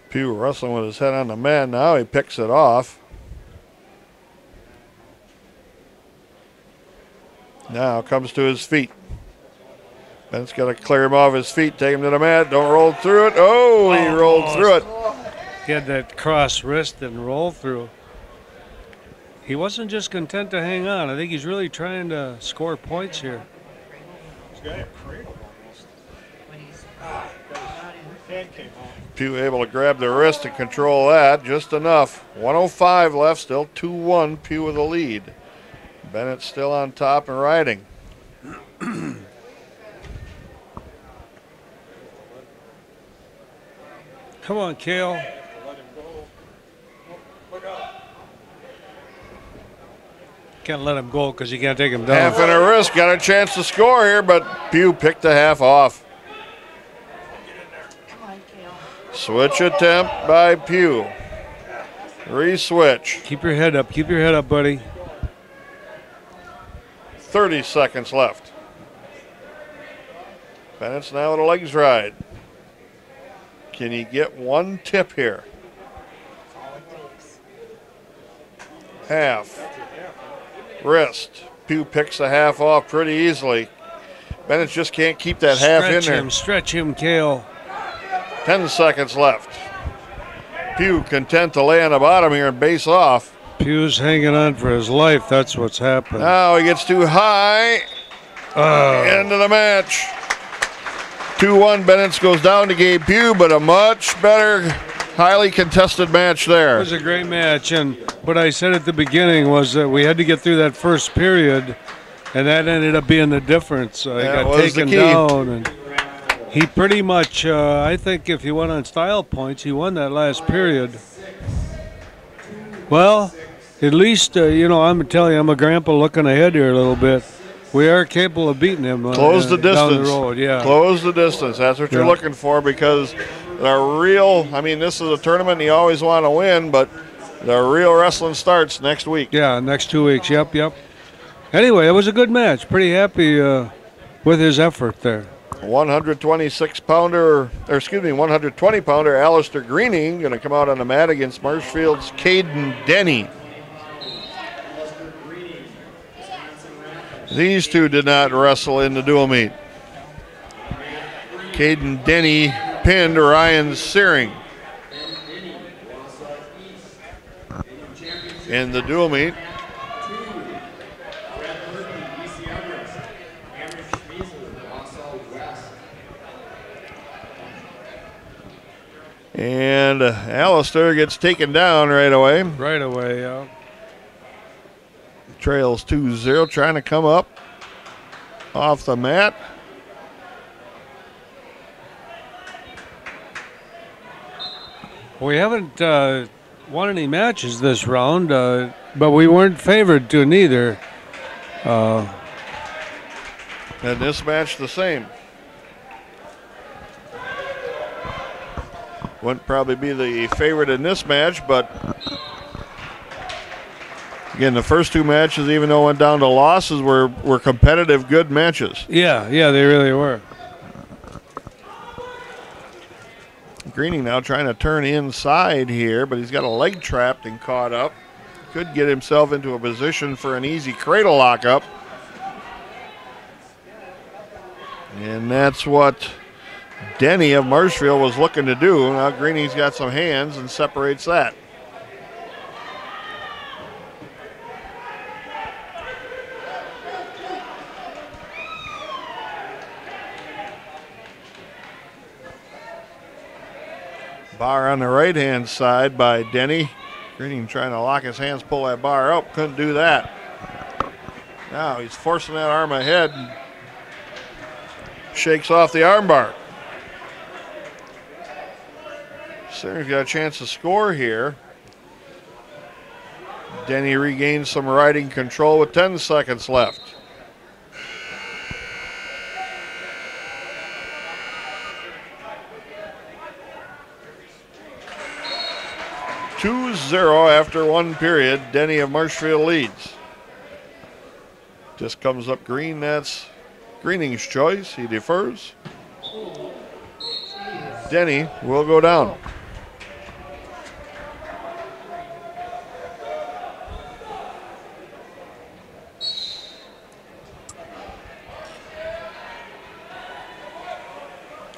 Pugh wrestling with his head on the mat. Now he picks it off. Now comes to his feet. Bennett's got to clear him off his feet, take him to the mat. Don't roll through it. Oh, he rolled through it. He had that cross wrist and roll through. He wasn't just content to hang on. I think he's really trying to score points here. He's got a cradle almost. Hand came off. Pugh able to grab the wrist and control that just enough. 105 left, still 2-1, Pugh with the lead. Bennett still on top and riding. Come on, Kale. Let him go. Look out. Can't let him go because you can't take him down. Half in a wrist, got a chance to score here, but Pugh picked the half off. Switch attempt by Pugh. Re-switch. Keep your head up, buddy. 30 seconds left. Bennett's now with a legs ride. Can he get one tip here? Half. Wrist. Pugh picks the half off pretty easily. Bennett just can't keep that half in there. Stretch him, Kale. 10 seconds left. Pugh content to lay on the bottom here and base off. Pugh's hanging on for his life. That's what's happened. Now he gets too high. End of the match. 2-1. Bennett goes down to Gabe Pugh, but a much better, highly contested match there. It was a great match, and what I said at the beginning was that we had to get through that first period, and that ended up being the difference. He got taken down, and he pretty much, I think if he went on style points, he won that last period. Well, at least, I'm telling you, I'm a grandpa looking ahead here a little bit. We are capable of beating him Close the distance. down the road. Yeah. Close the distance. That's what you're looking for, because the real, this is a tournament you always want to win, but the real wrestling starts next week. Yeah, next 2 weeks. Yep. Anyway, it was a good match. Pretty happy with his effort there. 120-pounder Alistair Greening going to come out on the mat against Marshfield's Caden Denny. These two did not wrestle in the dual meet. Caden Denny pinned Ryan Searing. In the dual meet, and Alistair gets taken down right away. Right away, yeah. Trails 2-0, trying to come up off the mat. We haven't won any matches this round, but we weren't favored to neither. And this match the same. Wouldn't probably be the favorite in this match, but again, the first two matches, even though it went down to losses, were competitive, good matches. Yeah, they really were. Greening now trying to turn inside here, but he's got a leg trapped and caught up. Could get himself into a position for an easy cradle lockup. And that's what Denny of Marshfield was looking to do. Now Greening's got some hands and separates that. Bar on the right-hand side by Denny. Greening trying to lock his hands, pull that bar up. Couldn't do that. Now he's forcing that arm ahead and shakes off the arm bar. Searing's got a chance to score here. Denny regains some riding control with 10 seconds left. (2-0) after one period. Denny of Marshfield leads. Just comes up green. That's Greening's choice. He defers. Denny will go down.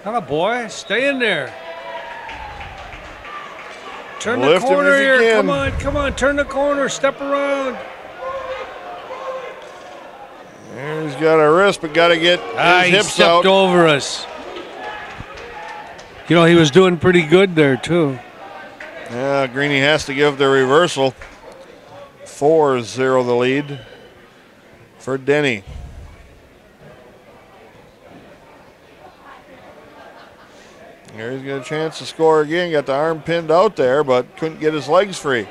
Hello, boy. Stay in there. Turn Lift the corner him if you here. can. Come on. Turn the corner. Step around. And he's got a wrist, but got to get his He hips stepped out. over us. He was doing pretty good there, too. Yeah, Greening has to give the reversal. 4-0 the lead for Denny. Here he's got a chance to score again. Got the arm pinned out there, but couldn't get his legs free.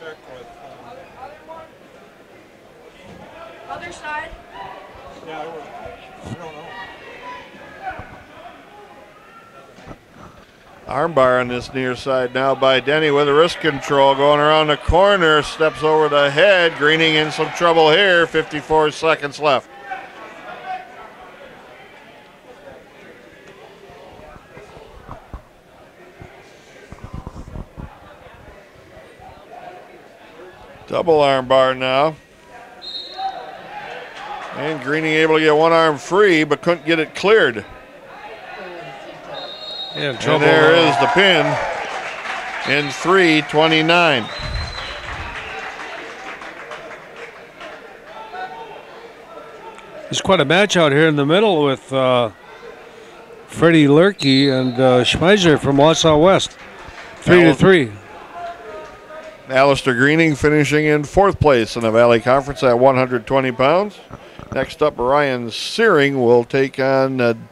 check with. Other side. Yeah, I don't know. Armbar on this near side now by Denny with a wrist control going around the corner, steps over the head. Greening in some trouble here, 54 seconds left. Double armbar now. And Greening able to get one arm free, but couldn't get it cleared. And there is the pin in 3:29. There's quite a match out here in the middle with Freddie Lurkey and Schmeiser from Wausau West. 3-3. Alistair Greening finishing in 4th place in the Valley Conference at 120 pounds. Next up, Ryan Searing will take on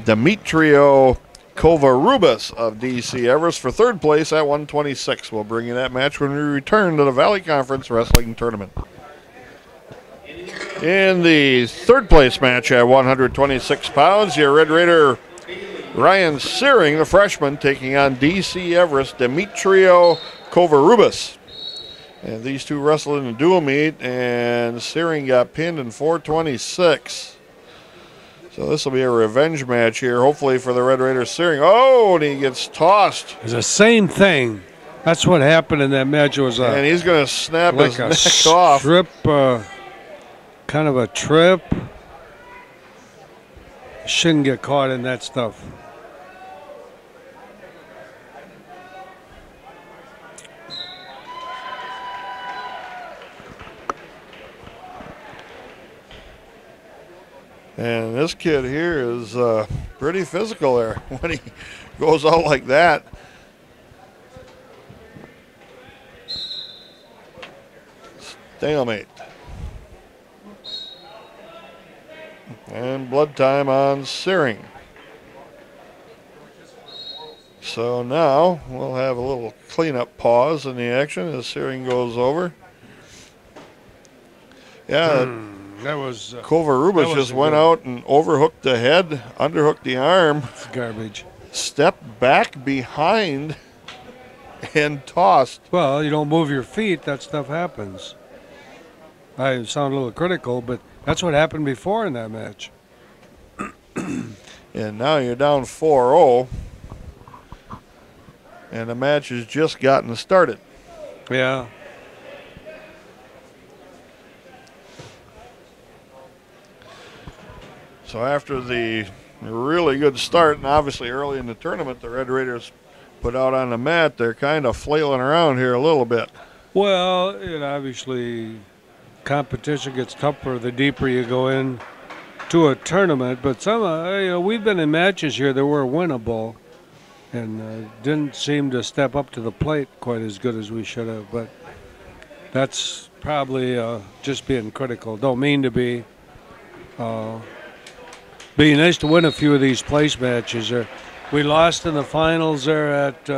Demetrio Kovarubas of DC Everest for 3rd place at 126. We'll bring you that match when we return to the Valley Conference Wrestling Tournament. In the 3rd place match at 126 pounds, your Red Raider Ryan Searing, the freshman, taking on DC Everest Demetrio Kovarubas. And these two wrestled in a dual meet, and Searing got pinned in 4:26. So this will be a revenge match here, hopefully for the Red Raiders. Searing, and he gets tossed. It's the same thing. That's what happened in that match. It was and he's going to snap like his a neck off. Strip, kind of a trip. Shouldn't get caught in that stuff. And this kid here is pretty physical there when he goes out like that. Stalemate. And blood time on Searing. So now we'll have a little cleanup pause in the action as Searing goes over. Yeah. That was Kovarubas just went out and overhooked the head, underhooked the arm. It's garbage. Stepped back behind and tossed. Well, you don't move your feet, that stuff happens. I sound a little critical, but that's what happened before in that match. And now you're down 4-0. And the match has just gotten started. Yeah. So after the really good start, and obviously early in the tournament, the Red Raiders put out on the mat, they're kind of flailing around here a little bit. Well, obviously competition gets tougher the deeper you go in to a tournament, but some, we've been in matches here that were winnable and didn't seem to step up to the plate quite as good as we should have, but that's probably just being critical. Don't mean to be. Be nice to win a few of these place matches. We lost in the finals there at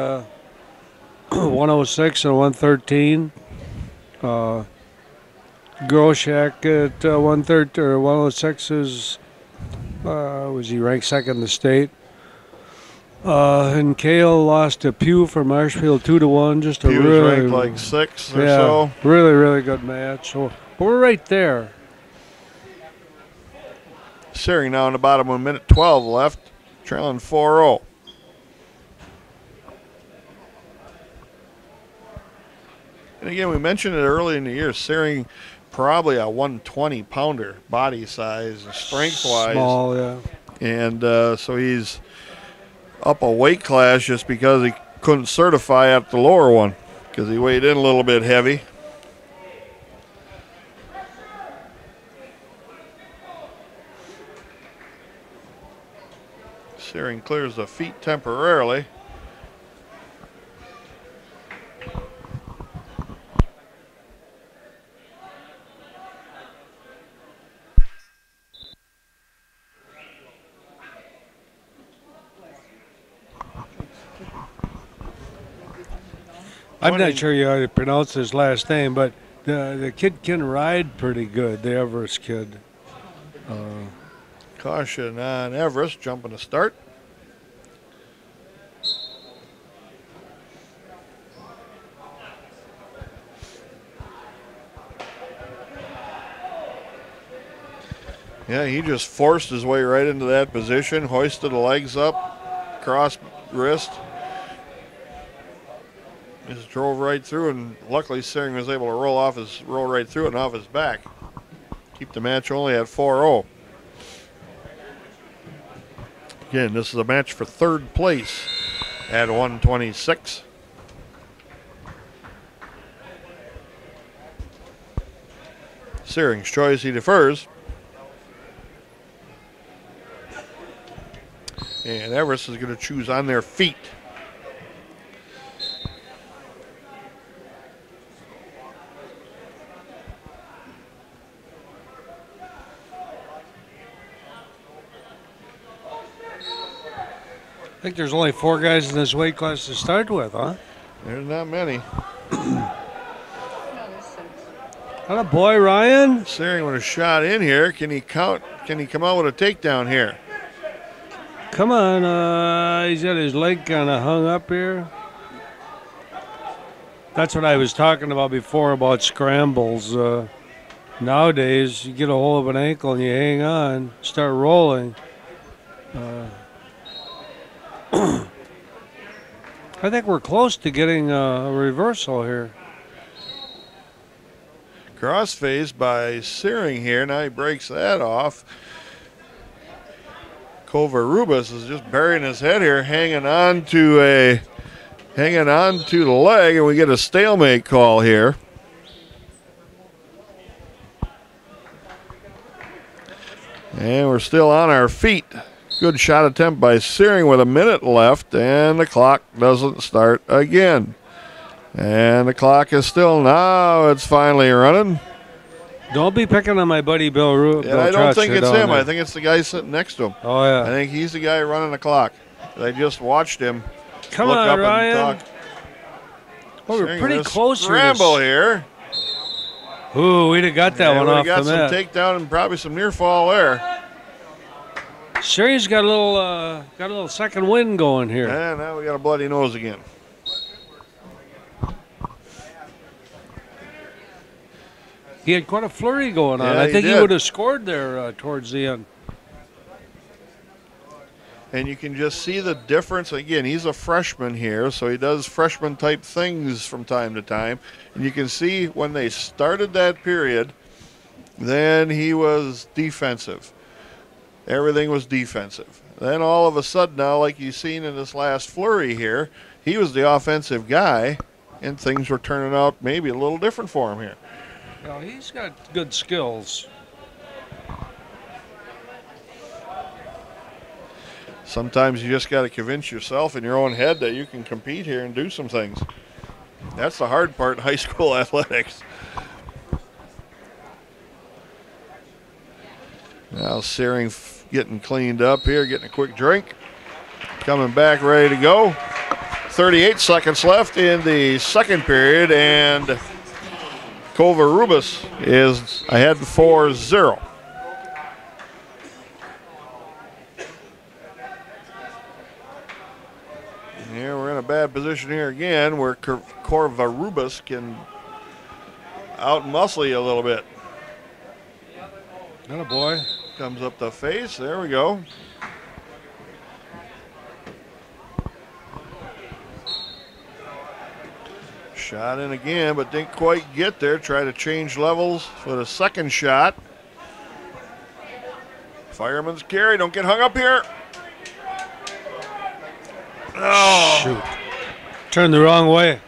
106 and 113. Groshak at 113 or 106 is was he ranked 2nd in the state. And Kale lost to Pew for Marshfield 2-1. Just a Pew's really ranked like 6 or so. Really, really good match. So we're right there. Searing now in the bottom, 1 minute 12 left, trailing 4-0. And again, we mentioned it early in the year, Searing probably a 120-pounder body size and strength-wise. Small, yeah. And so he's up a weight class just because he couldn't certify at the lower one because he weighed in a little bit heavy. Searing clears the feet temporarily. I'm not sure you how to pronounce his last name, but the kid can ride pretty good, the Everest kid. Caution on Everest, jumping to start. Yeah, he just forced his way right into that position, hoisted the legs up, cross wrist. Just drove right through, and luckily Searing was able to roll right through it and off his back. Keep the match only at 4-0. Again, this is a match for third place at 126. Searing's choice, he defers. And Everest is going to choose on their feet. I think there's only 4 guys in this weight class to start with, huh? There's not many. Hello, boy, Ryan. Searing with a shot in here. Can he count? Can he come out with a takedown here? Come on, he's got his leg kind of hung up here. That's what I was talking about before about scrambles. Nowadays, you get a hold of an ankle and you hang on, start rolling. I think we're close to getting a reversal here. Crossface by Searing here. Now he breaks that off. Kovarubas is just burying his head here, hanging on to the leg, and we get a stalemate call here. And we're still on our feet. Good shot attempt by Searing with a minute left, and the clock doesn't start again. And the clock is still, now it's finally running. Don't be picking on my buddy Bill Yeah, I don't think it's him. I think it's the guy sitting next to him. Oh, yeah. I think he's the guy running the clock. I just watched him Come look on, up Ryan. and talk. Well, we're pretty close here. Scramble here. Ooh, we'd have got that one off the mat. Got some takedown and probably some near fall there. Searing's got a little second wind going here. And now we got a bloody nose again. He had quite a flurry going on. Yeah, I think he did. would have scored there towards the end. And you can just see the difference. Again, he's a freshman here, so he does freshman type things from time to time. And you can see when they started that period, then he was defensive. Everything was defensive. Then all of a sudden now, like you've seen in this last flurry here, he was the offensive guy, and things were turning out maybe a little different for him here. Well, he's got good skills. Sometimes you just got to convince yourself in your own head that you can compete here and do some things. That's the hard part in high school athletics. Now Searing getting cleaned up here, getting a quick drink. Coming back ready to go. 38 seconds left in the second period, and Kovarubas is ahead 4-0. Yeah, we're in a bad position here again where Kovarubas can out-muscle you a little bit. Atta boy. Comes up the face. There we go. Shot in again, but didn't quite get there. Try to change levels for the second shot. Fireman's carry. Don't get hung up here. Oh. Shoot. Turned the wrong way.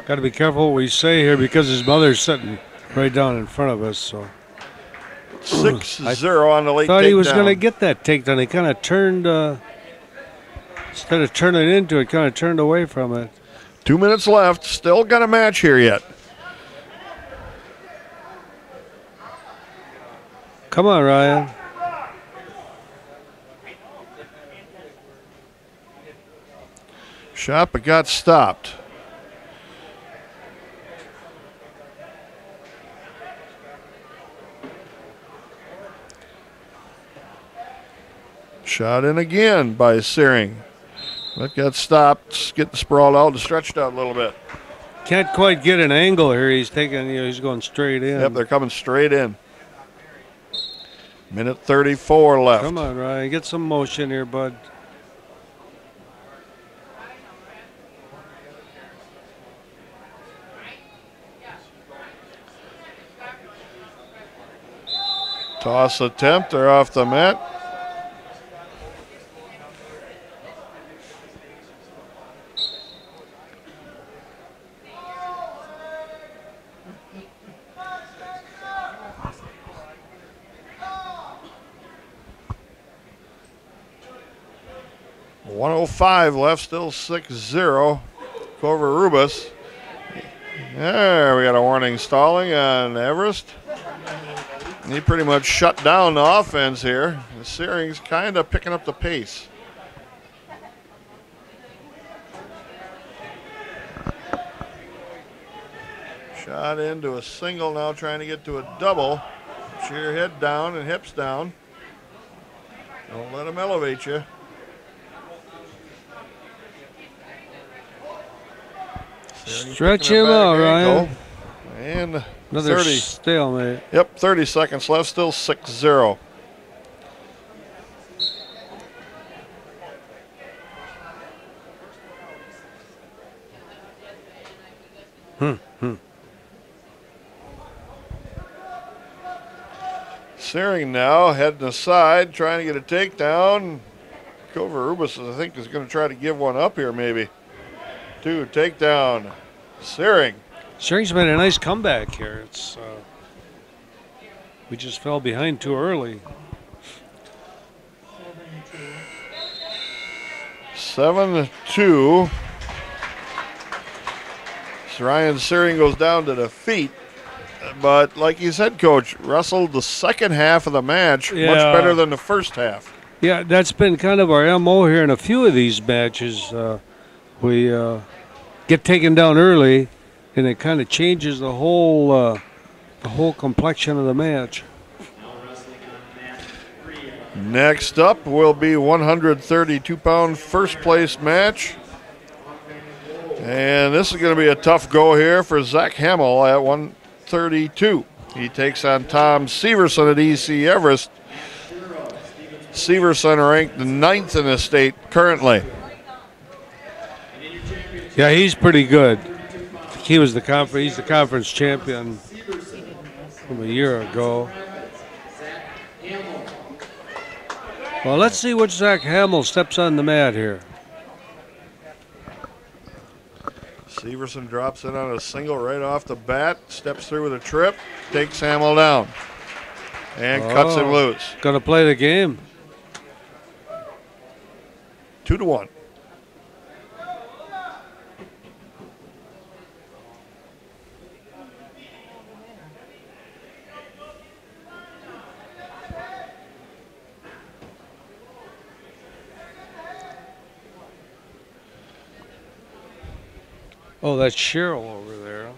Got to be careful what we say here because his mother's sitting right down in front of us. So 6-0 on the late takedown. Thought he was going to get that takedown. He kind of turned, instead of turning into it, kind of turned away from it. 2 minutes left. Still got a match here yet. Come on, Ryan. Shot, but got stopped. Shot in again by Searing. That got stopped, getting sprawled out and stretched out a little bit. Can't quite get an angle here. He's taking, he's going straight in. Yep, they're coming straight in. Minute 34 left. Come on, Ryan, get some motion here, bud. Toss attempt, they're off the mat. .105 left, still 6-0. Covarrubias. There, we got a warning stalling on Everest. He pretty much shut down the offense here. The Searing's kind of picking up the pace. Shot into a single, now trying to get to a double. Get your head down and hips down. Don't let him elevate you. Stretch him out, Ryan. And another 30. stalemate. Yep, 30 seconds left, still 6-0. Searing now, heading aside, trying to get a takedown. Covarrubias, I think, is going to try to give one up here, maybe. 2, takedown. Searing. Searing's made a nice comeback here. It's we just fell behind too early. 7-2. So Ryan Searing goes down to defeat. But like you said, Coach, wrestled the second half of the match much better than the first half. Yeah, that's been kind of our MO here in a few of these matches. We get taken down early, and it kind of changes the whole complexion of the match. Next up will be 132-pound first place match. And this is going to be a tough go here for Zach Hamill at 132. He takes on Tom Severson at EC Everest. Severson ranked 9th in the state currently. Yeah, he's pretty good. He was he's the conference champion from a year ago. Well, let's see which Zach Hamill steps on the mat here. Severson drops in on a single right off the bat, steps through with a trip, takes Hamill down, and cuts him loose. Gonna play the game. 2-1. Oh, that's Cheryl over there.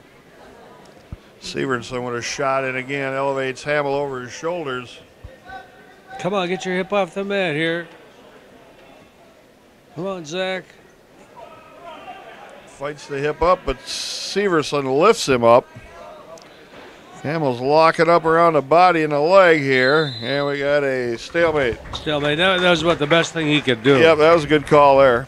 Severson with a shot in again, elevates Hamill over his shoulders. Come on, get your hip off the mat here. Come on, Zach. Fights the hip up, but Severson lifts him up. Hamill's locking up around the body and the leg here, and we got a stalemate. Stalemate. That was about the best thing he could do. Yep, that was a good call there.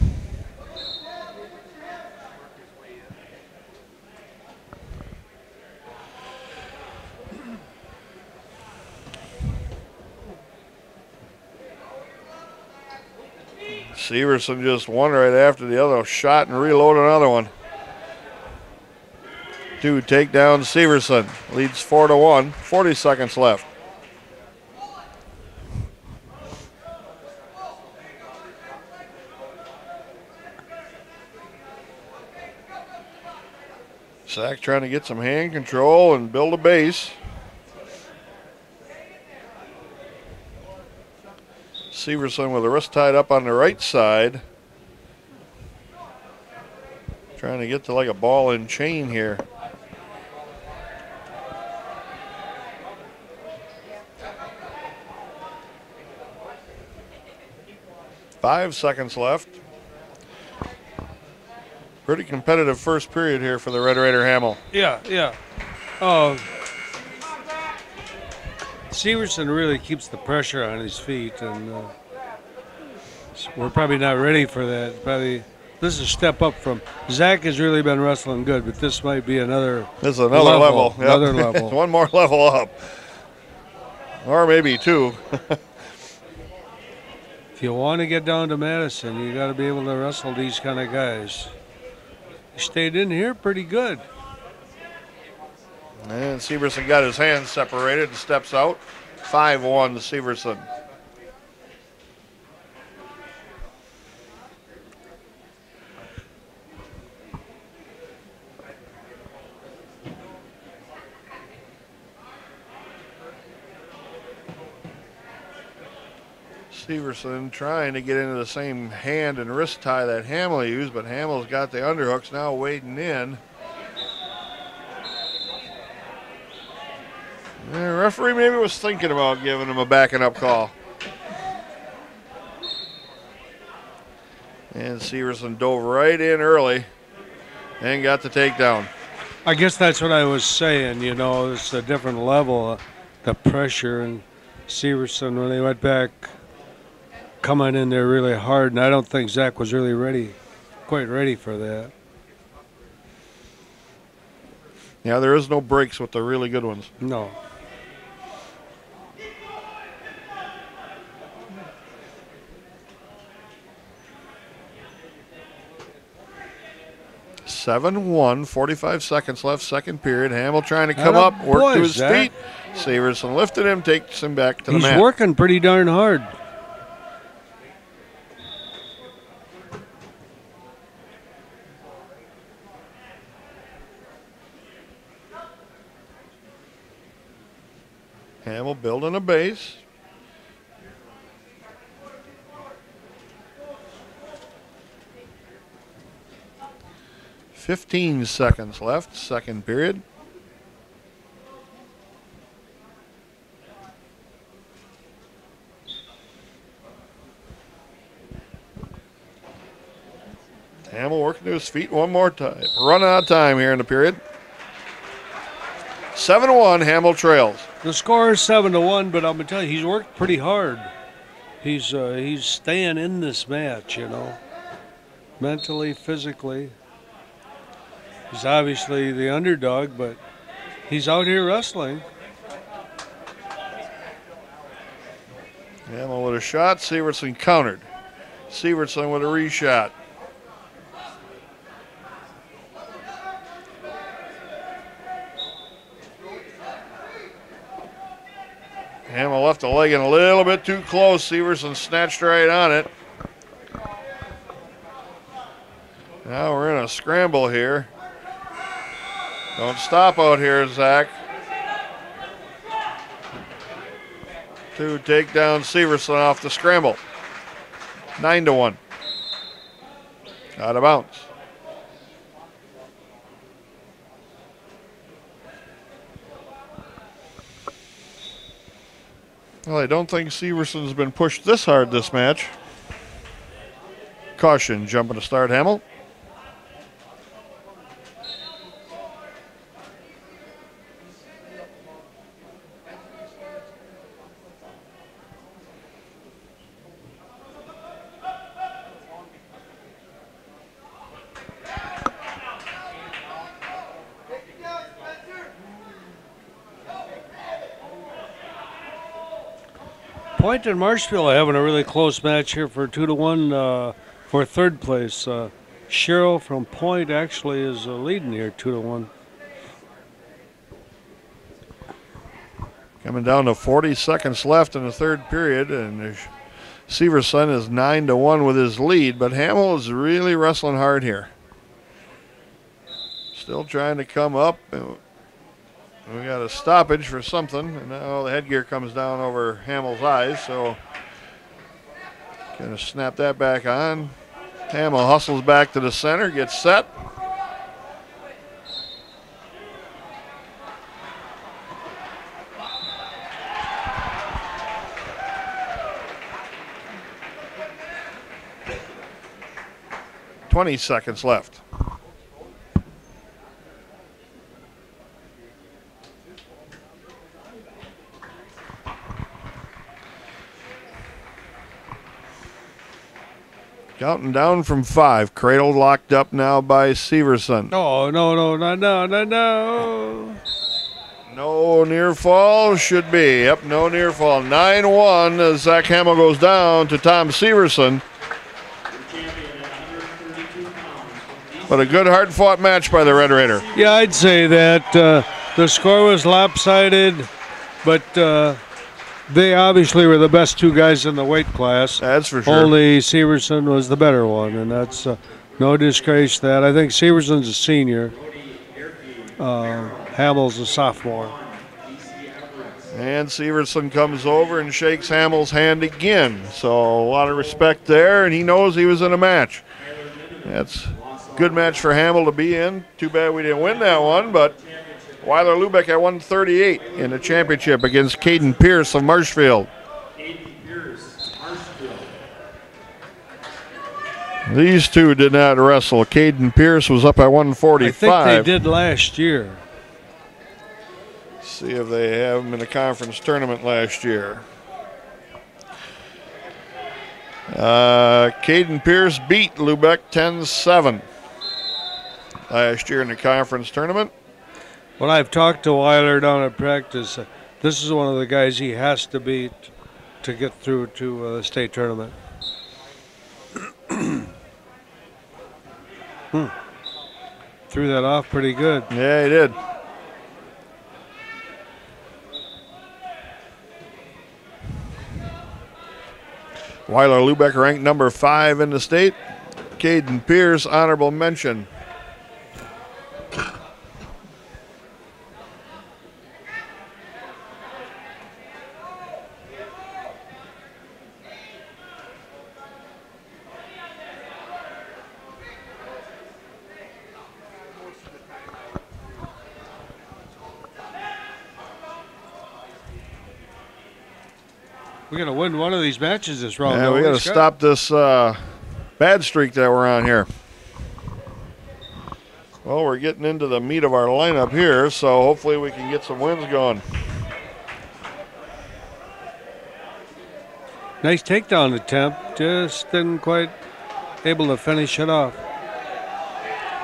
Severson just one right after the other, shot and reload another one. 2 takedown. Severson leads 4-1. 40 seconds left. Zach trying to get some hand control and build a base. Severson with the wrist tied up on the right side. Trying to get to like a ball and chain here. 5 seconds left. Pretty competitive first period here for the Red Raider Hamill. Yeah. Severson really keeps the pressure on his feet, and we're probably not ready for that. This is a step up from Zach has really been wrestling good, but this might be another. This is another level. Yep. Another level. One more level up, or maybe two. If you want to get down to Madison, you got to be able to wrestle these kind of guys. He stayed in here pretty good. And Severson got his hands separated and steps out. 5-1 to Severson. Severson trying to get into the same hand and wrist tie that Hamill used, but Hamill's got the underhooks now wading in. The referee maybe was thinking about giving him a backing up call. And Severson dove right in early and got the takedown. I guess that's what I was saying, you know, it's a different level, the pressure, and Severson, when they went back, coming in there really hard, and I don't think Zach was really quite ready for that. Yeah, there is no breaks with the really good ones. No. (7-1), 45 seconds left, second period. Hamill trying to come up, work to his feet. Severson lifted him, takes him back to the mat. He's working pretty darn hard. Hamill building a base. (15 seconds left, second period. Hamill working to his feet one more time. Running out of time here in the period. 7-1, Hamill trails. The score is 7-1, but I'm gonna tell you, he's worked pretty hard. He's staying in this match, you know, mentally, physically. He's obviously the underdog, but he's out here wrestling. Hamill with a shot. Severson countered. Severson with a reshot. Hamill left the leg in a little bit too close. Severson snatched right on it. Now we're in a scramble here. Don't stop out here, Zach. To take down Severson off the scramble. 9-1. Out of bounds. Well, I don't think Severson's been pushed this hard this match. Caution, jumping to start Hamill. Point and Marshfield are having a really close match here for 2-1 for third place. Cheryl from Point actually is leading here 2-1. Coming down to 40 seconds left in the third period, and Severson is 9-1 with his lead, but Hamill is really wrestling hard here. Still trying to come up. We got a stoppage for something, and now the headgear comes down over Hamill's eyes, so gonna snap that back on. Hamill hustles back to the center, gets set. 20 seconds left. Counting down from 5. Cradle locked up now by Severson. Oh, no. No near fall, should be. Yep, no near fall. 9-1 as Zach Hamill goes down to Tom Severson. But a good, hard-fought match by the Red Raider. Yeah, I'd say that the score was lopsided, but they obviously were the best two guys in the weight class. That's for sure. Only Severson was the better one, and that's no disgrace to that. I think Severson's a senior. Hamill's a sophomore. And Severson comes over and shakes Hamill's hand again. So a lot of respect there, and he knows he was in a match. That's a good match for Hamill to be in. Too bad we didn't win that one, but Weiler Lubeck at 138 in the championship against Caden Pierce of Marshfield. These two did not wrestle. Caden Pierce was up at 145. I think they did last year. See if they have him in the conference tournament last year. Caden Pierce beat Lubeck 10-7 last year in the conference tournament. When I've talked to Weiler down at practice, this is one of the guys he has to beat to get through to the state tournament. Threw that off pretty good. Yeah, he did. Weiler Lubeck ranked number 5 in the state. Caden Pierce, honorable mention. We got to win one of these matches this round. Yeah, we got to stop this bad streak that we're on here. Well, we're getting into the meat of our lineup here, so hopefully we can get some wins going. Nice takedown attempt, just didn't quite able to finish it off.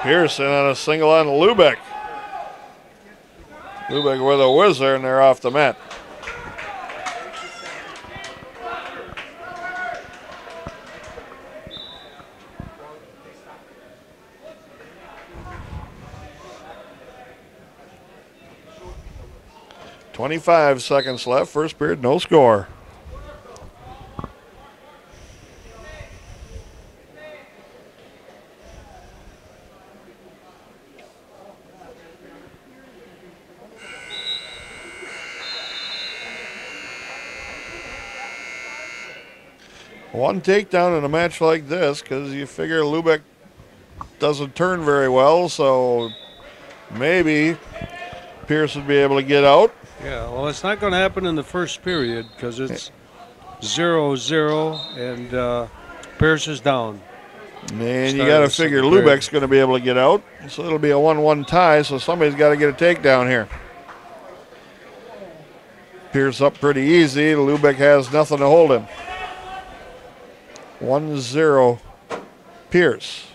Pearson on a single on Lubeck. Lubeck with a whizzer, and they're off the mat. .25 seconds left. First period, no score. One takedown in a match like this, because you figure Lubeck doesn't turn very well, so maybe Pierce would be able to get out. Yeah, well, it's not going to happen in the first period because it's 0-0 and Pierce is down. And you got to figure Lubeck's going to be able to get out. So it'll be a 1-1 tie, so somebody's got to get a takedown here. Pierce up pretty easy. Lubeck has nothing to hold him. 1-0 Pierce.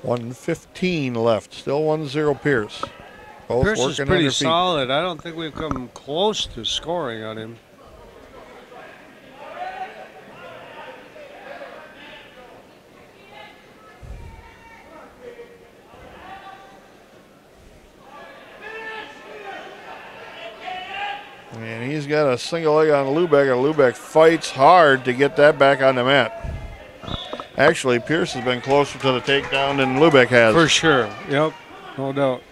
.115 left. Still 1-0 Pierce. Both Pierce is working pretty solid. I don't think we've come close to scoring on him. And he's got a single leg on Lubeck, and Lubeck fights hard to get that back on the mat. Actually, Pierce has been closer to the takedown than Lubeck has. For sure. Yep. No doubt.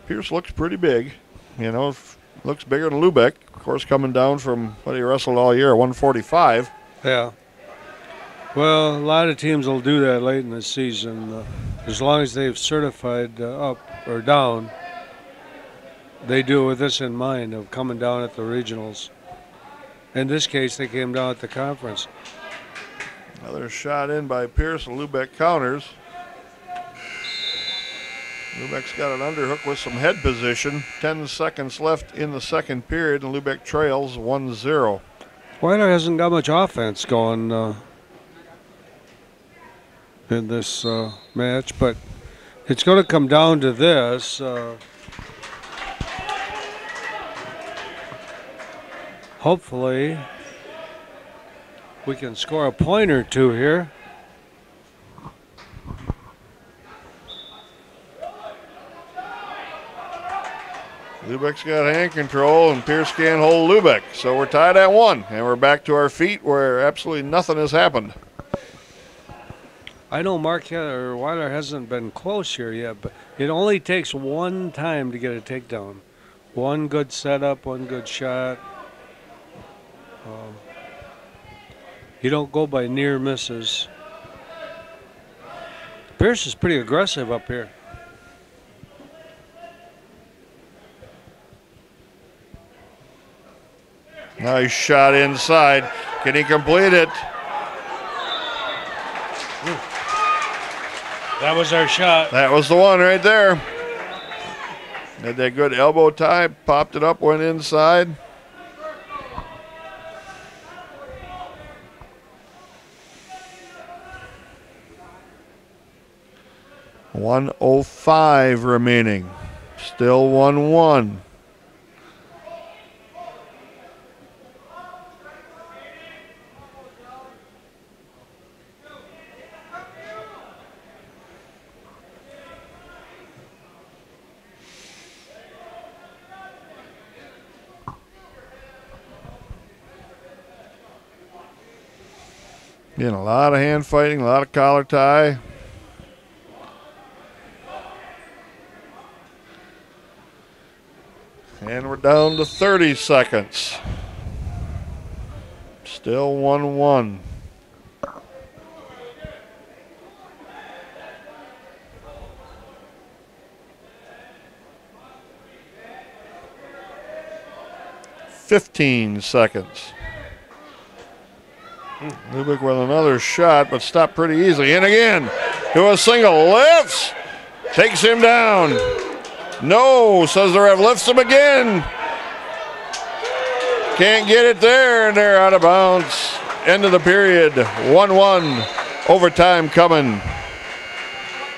Pierce looks pretty big. You know, looks bigger than Lubeck. Of course, coming down from what he wrestled all year, 145. Yeah. Well, a lot of teams will do that late in the season. As long as they've certified up or down, they do it with this in mind of coming down at the regionals. In this case, they came down at the conference. Another shot in by Pierce, and Lubeck counters. Lubeck's got an underhook with some head position. 10 seconds left in the second period, and Lubeck trails 1-0. Weiler hasn't got much offense going in this match, but it's going to come down to this. Hopefully, we can score a point or two here. Lubeck's got hand control, and Pierce can't hold Lubeck. So we're tied at 1, and we're back to our feet where absolutely nothing has happened. I know Weiler hasn't been close here yet, but it only takes one time to get a takedown. One good setup, one good shot. You don't go by near misses. Pierce is pretty aggressive up here. Nice shot inside. Can he complete it? That was our shot. That was the one right there. Had that good elbow tie, popped it up, went inside. .105 remaining. Still 1-1. Getting a lot of hand fighting, a lot of collar tie. And we're down to 30 seconds. Still 1-1. .15 Lubeck with another shot, but stopped pretty easily. And again, to a single, lifts, takes him down. No, says the ref, lifts him again. Can't get it there, and they're out of bounds. End of the period, 1-1, overtime coming.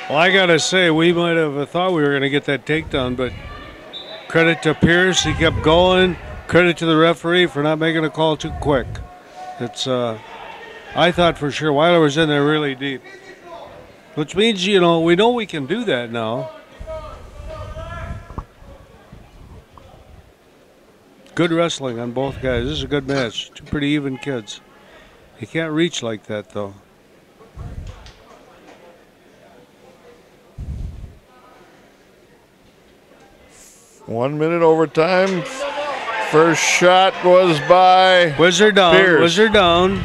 Well, I got to say, we might have thought we were going to get that takedown, but credit to Pierce, he kept going. Credit to the referee for not making a call too quick. It's, I thought for sure Weiler was in there really deep. Which means, you know we can do that now. Good wrestling on both guys. This is a good match. Two pretty even kids. You can't reach like that, though. .1 minute overtime. First shot was by Wizard down. Pierce. Wizard down.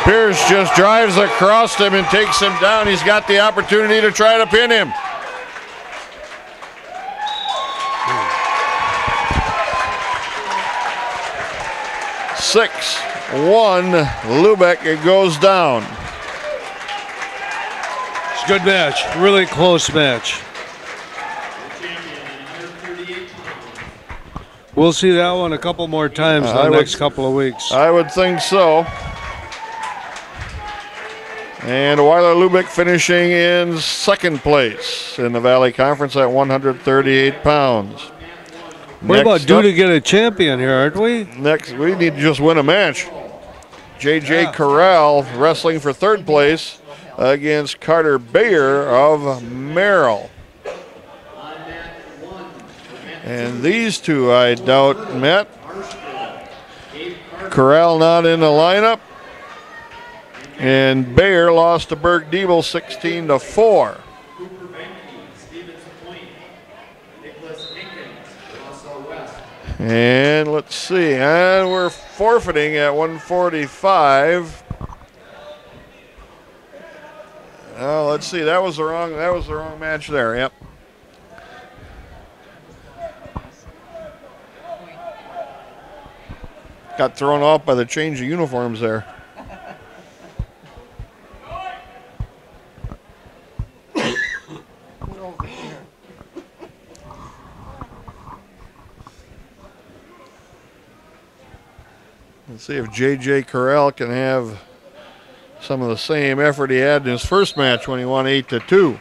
Pierce just drives across him and takes him down. He's got the opportunity to try to pin him. .6-1, Lubeck, it goes down. It's a good match. Really close match. We'll see that one a couple more times in the next couple of weeks. I would think so. And Weiler Lubeck finishing in second place in the Valley Conference at 138 pounds. We're about due to get a champion here, aren't we? Next, we need to just win a match. J.J. Corral wrestling for third place against Carter Bayer of Merrill. And these two, I doubt, met. Corral not in the lineup. And Bayer lost to Berg Diebel 16-4. And let's see, and we're forfeiting at 145. Oh, let's see, that was the wrong match there. Yep. Got thrown off by the change of uniforms there. Let's see if J.J. Corral can have some of the same effort he had in his first match when he won 8-2.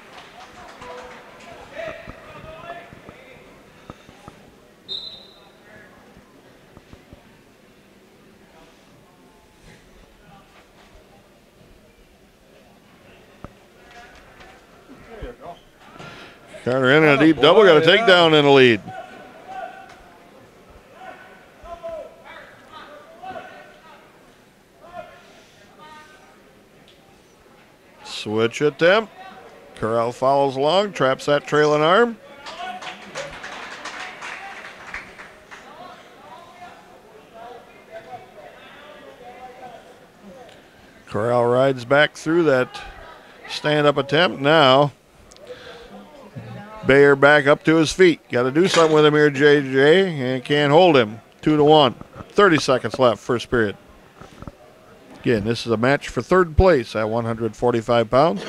Carter in a deep double, got a takedown in the lead. Switch attempt. Corral follows along, traps that trailing arm. Corral rides back through that stand-up attempt. Now, Bayer back up to his feet. Got to do something with him here, JJ, and can't hold him. 2-1. 30 seconds left, first period. Again, this is a match for third place at 145 pounds.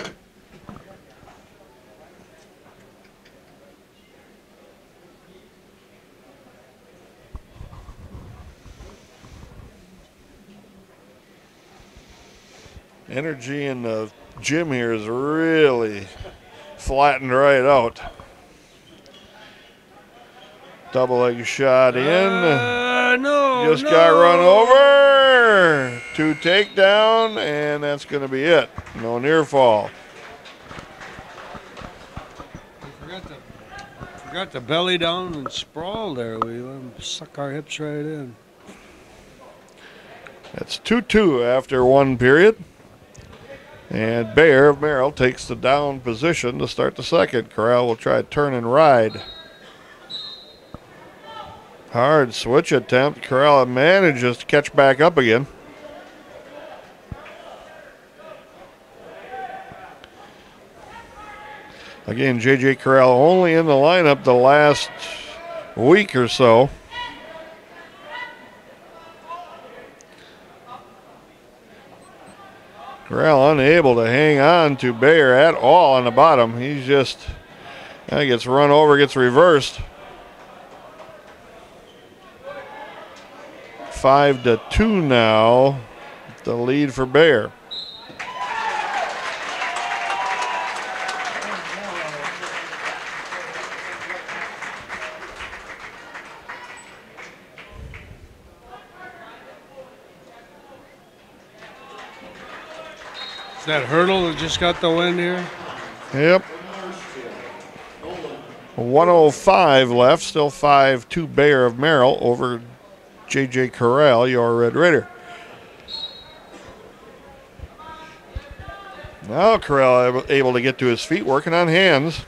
Energy in the gym here is really flattened right out. Double leg shot in. Just got run over. 2 takedown, and that's going to be it. No near fall. Forgot the belly down and sprawl there. We let him suck our hips right in. That's 2-2 after one period. And Bayer of Merrill takes the down position to start the second. Corral will try to turn and ride. Hard switch attempt. Corral manages to catch back up again. Again, J.J. Corral only in the lineup the last week or so. Corral unable to hang on to Bayer at all on the bottom. He's just, gets run over, gets reversed. 5-2 now, the lead for Bayer. Is that Hurdle that just got the win here? Yep. 105 left, still 5-2 Bayer of Merrill over J.J. Corral, your Red Raider. Now Corral able to get to his feet, working on hands.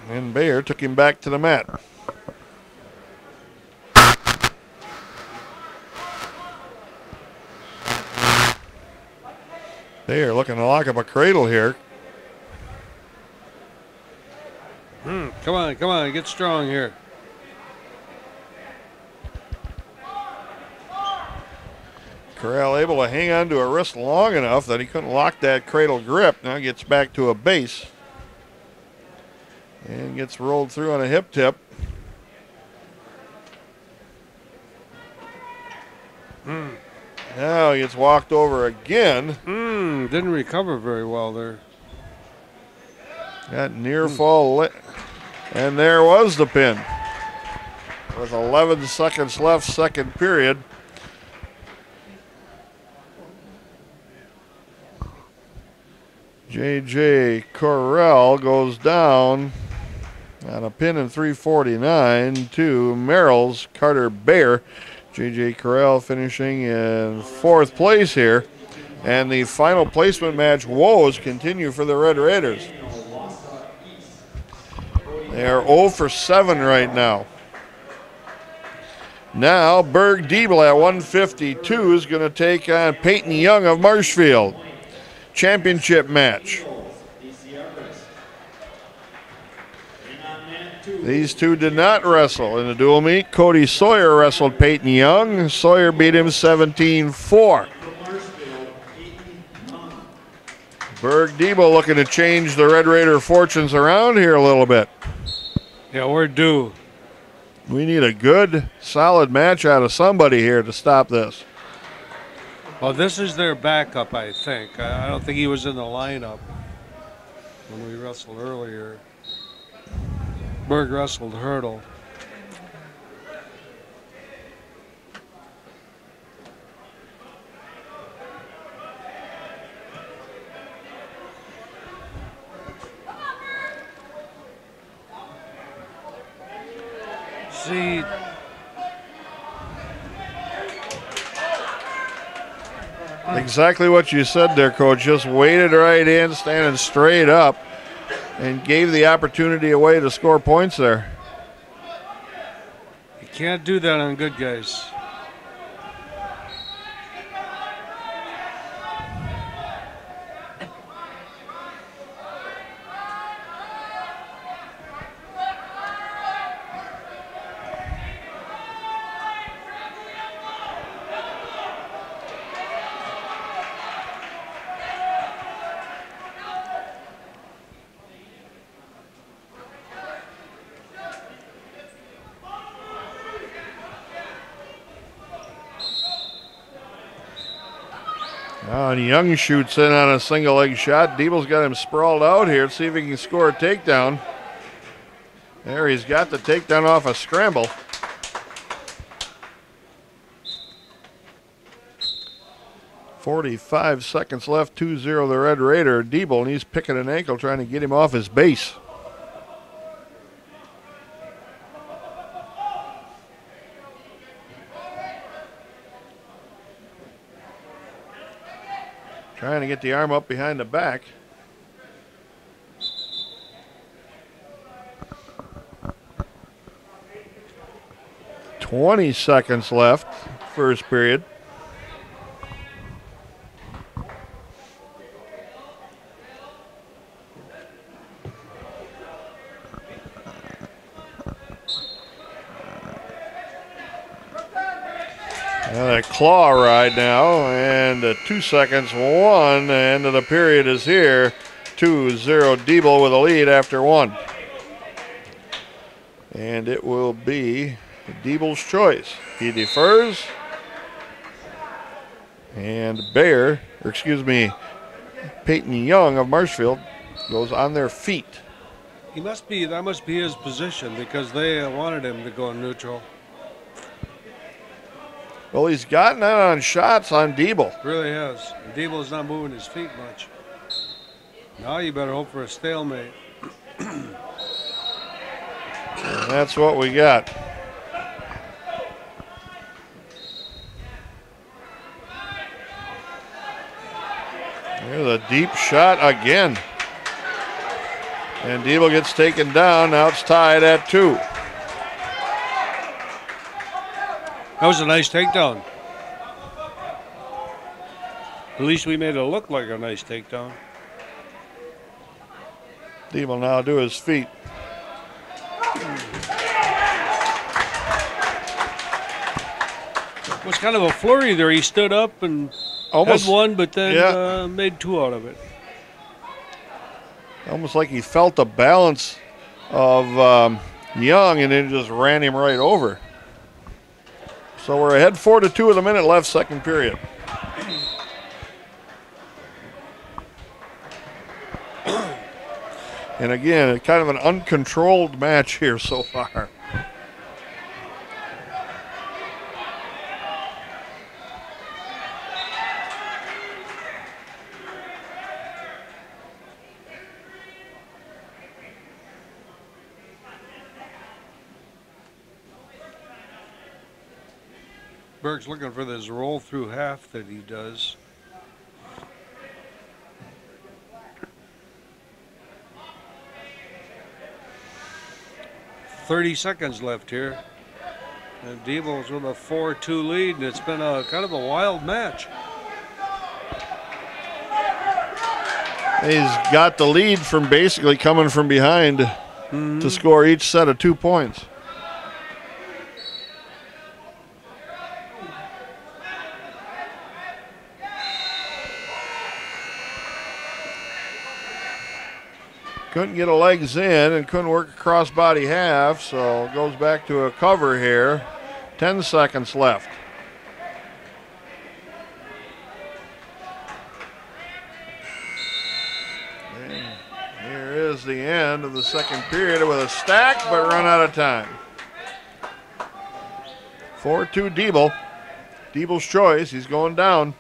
And Bayer took him back to the mat. Bayer looking to lock up a cradle here. Come on, get strong here. Corral able to hang on to a wrist long enough that he couldn't lock that cradle grip. Now gets back to a base. And gets rolled through on a hip tip. Now he gets walked over again. Didn't recover very well there. Got near fall. And there was the pin. With 11 seconds left, second period. J.J. Corral goes down On a pin in 349 to Merrill's Carter Bear. J.J. Corral finishing in 4th place here. And the final placement match woes continue for the Red Raiders. They are 0 for 7 right now. Now, Berg Diebel at 152 is going to take on Peyton Young of Marshfield. Championship match. These two did not wrestle in the dual meet. Cody Sawyer wrestled Peyton Young. Sawyer beat him 17-4. Berg Diebel looking to change the Red Raider fortunes around here a little bit. Yeah, we're due. We need a good, solid match out of somebody here to stop this. Well, this is their backup, I think. I don't think he was in the lineup when we wrestled earlier. Berg wrestled Hurdle. See, exactly what you said there, Coach. Just waded right in, standing straight up, and gave the opportunity away to score points there. you can't do that on good guys. And Young shoots in on a single leg shot. Diebel's got him sprawled out here. See if he can score a takedown. There, he's got the takedown off a scramble. .45 seconds left, 2-0 the Red Raider. Diebel, and he's picking an ankle, trying to get him off his base. Trying to get the arm up behind the back. .20 seconds left, first period. A claw ride now, and 2 seconds, 1. The end of the period is here. 2-0 Diebel with a lead after 1. And it will be Diebel's choice. He defers. And Peyton Young of Marshfield goes on their feet. That must be his position because they wanted him to go neutral. Well, he's gotten out on shots on Diebel. Really has. Diebel's not moving his feet much. Now you better hope for a stalemate. And that's what we got. There's a deep shot again. And Diebel gets taken down. Now it's tied at 2. That was a nice takedown. At least we made it look like a nice takedown. Diebel now to his feet. It was kind of a flurry there. He stood up and had one, but then made 2 out of it. Almost like he felt the balance of Young and then just ran him right over. So we're ahead 4-2 with a minute left, second period. And again, kind of an uncontrolled match here so far. Berg's looking for this roll through half that he does. 30 seconds left here. And Debo's with a 4-2 lead, and it's been a kind of a wild match. He's got the lead from basically coming from behind to score each set of 2 points. Couldn't get a legs in and couldn't work a crossbody half, so goes back to a cover here. 10 seconds left. And here is the end of the second period with a stack, but run out of time. 4-2 Diebel. Diebel's choice, he's going down.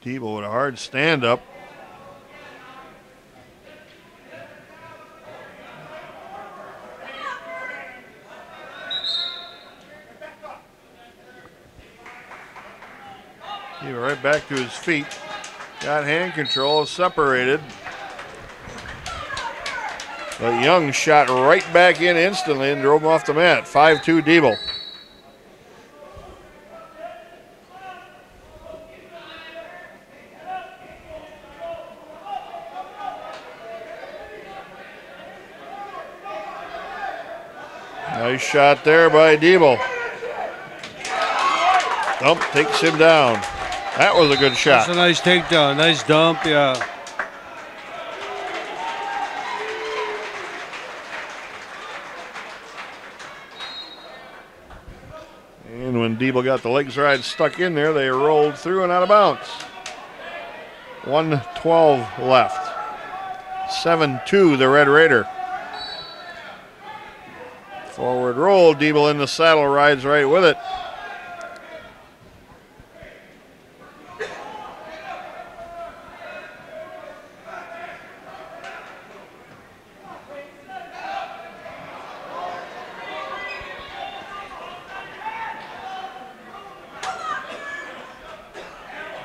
Diebel with a hard stand-up. Diebel right back to his feet. Got hand control, separated. But Young shot right back in instantly and drove him off the mat. 5-2 Diebel. Nice shot there by Diebel. Dump takes him down. That was a good shot. That's a nice takedown, nice dump, yeah. And when Diebel got the legs right stuck in there, they rolled through and out of bounds. 1:12 left. 7-2 the Red Raider. Forward roll, Diebel in the saddle, rides right with it.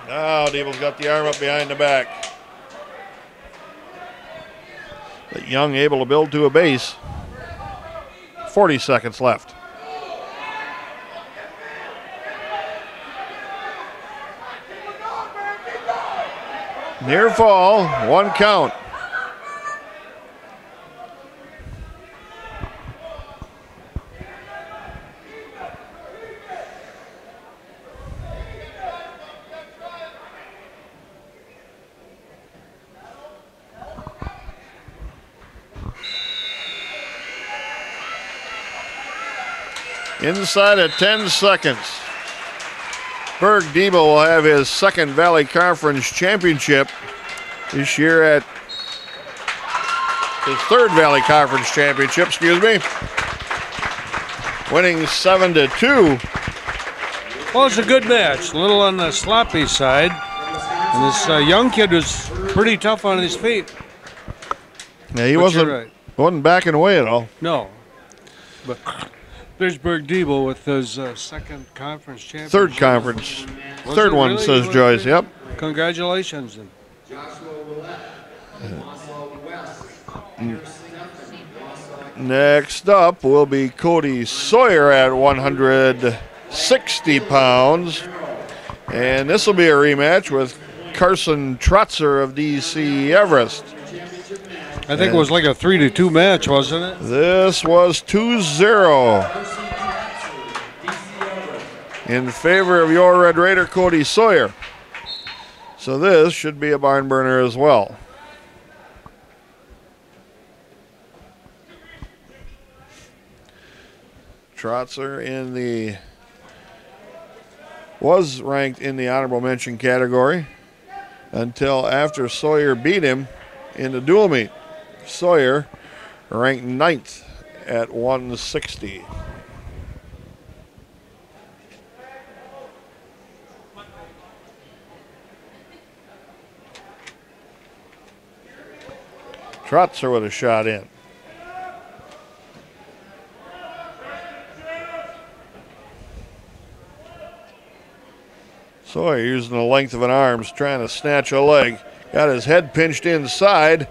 Now Diebel's got the arm up behind the back. But Young able to build to a base. 40 seconds left. Near fall, 1 count. Inside of 10 seconds, Berg Diebel will have his second Valley Conference championship this year at his third Valley Conference championship, winning 7-2. Well, it's a good match, a little on the sloppy side. And this young kid was pretty tough on his feet. Yeah, he wasn't backing away at all. No. But there's Berg Diebel with his second conference championship. Third conference. Was Third it one, really? says Joyce. Yep. Congratulations. Next up will be Cody Sawyer at 160 pounds. And this will be a rematch with Carson Trotzer of DC Everest. I think it was like a 3-2 match, wasn't it? This was 2-0 in favor of your Red Raider, Cody Sawyer. So this should be a barn burner as well. Trotzer was ranked in the honorable mention category until after Sawyer beat him in the dual meet. Sawyer ranked 9th at 160. Trotzer with a shot in. Sawyer using the length of an arm, trying to snatch a leg. Got his head pinched inside.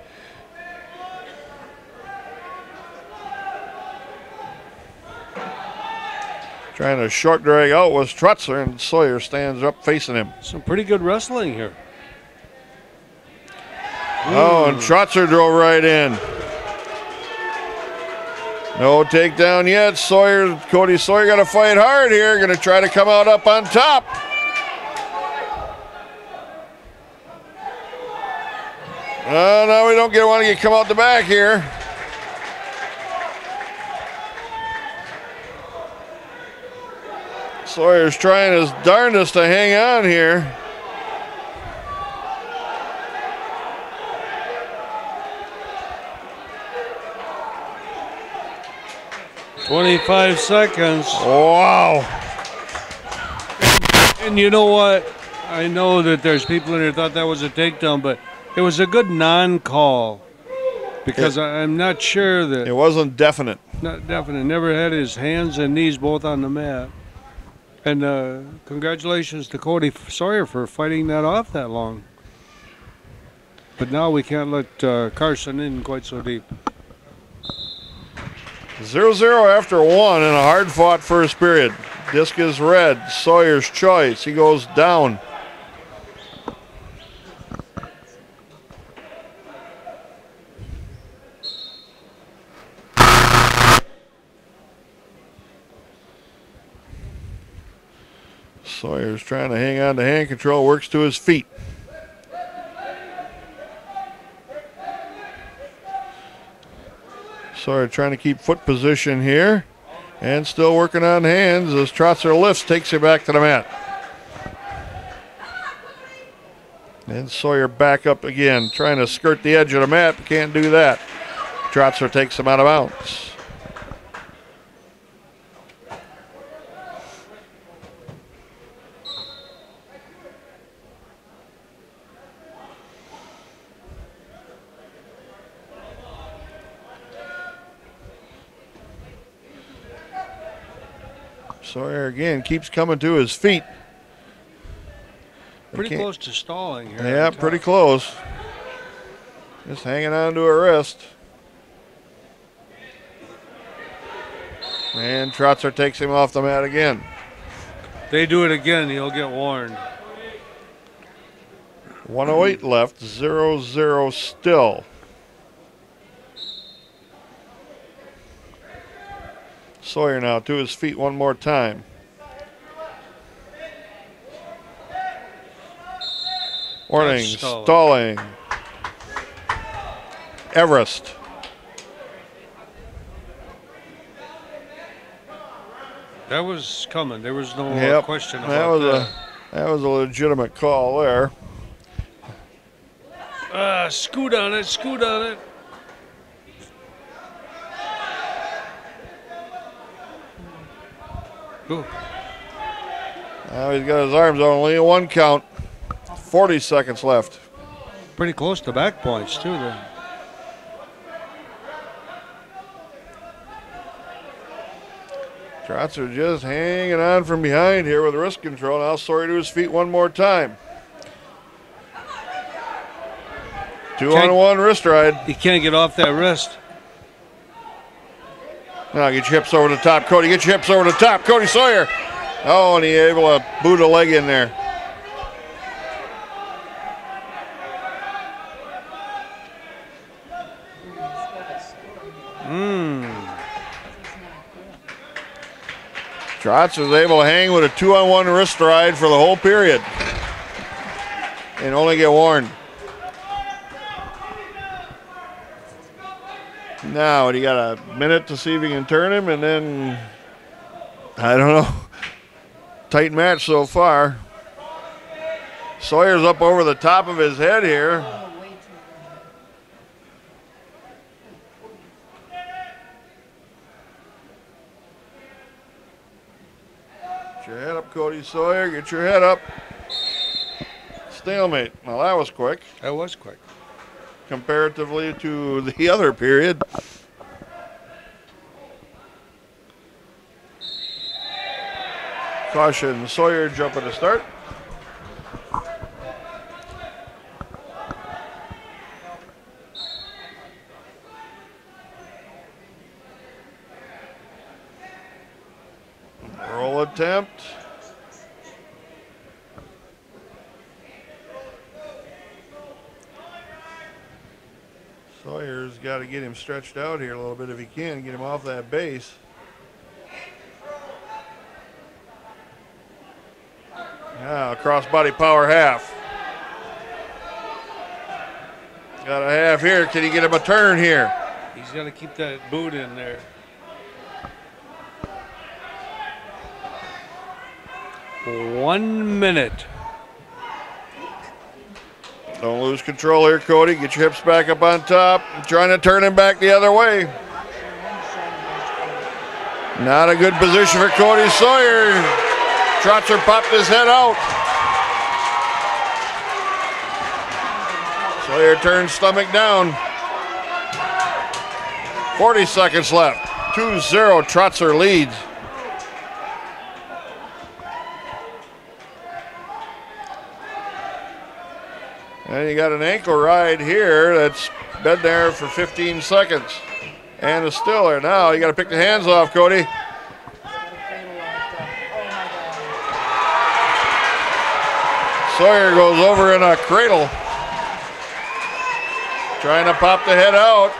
Trying to short drag out was Trotzer, and Sawyer stands up facing him. Some pretty good wrestling here. Oh, and Trotzer drove right in. No takedown yet. Cody Sawyer got to fight hard here. Going to try to come out up on top. No, we don't want to come out the back here. Sawyer's trying his darndest to hang on here. "25 seconds. Wow. And you know what? I know that there's people in here thought that was a takedown, but it was a good non-call because I'm not sure that. It wasn't definite. Not definite. Never had his hands and knees both on the mat. And congratulations to Cody Sawyer for fighting that off that long. But now we can't let Carson in quite so deep. 0-0 after 1 in a hard-fought first period. Disc is red. Sawyer's choice. He goes down. Sawyer's trying to hang on to hand control, works to his feet. Sawyer trying to keep foot position here and still working on hands as Trotzer lifts, takes it back to the mat. And Sawyer back up again, trying to skirt the edge of the mat, but can't do that. Trotzer takes him out of bounds. Sawyer again keeps coming to his feet. Pretty close to stalling here. Yeah, pretty close. Just hanging on to a wrist. And Trotzer takes him off the mat again. They do it again, he'll get warned. 1:08 left, 0-0 still. Sawyer now to his feet one more time. Warning, stalling. Everest. That was coming. There was no question about that. That was a legitimate call there. Scoot on it, scoot on it. Ooh. Now he's got his arms on, only a 1 count. 40 seconds left. Pretty close to back points, too, then. Trotzer just hanging on from behind here with wrist control. Now Sawyer to his feet one more time. 2-on-1 wrist ride. He can't get off that wrist. Now get your hips over the top, Cody. Get your hips over the top, Cody Sawyer. Oh, and he able to boot a leg in there. Trotz was able to hang with a 2-on-1 wrist ride for the whole period and only get warned. Now he got a minute to see if he can turn him, and then I don't know. Tight match so far. Sawyer's up over the top of his head here. Get your head up, Cody Sawyer. Get your head up. Stalemate. Well, that was quick. That was quick. comparatively to the other period. Caution, Sawyer jumping to start. Roll attempt. Sawyer's got to get him stretched out here a little bit if he can, get him off that base. Now, crossbody power half. Got a half here. Can he get him a turn here? He's got to keep that boot in there. One minute. Don't lose control here, Cody. Get your hips back up on top. Trying to turn him back the other way. Not a good position for Cody Sawyer. Trotzer popped his head out. Sawyer turns stomach down. 40 seconds left. 2-0, Trotzer leads. And you got an ankle ride here that's been there for 15 seconds. And is still there. Now you got to pick the hands off, Cody. Sawyer goes over in a cradle. Trying to pop the head out,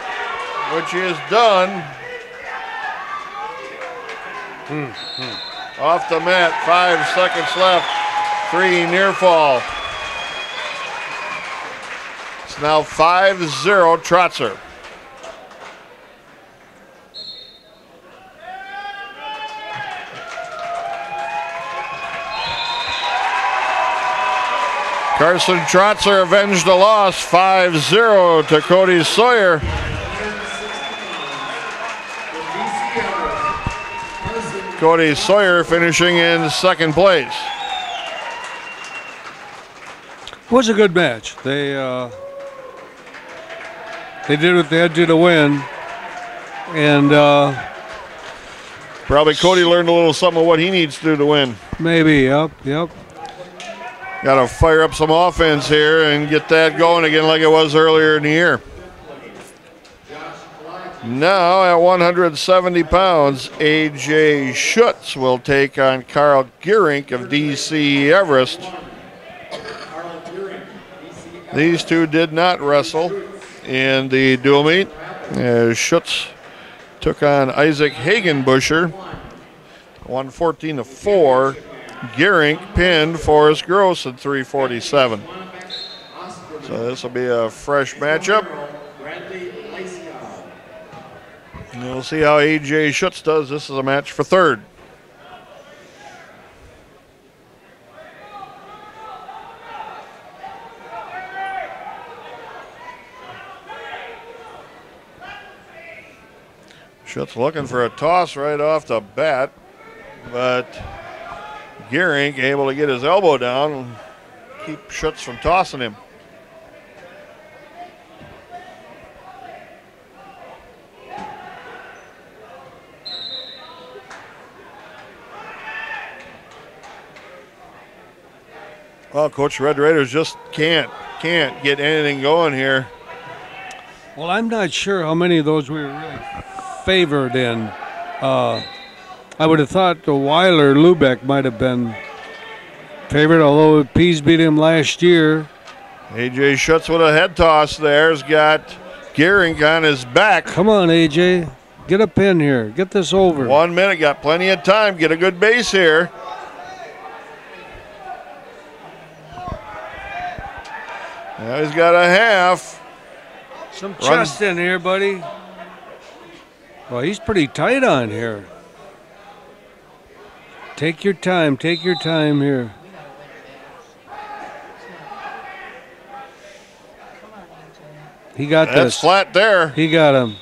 which he has done. Off the mat, 5 seconds left. 3 near fall. It's now 5-0 Trotzer. Carson Trotzer avenged the loss, 5-0 to Cody Sawyer. Cody Sawyer finishing in second place. It was a good match. They did what they had to win, and probably Cody learned a little something of what he needs to do to win. Maybe, yep. Got to fire up some offense here and get that going again like it was earlier in the year. Now at 170 pounds, A.J. Schutz will take on Carl Gehrink of D.C. Everest. These two did not wrestle in the dual meet. Schutz took on Isaac Hagenbuscher, 114-4. Gehrink pinned Forrest Gross at 347. So this will be a fresh matchup. And we'll see how A.J. Schutz does. This is a match for third. Schutz looking for a toss right off the bat, but Gehrink able to get his elbow down and keep Schutz from tossing him. Well, Coach, Red Raiders just can't get anything going here. Well, I'm not sure how many of those we were really favored in. I would have thought the Weiler Lubeck might have been favored, although Pease beat him last year. A.J. Schutz with a head toss there has got Gehrink on his back. Come on, A.J. Get a pin here. Get this over. 1 minute, got plenty of time. Get a good base here. Now he's got a half. Some chest in here, buddy. Well, he's pretty tight on here. Take your time here. He got this. That's flat there. He got him.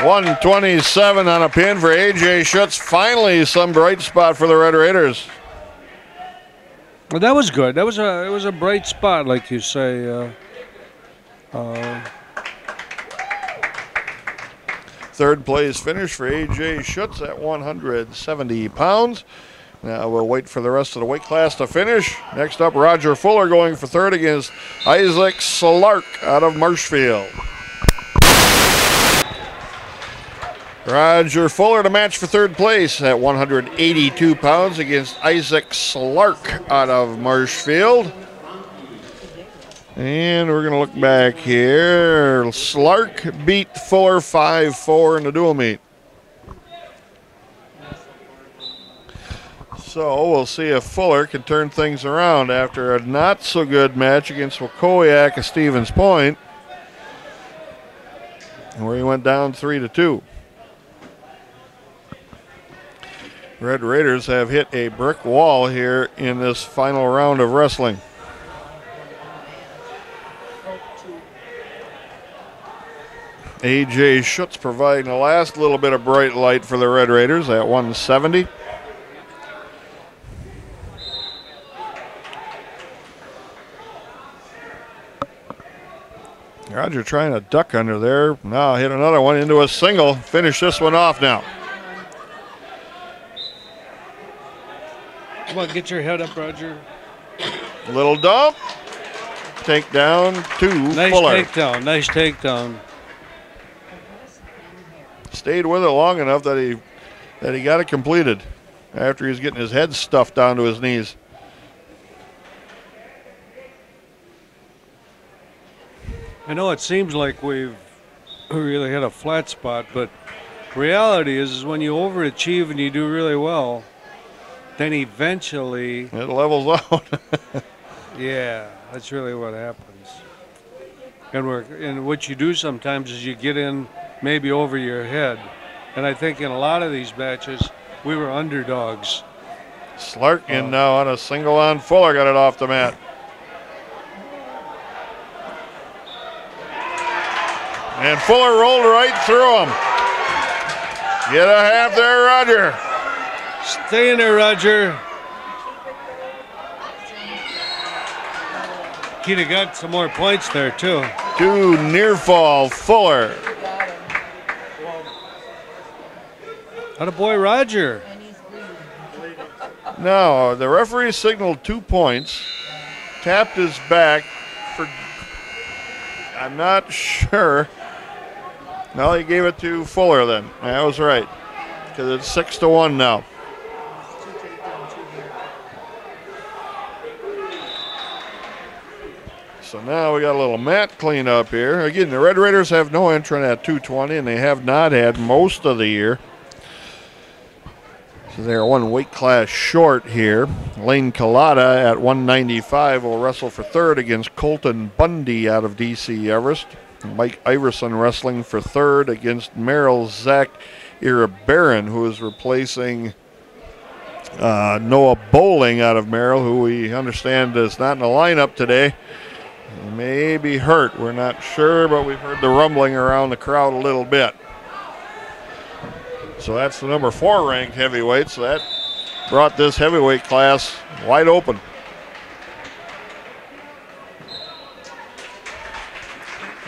127 on a pin for A.J. Schutz. Finally, some bright spot for the Red Raiders. Well, that was good. It was a bright spot, like you say. Third place finish for A.J. Schutz at 170 pounds. Now we'll wait for the rest of the weight class to finish. Next up, Roger Fuller going for third against Isaac Slark out of Marshfield. Roger Fuller to match for third place at 182 pounds against Isaac Slark out of Marshfield. And we're going to look back here. Slark beat Fuller 5-4 in the dual meet. So we'll see if Fuller can turn things around after a not so good match against Wakowiak of Stevens Point, where he went down 3-2. Red Raiders have hit a brick wall here in this final round of wrestling. A.J. Schutz providing the last little bit of bright light for the Red Raiders at 170. Roger trying to duck under there. Now hit another one into a single. Finish this one off now. Come on, get your head up, Roger. Little dump. Takedown to Fuller. Nice takedown. Stayed with it long enough that he got it completed after he was getting his head stuffed down to his knees. I know it seems like we've really hit a flat spot, but reality is when you overachieve and you do really well, then eventually it levels out. Yeah, that's really what happens. And what you do sometimes is you get in maybe over your head. And I think in a lot of these matches, we were underdogs. Slark in now on a single on Fuller, got it off the mat. And Fuller rolled right through him. Get a half there, Roger. Stay in there, Roger. He'd have got some more points there, too. To near fall, Fuller. Attaboy, Roger. No, the referee signaled 2 points, tapped his back for, I'm not sure. No, he gave it to Fuller then. That was right, because it's 6-1 now. So now we got a little mat cleanup here. Again, the Red Raiders have no entrant at 220, and they have not had most of the year. So they're one weight class short here. Lane Collada at 195 will wrestle for third against Colton Bundy out of D.C. Everest. Mike Iverson wrestling for third against Merrill Zach Irabaran, who is replacing Noah Bowling out of Merrill, who we understand is not in the lineup today. He may be hurt. We're not sure, but we've heard the rumbling around the crowd a little bit. So that's the number 4 ranked heavyweight. So that brought this heavyweight class wide open.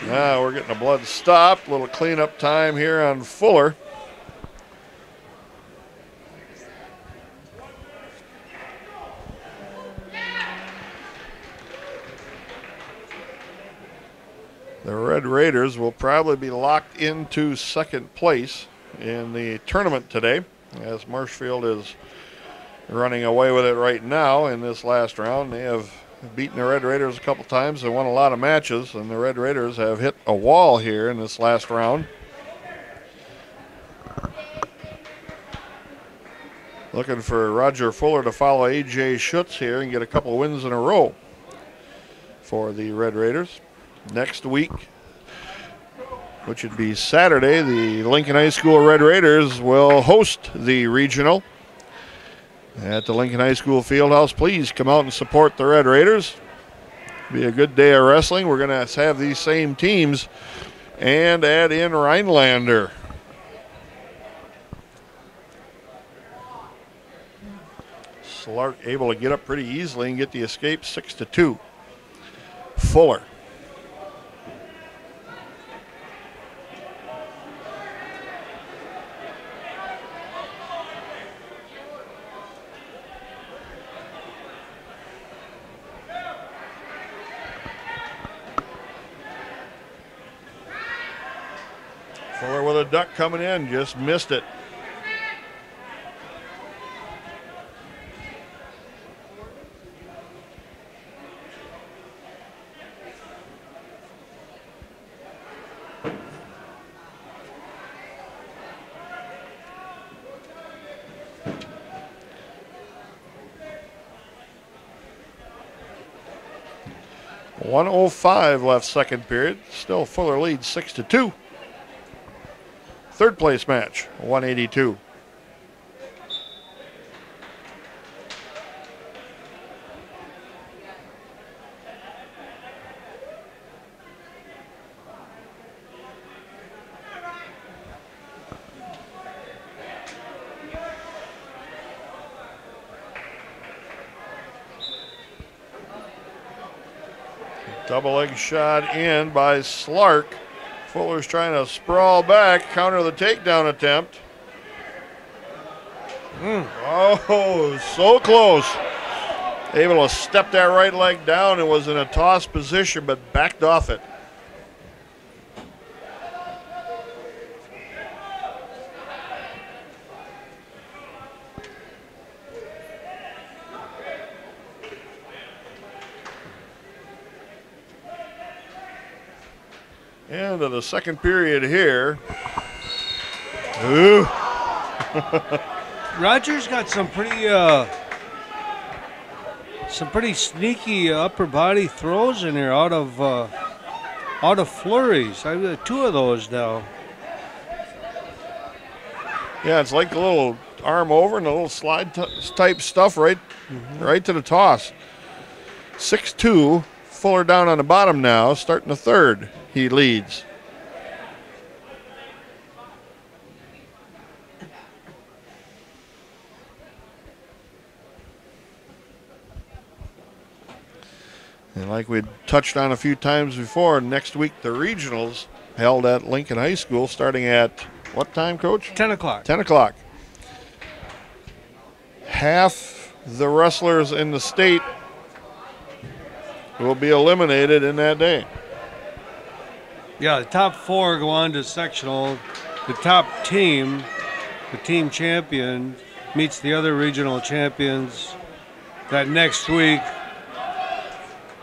Now we're getting a blood stop. A little cleanup time here on Fuller. The Red Raiders will probably be locked into second place in the tournament today, as Marshfield is running away with it right now in this last round. They have beaten the Red Raiders a couple times and won a lot of matches, and the Red Raiders have hit a wall here in this last round. Looking for Roger Fuller to follow A.J. Schutz here and get a couple wins in a row for the Red Raiders. Next week, which would be Saturday, the Lincoln High School Red Raiders will host the regional at the Lincoln High School Fieldhouse. Please come out and support the Red Raiders. Be a good day of wrestling. We're going to have these same teams and add in Rhinelander. Slark able to get up pretty easily and get the escape 6-2. Fuller. Fuller with a duck coming in, just missed it. .105 left second period. Still Fuller leads 6-2. Third place match, 182. Double leg shot in by Slark. Fuller's trying to sprawl back, counter the takedown attempt. Oh, so close. Able to step that right leg down and was in a toss position, but backed off it. End of the second period here. Ooh. Rogers got some pretty sneaky upper body throws in here out of flurries. I've got 2 of those now. Yeah, it's like a little arm over and a little slide type stuff right to the toss. 6-2. Fuller down on the bottom now, starting the third. He leads. And like we touched on a few times before, next week the regionals held at Lincoln High School starting at what time, Coach? 10 o'clock. 10 o'clock. Half the wrestlers in the state will be eliminated in that day. Yeah, the top 4 go on to sectional. The top team, the team champion, meets the other regional champions that next week.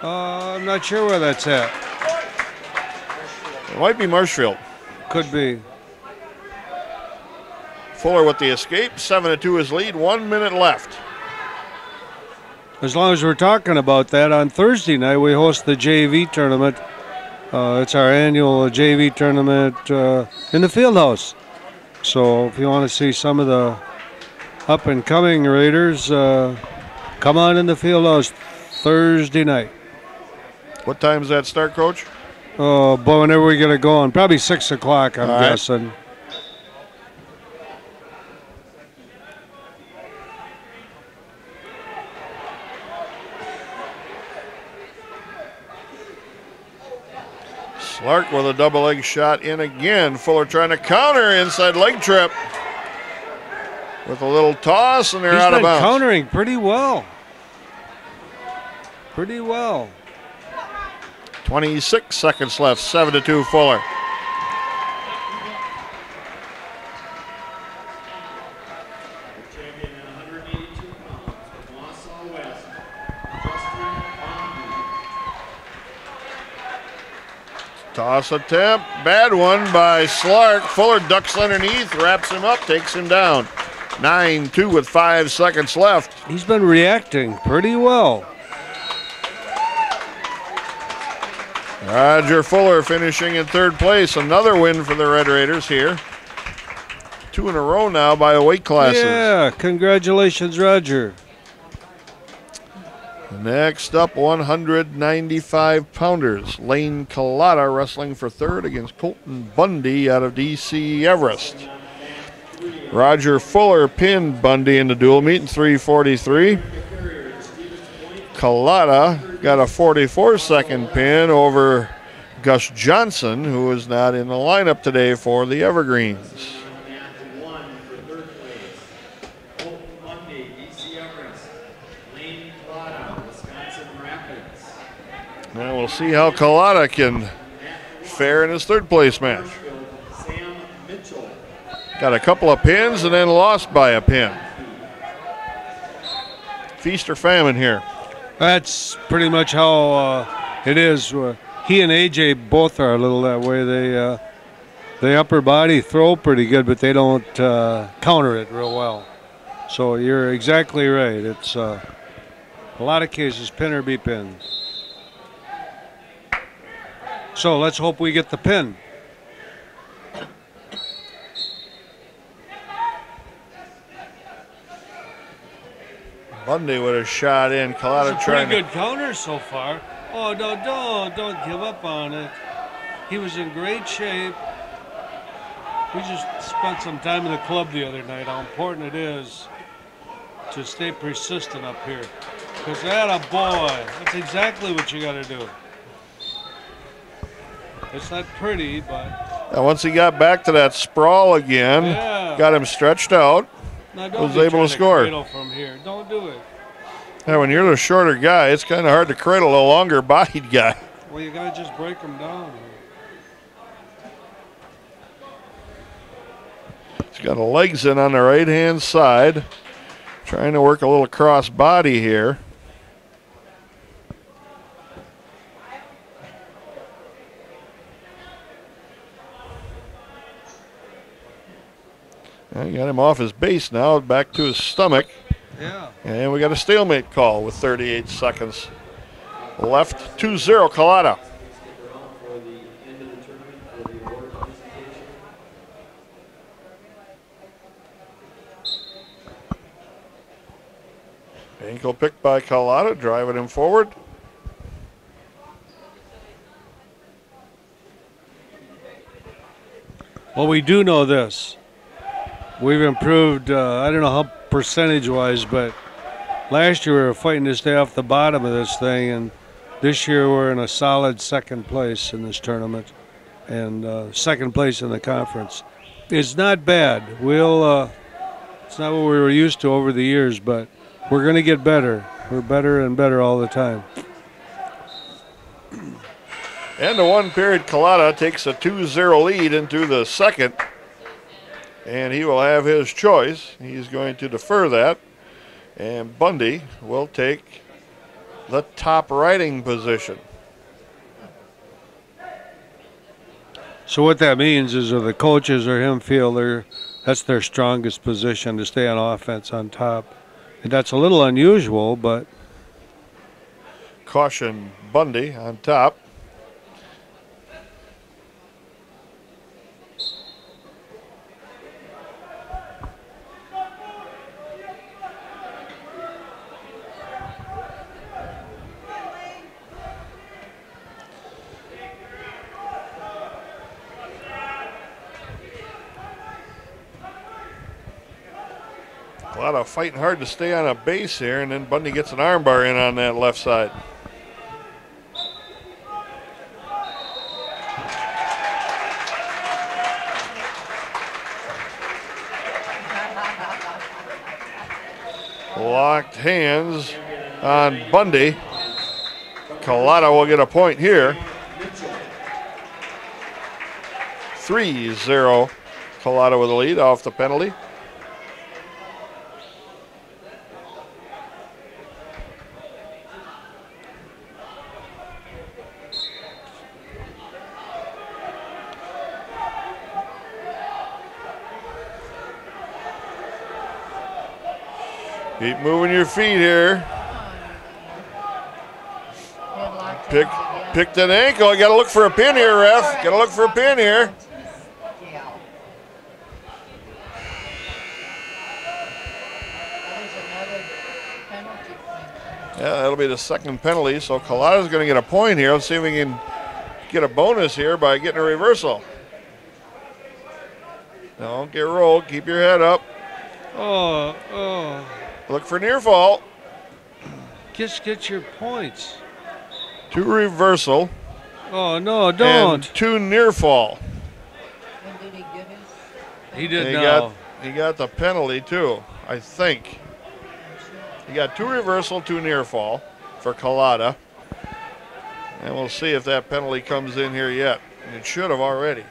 I'm not sure where that's at. It might be Marshfield. Could be. Fuller with the escape, 7-2 his lead, 1 minute left. As long as we're talking about that, on Thursday night we host the JV tournament. It's our annual JV tournament in the Fieldhouse. So if you want to see some of the up-and-coming Raiders, come on in the Fieldhouse Thursday night. What time does that start, Coach? Oh, but whenever we get it going, probably 6 o'clock, I'm guessing. Slark with a double leg shot in again. Fuller trying to counter, inside leg trip. With a little toss, and they're out of bounds. He's been countering pretty well. Pretty well. 26 seconds left, 7-2 Fuller. Champion at 182 pounds, Wausau West, Justin Bondy. Toss attempt, bad one by Slark. Fuller ducks underneath, wraps him up, takes him down. 9-2 with 5 seconds left. He's been reacting pretty well. Roger Fuller finishing in third place. Another win for the Red Raiders here. 2 in a row now by weight classes. Yeah, congratulations, Roger. Next up, 195 pounders. Lane Collada wrestling for third against Colton Bundy out of DC Everest. Roger Fuller pinned Bundy in the dual meet in 3:43. Collada got a 44-second pin over Gus Johnson, who is not in the lineup today for the Evergreens. Now we'll see how Collada can fare in his third place match. Got a couple of pins and then lost by a pin. Feast or famine here. That's pretty much how it is. He and AJ both are a little that way. They upper body throw pretty good, but they don't counter it real well. So you're exactly right. It's a lot of cases pin or be pinned. So let's hope we get the pin. Bundy with a shot in. Collada It's a trying pretty good counter so far. Oh, no, don't give up on it. He was in great shape. We just spent some time in the club the other night, how important it is to stay persistent up here. Because that a boy, that's exactly what you got to do. It's not pretty, but... And once he got back to that sprawl again, got him stretched out, was able to score. From here. Don't do it. Yeah, when you're the shorter guy, it's kind of hard to cradle a longer-bodied guy. Well, you got to just break him down. He's got the legs in on the right-hand side, trying to work a little cross body here. And got him off his base now, back to his stomach. Yeah. And we got a stalemate call with 38 seconds left. 2-0 Collada. Ankle pick by Collada, driving him forward. Well, we do know this. We've improved, I don't know how percentage-wise, but last year we were fighting to stay off the bottom of this thing, and this year we're in a solid second place in this tournament and second place in the conference. It's not bad. It's not what we were used to over the years, but we're going to get better. We're better and better all the time. And the one period, Collada takes a 2-0 lead into the second. And he will have his choice. He's going to defer that. And Bundy will take the top riding position. So what that means is if the coaches or him feel that's their strongest position to stay on offense on top. And that's a little unusual, but... Caution Bundy on top. A lot of fighting hard to stay on a base here, and then Bundy gets an armbar in on that left side. Locked hands on Bundy. Collada will get a point here. 3-0 Collada with a lead off the penalty. Keep moving your feet here. Picked an ankle. You got to look for a pin here, ref. Got to look for a pin here. Yeah, that'll be the second penalty. So Collada's going to get a point here. Let's see if we can get a bonus here by getting a reversal. Don't get rolled. Keep your head up. Oh. Look for near fall. Just get your points. 2 reversal. Oh, no, don't. And 2 near fall. Did he get his? He did now. He got the penalty too, I think. He got 2 reversal, 2 near fall for Collada. And we'll see if that penalty comes in here yet. It should have already.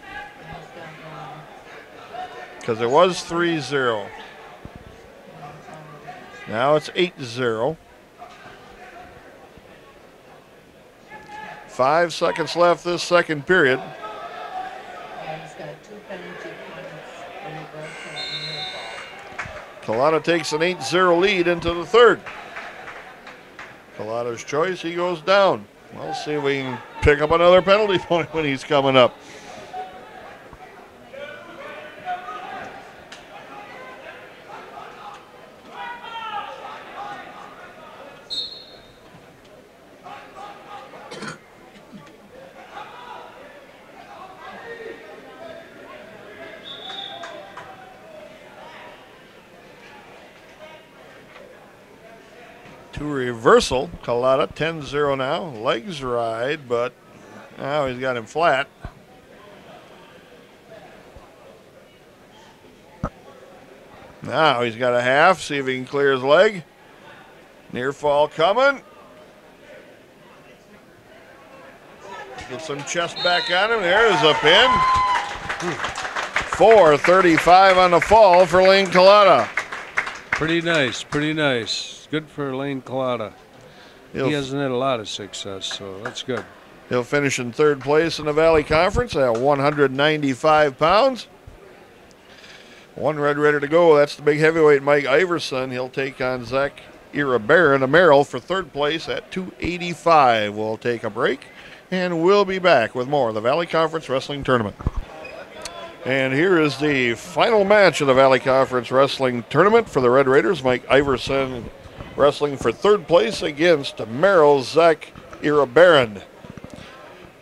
because it was 3-0. Now it's 8-0. 5 seconds left this second period. And he's got 2 penalty points, a reversal and near ball. Collada takes an 8-0 lead into the third. Collada's choice, he goes down. We'll see if we can pick up another penalty point when he's coming up. To reversal, Collada 10-0 now. Legs ride, but now he's got him flat. Now he's got a half. See if he can clear his leg. Near fall coming. Get some chest back on him. There's a pin. 4:35 on the fall for Lane Collada. Pretty nice, pretty nice. Good for Lane Collada. He hasn't had a lot of success, so that's good. He'll finish in third place in the Valley Conference at 195 pounds. One Red Raider to go. That's the big heavyweight Mike Iverson. He'll take on Zach Irabaran of Merrill for third place at 285. We'll take a break, and we'll be back with more of the Valley Conference Wrestling Tournament. And here is the final match of the Valley Conference Wrestling Tournament for the Red Raiders. Mike Iverson wrestling for third place against Merrill's Zach Irabaran.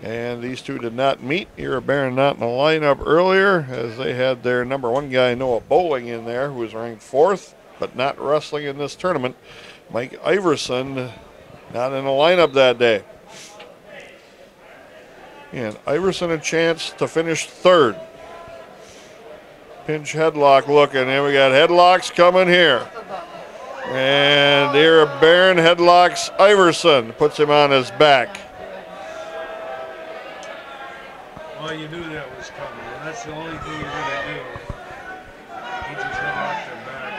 And these two did not meet. Irabaran not in the lineup earlier, as they had their number 1 guy, Noah Bowling, in there, who was ranked 4th, but not wrestling in this tournament. Mike Iverson not in the lineup that day. And Iverson a chance to finish third. Pinch headlock looking, and we got headlocks coming here. And Irabaran headlocks Iverson, puts him on his back. Well, you knew that was coming, and that's the only thing you're going to do. He just headlocked him back.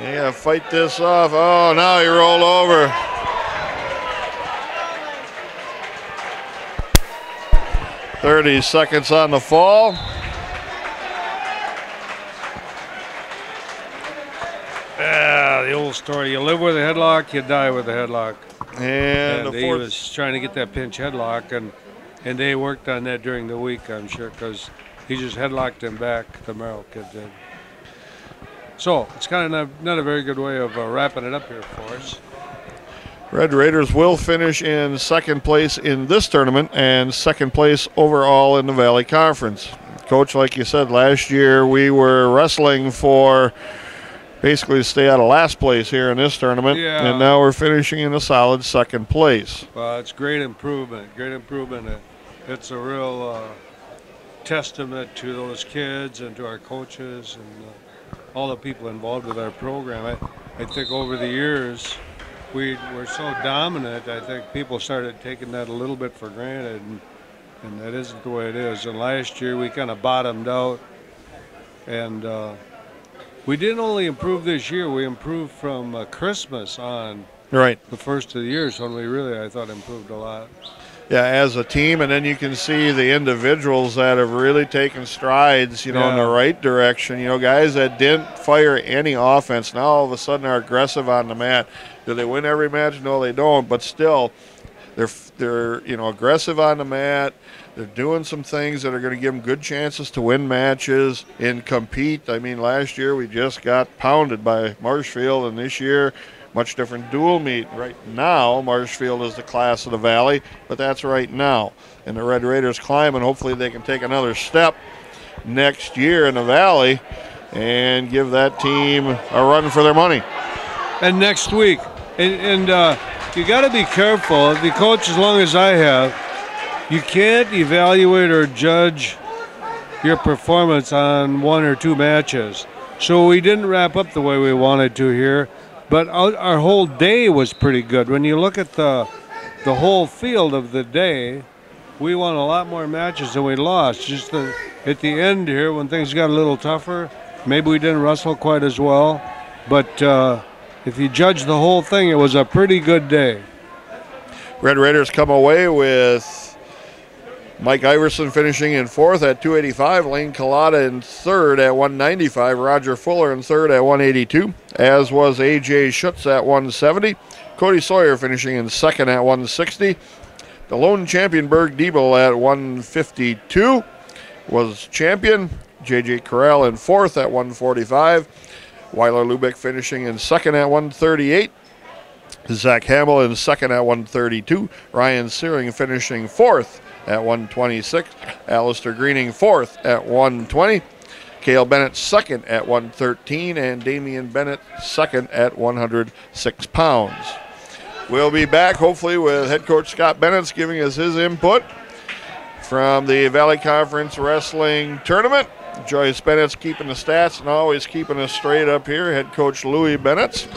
Yeah, fight this off. Oh, now he rolled over. "30 seconds on the fall. Yeah, the old story. You live with a headlock, you die with a headlock. And the he fourth. was trying to get that pinch headlock, and they worked on that during the week, I'm sure, because he just headlocked him back, the Merrill kid did. So it's kind of not a very good way of wrapping it up here for us. Red Raiders will finish in second place in this tournament and second place overall in the Valley Conference. Coach, like you said, last year we were wrestling for basically to stay out of last place here in this tournament, and now we're finishing in a solid second place. Well, it's great improvement, great improvement. It's a real testament to those kids and to our coaches and all the people involved with our program. I think over the years, we were so dominant, I think people started taking that a little bit for granted, and that isn't the way it is. And last year we kind of bottomed out, and we didn't only improve this year, we improved from Christmas on. Right. The first of the years when we really, I thought, improved a lot. Yeah, as a team, and then you can see the individuals that have really taken strides, in the right direction. Guys that didn't fire any offense now all of a sudden are aggressive on the mat. Do they win every match? No, they don't. But still, they're aggressive on the mat. They're doing some things that are going to give them good chances to win matches and compete. I mean, last year we just got pounded by Marshfield, and this year, much different dual meet. Right now, Marshfield is the class of the Valley, but that's right now. And the Red Raiders climb, and hopefully they can take another step next year in the Valley and give that team a run for their money. And next week, and you got to be careful. The coach, as long as I have, you can't evaluate or judge your performance on 1 or 2 matches. So we didn't wrap up the way we wanted to here. But our whole day was pretty good. When you look at the whole field of the day, we won a lot more matches than we lost. Just the at the end here, when things got a little tougher, maybe we didn't wrestle quite as well. But if you judge the whole thing, it was a pretty good day. Red Raiders come away with Mike Iverson finishing in 4th at 285, Lane Collada in 3rd at 195, Roger Fuller in 3rd at 182, as was A.J. Schutz at 170, Cody Sawyer finishing in 2nd at 160, the lone champion Berg Diebel at 152 was champion, J.J. Corral in 4th at 145, Weiler Lubeck finishing in 2nd at 138, Zach Hamill in 2nd at 132, Ryan Searing finishing 4th at 126, Alistair Greening 4th at 120, Cale Bennett 2nd at 113, and Damian Bennett 2nd at 106 pounds. We'll be back hopefully with head coach Scott Bennett giving us his input from the Valley Conference Wrestling Tournament. Joyce Bennett's keeping the stats and always keeping us straight up here. Head coach Louis Bennett.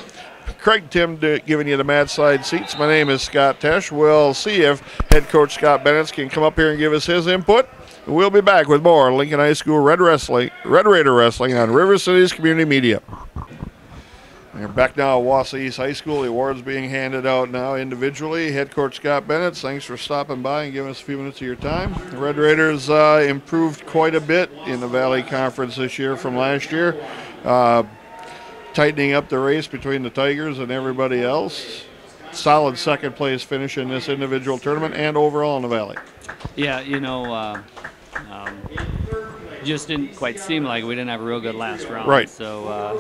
Craig Tim giving you the mat side seats. My name is Scott Tesh. We'll see if head coach Scott Bennett can come up here and give us his input. We'll be back with more Lincoln High School Red Raider Wrestling on River Cities Community Media. We're back now at Wausau East High School. The awards being handed out now individually. Head coach Scott Bennett, thanks for stopping by and giving us a few minutes of your time. The Red Raiders improved quite a bit in the Valley Conference this year from last year. Tightening up the race between the Tigers and everybody else. Solid second place finish in this individual tournament and overall in the Valley. Yeah, just didn't quite seem like we didn't have a real good last round. Right. So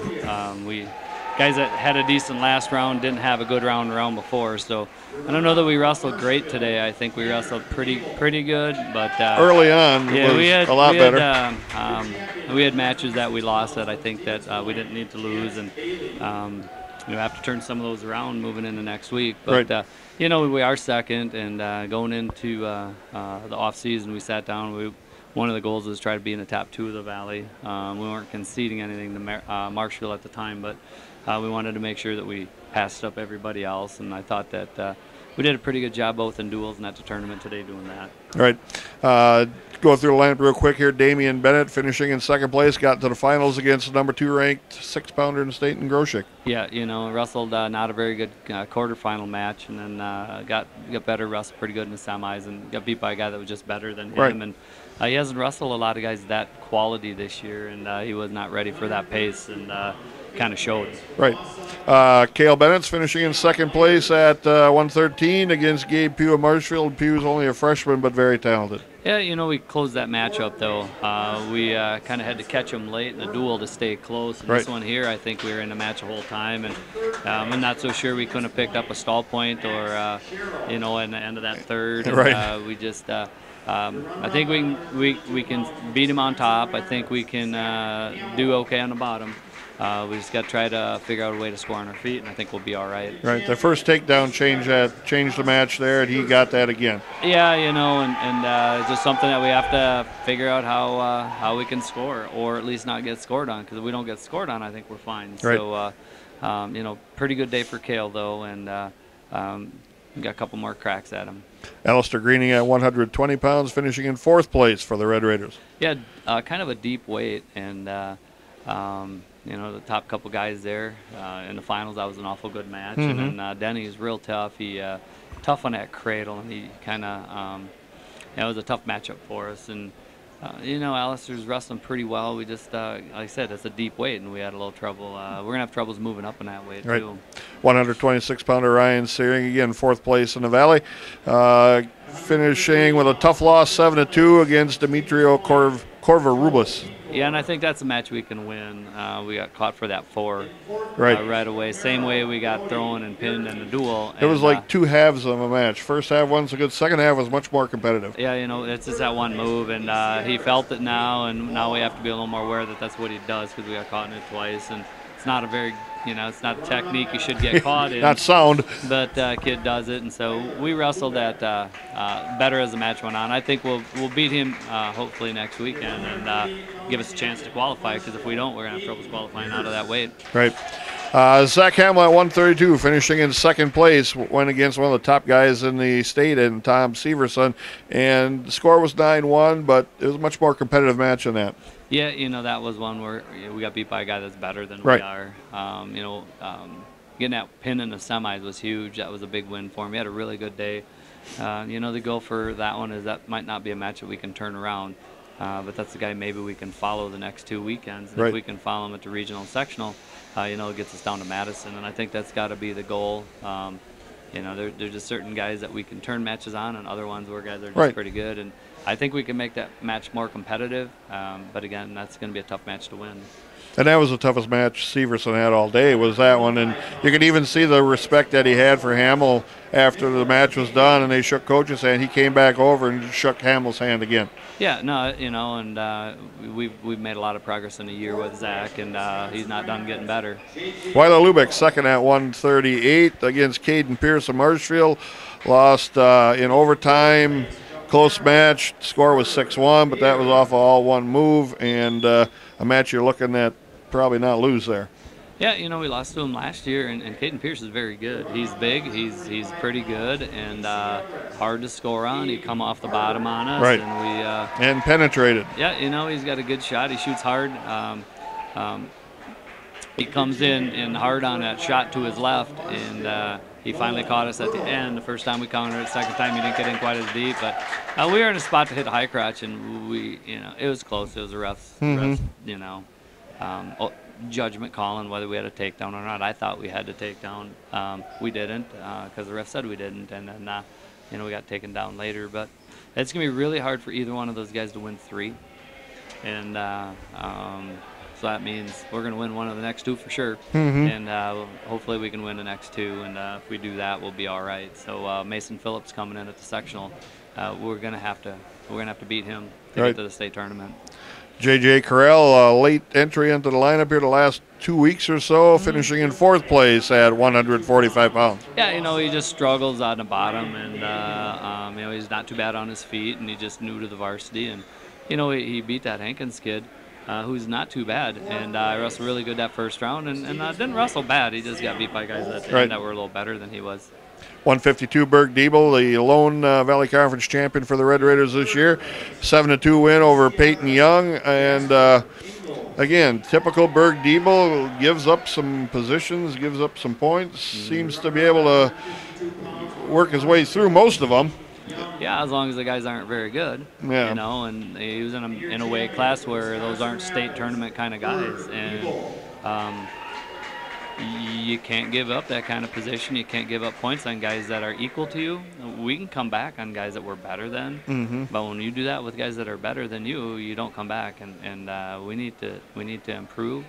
we guys that had a decent last round didn't have a good round before. So I don't know that we wrestled great today. I think we wrestled pretty good, but early on yeah, was a lot better. We had matches that we lost that I think that we didn't need to lose, and have to turn some of those around moving into next week. But right. We are second, and going into the off season, we sat down. One of the goals was try to be in the top 2 of the Valley. We weren't conceding anything to Marshfield at the time, but we wanted to make sure that we passed up everybody else, and I thought that we did a pretty good job both in duels and at the tournament today doing that. All right. Go through the lineup real quick here. Damian Bennett finishing in 2nd place, got to the finals against the number 2 ranked 6-pounder in state in Groshek. Yeah, wrestled not a very good quarterfinal match, and then got better, wrestled pretty good in the semis, and got beat by a guy that was just better than him. Right. And he hasn't wrestled a lot of guys that quality this year, and he was not ready for that pace, and kind of showed. Right. Cale Bennett's finishing in 2nd place at 113 against Gabe Pugh of Marshfield. Pugh's only a freshman, but very talented. Yeah, we closed that match up, though. We kind of had to catch him late in the duel to stay close. And right. This one here, I think we were in the match the whole time. And I'm not so sure we couldn't have picked up a stall point or, in the end of that third. And, right. We just, I think we can beat him on top. I think we can do okay on the bottom. We just got to try to figure out a way to score on our feet, and I think we'll be all right. Right. The first takedown changed the match there, and he got that again. Yeah, and it's just something that we have to figure out how we can score, or at least not get scored on. Because if we don't get scored on, I think we're fine. Right. So, pretty good day for Cale though, and we got a couple more cracks at him. Alistair Greening at 120 pounds, finishing in 4th place for the Red Raiders. Yeah, kind of a deep weight, and the top couple guys there in the finals, that was an awful good match. Mm-hmm. And then Denny's real tough. He tough on that cradle, and he kind of it was a tough matchup for us. And Alistair's wrestling pretty well. We just like I said, it's a deep weight, and we had a little trouble. We're gonna have troubles moving up in that weight right. too. 126-pounder Ryan Searing, again 4th place in the Valley, finishing with a tough loss 7-2 against Demetrio Corvarubas. Yeah, and I think that's a match we can win. We got caught for that 4 right away. Same way we got thrown and pinned in the duel. It was like 2 halves of a match. First half wasn't so good. Second half was much more competitive. Yeah, it's just that one move, and he felt it now, and now we have to be a little more aware that that's what he does, because we got caught in it twice, and it's not a very, it's not a technique you should get caught in. Not sound. But kid does it, and so we wrestled that better as the match went on. I think we'll beat him hopefully next weekend and give us a chance to qualify, because if we don't, we're going to have troubles qualifying out of that weight. Right. Zach Hamill at 132, finishing in second place, went against one of the top guys in the state, and Tom Severson, and the score was 9-1, but it was a much more competitive match than that. Yeah, that was one where we got beat by a guy that's better than Right. we are. Getting that pin in the semis was huge. That was a big win for him. He had a really good day. The goal for that one is that might not be a match that we can turn around, but that's the guy maybe we can follow the next 2 weekends. And Right. if we can follow him at the regional and sectional, it gets us down to Madison, and I think that's got to be the goal. There's just certain guys that we can turn matches on, and other ones where guys are just Right. pretty good. And I think we can make that match more competitive, but again, that's going to be a tough match to win. And that was the toughest match Severson had all day, was that one. And you could even see the respect that he had for Hamill after the match was done, and they shook coach's hand. He came back over and shook Hamill's hand again. Yeah, no, and we've made a lot of progress in a year with Zach, and he's not done getting better. Weiler Lubeck second at 138 against Caden Pierce of Marshfield. Lost in overtime. Close match. Score was 6-1, but that was off of all one move, and a match you're looking at probably not lose there. Yeah, we lost to him last year, and Caden Pierce is very good. He's big, he's pretty good, and hard to score on. He come off the bottom on us, Right. and And penetrated. yeah, he's got a good shot. He shoots hard. He comes in hard on that shot to his left, and he finally caught us at the end. The first time we countered it, second time he didn't get in quite as deep, but we were in a spot to hit a high crotch, and it was close. It was a ref's judgment calling whether we had a takedown or not. I thought we had to take down. We didn't, because the ref said we didn't, and then we got taken down later. But it's gonna be really hard for either one of those guys to win 3, and so that means we're gonna win one of the next 2 for sure, and hopefully we can win the next 2. And if we do that, we'll be all right. So Mason Phillips coming in at the sectional, we're gonna have to beat him to Right. get to the state tournament. J.J. Carell, late entry into the lineup here the last 2 weeks or so, finishing in 4th place at 145 pounds. Yeah, he just struggles on the bottom, and he's not too bad on his feet, and he's just new to the varsity, and he beat that Hankins kid, who's not too bad, and wrestled really good that first round, and didn't wrestle bad. He just got beat by guys at the end that were a little better than he was. 152 Berg Diebel, the lone Valley Conference champion for the Red Raiders this year. 7-2 win over Peyton Young. And again, typical Berg Diebel, gives up some positions, gives up some points, seems to be able to work his way through most of them. Yeah, as long as the guys aren't very good. Yeah. And he was in a weight class where those aren't state tournament kind of guys. And you can't give up that kind of position. You can't give up points on guys that are equal to you. We can come back on guys that we're better than, but when you do that with guys that are better than you don't come back. And we need to improve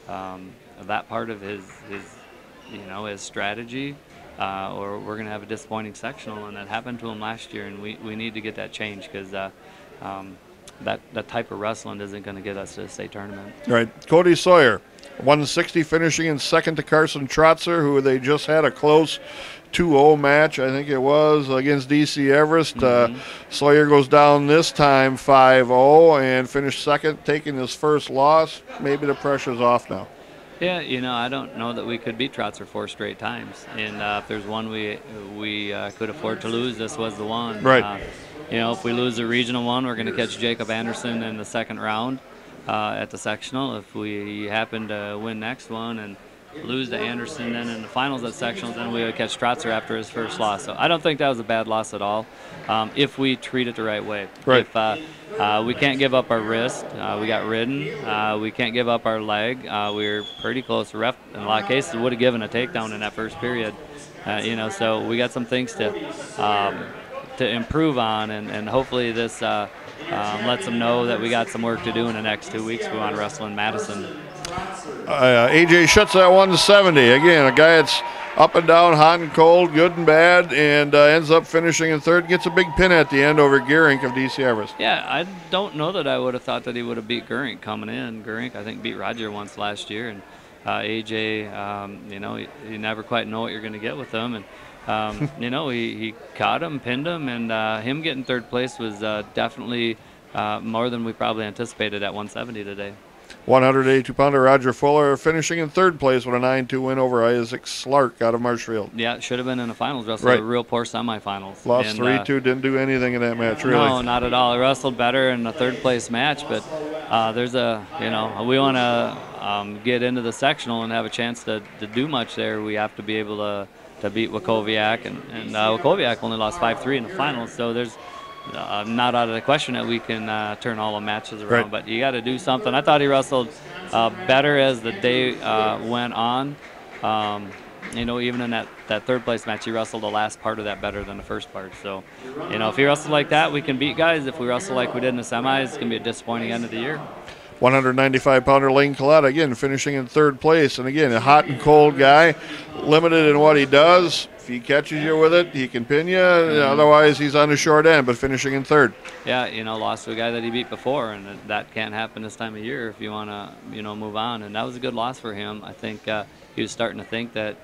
that part of his strategy, or we're gonna have a disappointing sectional. And that happened to him last year, and we need to get that changed, because that type of wrestling isn't going to get us to the state tournament. Right. Cody Sawyer, 160, finishing in second to Carson Trotzer, who they just had a close 2-0 match, I think it was, against DC Everest. Sawyer goes down this time 5-0 and finished second, taking his first loss. Maybe the pressure's off now. Yeah, I don't know that we could beat Trotzer 4 straight times. And if there's one we could afford to lose, this was the one. Right. If we lose the regional one, we're going to catch Jacob Anderson in the second round at the sectional. If we happen to win next one and lose to Anderson then in the finals at sectionals, then we would catch Trotzer after his first loss. So I don't think that was a bad loss at all, if we treat it the right way. Right. If we can't give up our wrist, we got ridden. We can't give up our leg. We were pretty close. The ref, in a lot of cases, would have given a takedown in that first period. So we got some things to improve on, and hopefully this lets them know that we got some work to do in the next 2 weeks. We want to wrestle in Madison. AJ Schutz at 170. Again, a guy that's up and down, hot and cold, good and bad, and ends up finishing in third. Gets a big pin at the end over Gehrink of DC Everest. Yeah, I don't know that I would have thought that he would have beat Gehrink coming in. Gehrink, I think, beat Roger once last year, and AJ, you never quite know what you're going to get with him. And he caught him, pinned him, and him getting third place was definitely more than we probably anticipated at 170 today. 182-pounder Roger Fuller finishing in third place with a 9-2 win over Isaac Slark out of Marshfield. Yeah, it should have been in the finals. Wrestled Right. a real poor semifinals. Lost 3-2, didn't do anything in that match, really. No, not at all. He wrestled better in the third place match, but there's we want to get into the sectional and have a chance to do much there. We have to be able to beat Wachovia, and Wachovia only lost 5-3 in the finals, so there's not out of the question that we can turn all the matches around. Right. But you got to do something. I thought he wrestled better as the day went on. Even in that third place match, he wrestled the last part of that better than the first part. So, if he wrestles like that, we can beat guys. If we wrestle like we did in the semis, it's going to be a disappointing end of the year. 195-pounder Lane Colletta, again, finishing in third place. And again, a hot and cold guy, limited in what he does. If he catches you with it, he can pin you. Otherwise, he's on the short end, but finishing in third. Yeah, lost to a guy that he beat before, and that can't happen this time of year if you want to, move on. And that was a good loss for him. I think he was starting to think that,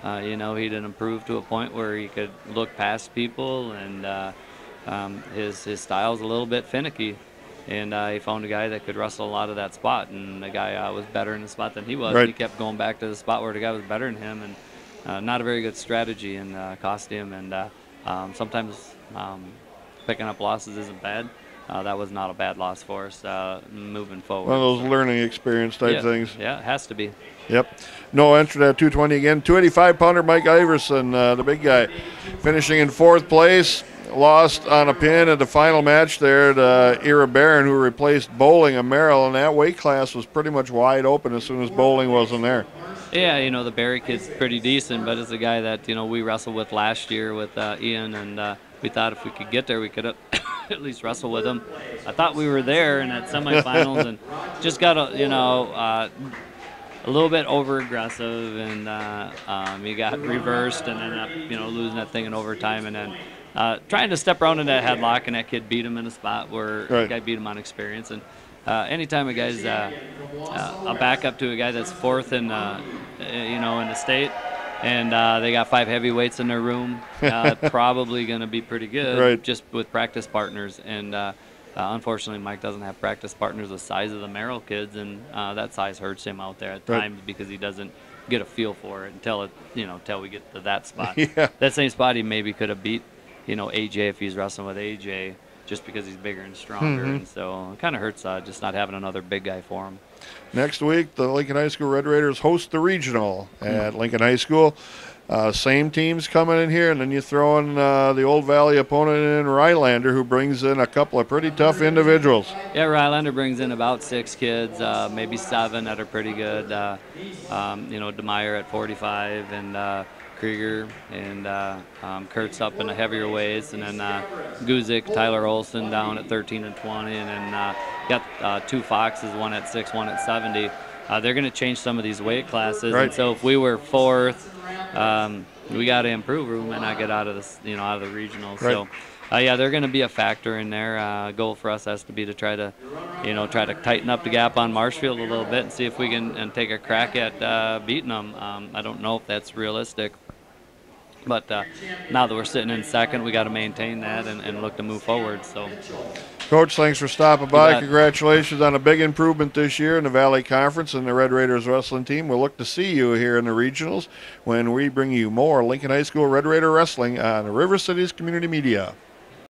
he'd improved to a point where he could look past people, and his style's a little bit finicky. And he found a guy that could wrestle a lot of that spot, and the guy was better in the spot than he was. Right. He kept going back to the spot where the guy was better than him, and not a very good strategy, and cost him. And sometimes picking up losses isn't bad. That was not a bad loss for us moving forward. One of those learning experience type things. Yeah, it has to be. Yep. No entry at 220 again. 285-pounder Mike Iverson, the big guy, finishing in fourth place. Lost on a pin at the final match there to Ira Barron, who replaced Bowling of Merrill, and that weight class was pretty much wide open as soon as Bowling wasn't there. Yeah, the Barry kid's pretty decent, but it's a guy that, we wrestled with last year with Ian, and we thought if we could get there, we could at least wrestle with him. I thought we were there in that semifinals and just got a little bit over-aggressive, and he got reversed and ended up, losing that thing in overtime, and then trying to step around in that headlock, and that kid beat him in a spot where the guy beat him on experience. And anytime a guy's a backup to a guy that's fourth in the state, and they got 5 heavyweights in their room, probably going to be pretty good, just with practice partners. And unfortunately, Mike doesn't have practice partners the size of the Merrill kids, and that size hurts him out there at times because he doesn't get a feel for it until we get to that spot. That same spot he maybe could have beat AJ if he's wrestling with AJ, just because he's bigger and stronger. And so it kind of hurts just not having another big guy for him. Next week, the Lincoln High School Red Raiders host the regional at Lincoln High School. Same teams coming in here, and then you throw in the Old Valley opponent in Rylander, who brings in a couple of pretty tough individuals. Yeah, Rylander brings in about 6 kids, maybe 7 that are pretty good. DeMeyer at 45, and Krieger, and Kurt's up in the heavier weights, and then Guzik, Tyler Olson down at 13 and 20, and then got 2 Foxes, one at 6, one at 70. They're going to change some of these weight classes, and so if we were 4th, we got to improve. We might not get out of this, out of the regionals. So, they're going to be a factor in there. Goal for us has to be to try to tighten up the gap on Marshfield a little bit and see if we can take a crack at beating them. I don't know if that's realistic. But now that we're sitting in second, we got to maintain that and look to move forward. So, Coach, thanks for stopping by. Congratulations on a big improvement this year in the Valley Conference and the Red Raiders wrestling team. We'll look to see you here in the regionals when we bring you more Lincoln High School Red Raider wrestling on River Cities Community Media.